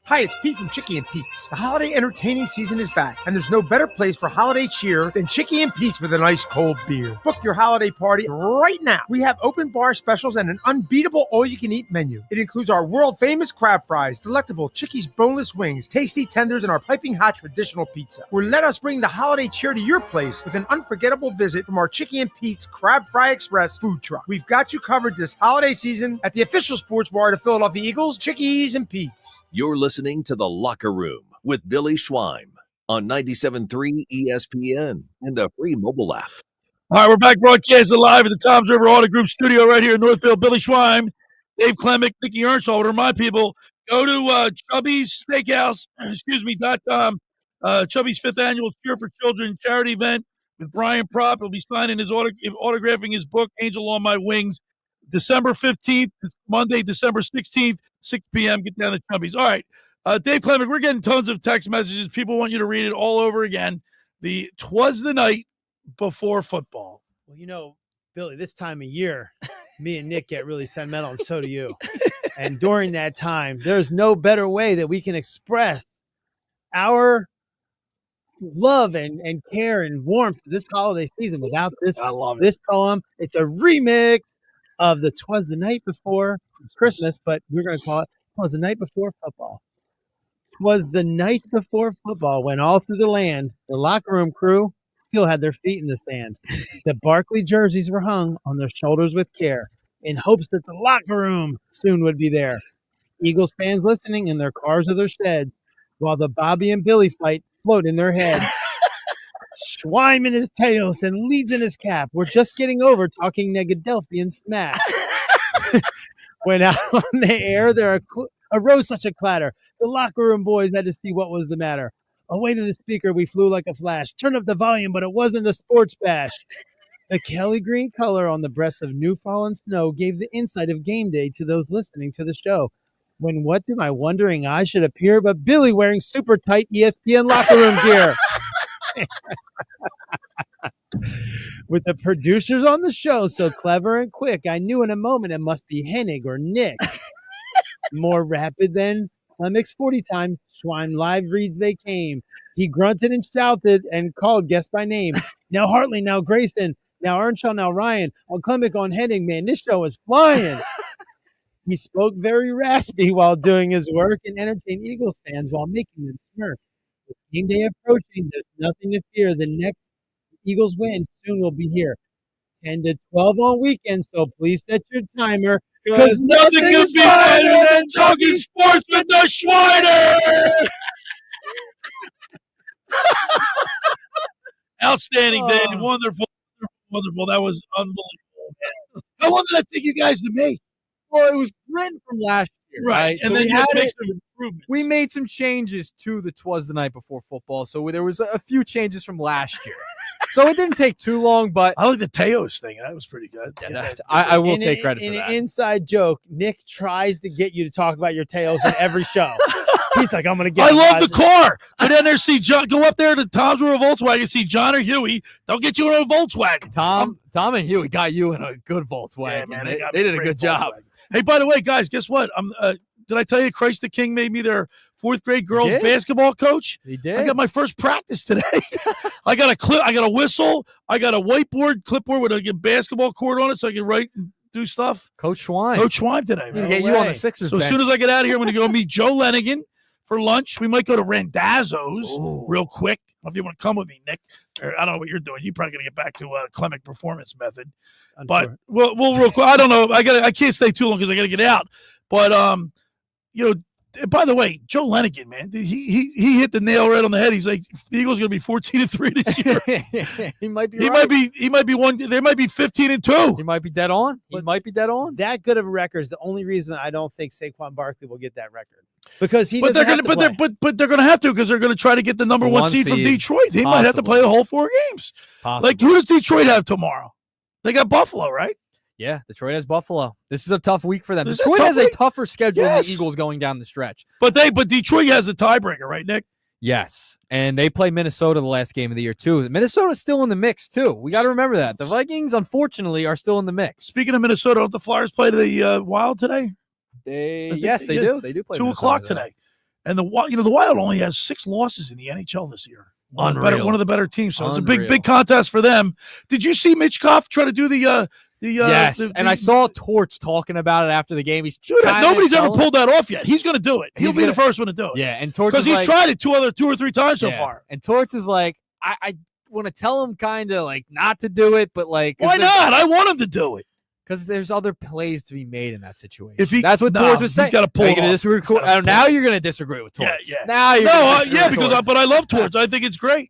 Hi, it's Pete from Chicky and Pete's. The holiday entertaining season is back, and there's no better place for holiday cheer than Chicky and Pete's with a nice cold beer. Book your holiday party right now. We have open bar specials and an unbeatable all-you-can-eat menu. It includes our world-famous crab fries, delectable Chicky's boneless wings, tasty tenders, and our piping hot traditional pizza. Or let us bring the holiday cheer to your place with an unforgettable visit from our Chicky and Pete's Crab Fry Express food truck. We've got you covered this holiday season at the official sports bar of the Philadelphia Eagles, Chickies and Pete's. You're listening to The Locker Room with Billy Schweim on 97.3 ESPN and the free mobile app. All right, we're back broadcasting live at the Toms River Auto Group studio right here in Northfield. Billy Schweim, Dave Klemick, Nikki Earnshaw. I would remind people, go to Chubby's Steakhouse, .com. Chubby's 5th annual Cheer for Children charity event with Brian Propp. He'll be signing his autographing his book, Angel on My Wings, December 15th, Monday, December 16th, 6 p.m. Get down to Chubby's. All right. Dave Klemick, we're getting tons of text messages. People want you to read it all over again. "'Twas the night before football." Well, you know, Billy, this time of year, me and Nick get really sentimental, and so do you. And during that time, there's no better way that we can express our love and care and warmth this holiday season without this. I love it. This poem. It's a remix of the "'Twas the Night Before Christmas," but we're going to call it "'Twas the Night Before Football." Was the night before football when all through the land, the locker room crew still had their feet in the sand. The Barkley jerseys were hung on their shoulders with care in hopes that the locker room soon would be there. Eagles fans listening in their cars or their sheds while the Bobby and Billy fight float in their heads. Schweim in his tails and Leeds in his cap. We're just getting over talking Negadelphian smack. When out on the air, there arose such a clatter. The locker room boys had to see what was the matter. Away to the speaker, we flew like a flash. Turned up the volume, but it wasn't a sports bash. The Kelly green color on the breasts of new fallen snow gave the insight of game day to those listening to the show. When what do my wondering eyes should appear but Billy wearing super tight ESPN locker room gear? With the producers on the show so clever and quick, I knew in a moment it must be Hennig or Nick. More rapid than Klemick's 40 time, Schweim live reads they came. He grunted and shouted and called guests by name. Now Hartley, now Grayson, now Earnshaw, now Ryan. On Klemick, on Hennig, man, this show is flying. He spoke very raspy while doing his work and entertained Eagles fans while making them smirk. With game day approaching, there's nothing to fear. The next Eagles win soon will be here. 10 to 12 on weekends, so please set your timer. Because nothing can be better than talking sports with the Schweiner. Outstanding, Dave. Wonderful, wonderful. That was unbelievable. How long did that take you guys to make? Well, it was written from last year, right? And So then we you had had to make it- some improvements. We made some changes to the "'Twas the Night Before Football," so there was a few changes from last year. So it didn't take too long, but I like the Teos thing. That was pretty good. I will In take a- credit in for an that. inside joke, Nick tries to get you to talk about your tails in every show. He's like, I'm going to get I him, love the guys. car. Go down there, see John. Go up there to Tom's River Volkswagen, see John or Huey. They'll get you in a Volkswagen. Tom and Huey got you in a good Volkswagen. man, they got they me did a great good job. Volkswagen. Hey, by the way, guys, guess what? Did I tell you Christ the King made me their 4th grade girls did? basketball coach? He did. I got my first practice today. I got a whistle. I got a clipboard with a basketball court on it, so I can write and do stuff. Coach Schweim. Coach Schweim today, I'm man. gonna get you on the Sixers So as bench. soon as I get out of here, I'm going to go meet Joe Lenigan for lunch. We might go to Randazzo's real quick. I don't know if you want to come with me, Nick. Or I don't know what you're doing. You're probably going to get back to Clemic Performance Method. But we'll real quick. I don't know. I can't stay too long because I got to get out. But by the way, Joe Lenigan, man, he hit the nail right on the head. He's like, the Eagles are going to be 14-3 this year. He might be. He might be one. They might be 15-2. He might be dead on. That good of a record is the only reason I don't think Saquon Barkley will get that record because he. But they're going to have to because they're going to try to get the number one seed from Detroit. They might have to play the whole 4 games. Possible. Like, who does Detroit have tomorrow? They got Buffalo, right? Yeah, Detroit has Buffalo. This is a tough week for them. Detroit has a tougher schedule than the Eagles going down the stretch. But Detroit has a tiebreaker, right, Nick? Yes, and they play Minnesota the last game of the year, too. Minnesota's still in the mix, too. We got to remember that. The Vikings, unfortunately, are still in the mix. Speaking of Minnesota, don't the Flyers play the Wild today? Yes, they do. They do play 2:00 today. And the Wild only has 6 losses in the NHL this year. One of the better teams. So it's a big contest for them. Did you see Mitch Koff try to do yes, and I saw Torts talking about it after the game. Nobody's ever pulled that off yet. He's going to do it. He'll be the first one to do it. Yeah, and Torts because he's tried it 2 or 3 times so far. And Torts is like, I want to tell him kind of like not to do it, but like why not? I want him to do it because there's other plays to be made in that situation. That's what Torts was saying. He's got to pull it off. Now you're going to disagree with Torts. Yeah. Now you're but I love Torts. I think it's great.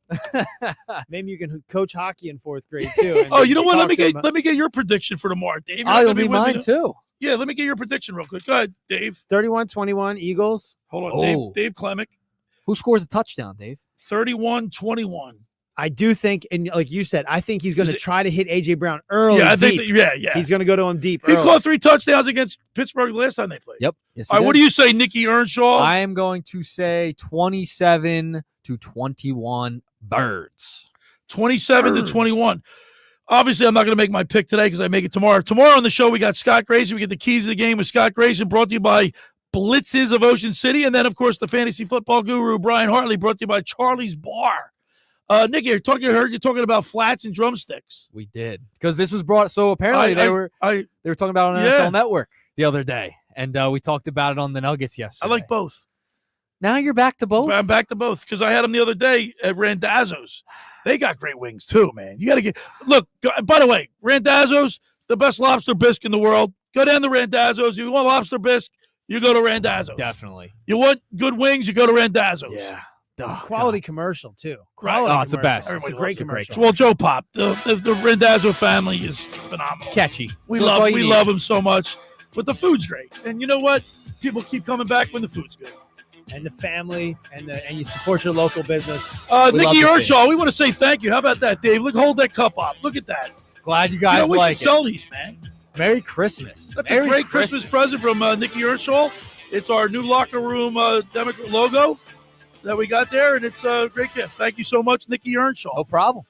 Maybe you can coach hockey in 4th grade too. Oh, you know what? Let me get your prediction for tomorrow, Dave. I'll be mine too. Yeah, let me get your prediction real quick. Go ahead, Dave. 31-21 Eagles. Hold on, Dave Clemic. Who scores a touchdown, Dave? 31-21. I do think, and like you said, I think he's going to try to hit A.J. Brown early. Yeah, I deep. think yeah. He's going to go to him deep. He caught 3 touchdowns against Pittsburgh last time they played. Yep. Yes, all right, what do you say, Nicky Earnshaw? I am going to say 27-21 Birds. 27-21. Obviously, I'm not going to make my pick today because I make it tomorrow. Tomorrow on the show, we got Scott Grayson. We get the keys of the game with Scott Grayson, brought to you by Blitzes of Ocean City. And then, of course, the fantasy football guru, Brian Hartley, brought to you by Charlie's Bar. Nicky, I heard you talking about flats and drumsticks. We did because this was brought. So apparently they were talking about it on NFL Network the other day, and we talked about it on the Nuggets yesterday. I like both. Now you're back to both. I'm back to both because I had them the other day at Randazzo's. They got great wings too, man. You got to look. By the way, Randazzo's, the best lobster bisque in the world. Go down to Randazzo's. If you want lobster bisque, you go to Randazzo's. Definitely. You want good wings, you go to Randazzo's. Yeah. Quality commercial too. It's the best. It's a great commercial. Well, Joe Pop, the Randazzo family is phenomenal. It's catchy. We love them so much, but the food's great. And you know what? People keep coming back when the food's good. And the family, and you support your local business. Nicky Earnshaw, we want to say thank you. How about that, Dave? Look, hold that cup up. Look at that. Glad you guys we like should sell these, man. Merry Christmas. That's a great Christmas present from Nicky Earnshaw. It's our new locker room Democrat logo that we got there, and it's a great gift. Thank you so much, Nicky Earnshaw. No problem.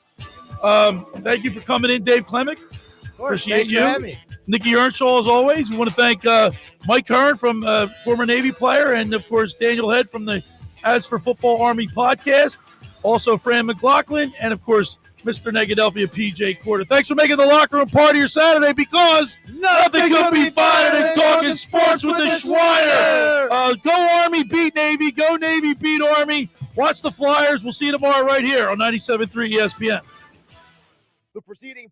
Thank you for coming in, Dave Clemic. Appreciate you. For having me. Nicky Earnshaw, as always. We want to thank Mike Hearn, from former Navy player, and, of course, Daniel Head from the Ads for Football Army podcast. Also, Fran McLaughlin, and, of course, Mr. Negadelphia PJ Quarter. Thanks for making the locker room part of your Saturday, because nothing could be finer than talking sports with the Schweiner. Go Army, beat Navy. Go Navy, beat Army. Watch the Flyers. We'll see you tomorrow right here on 97.3 ESPN. The preceding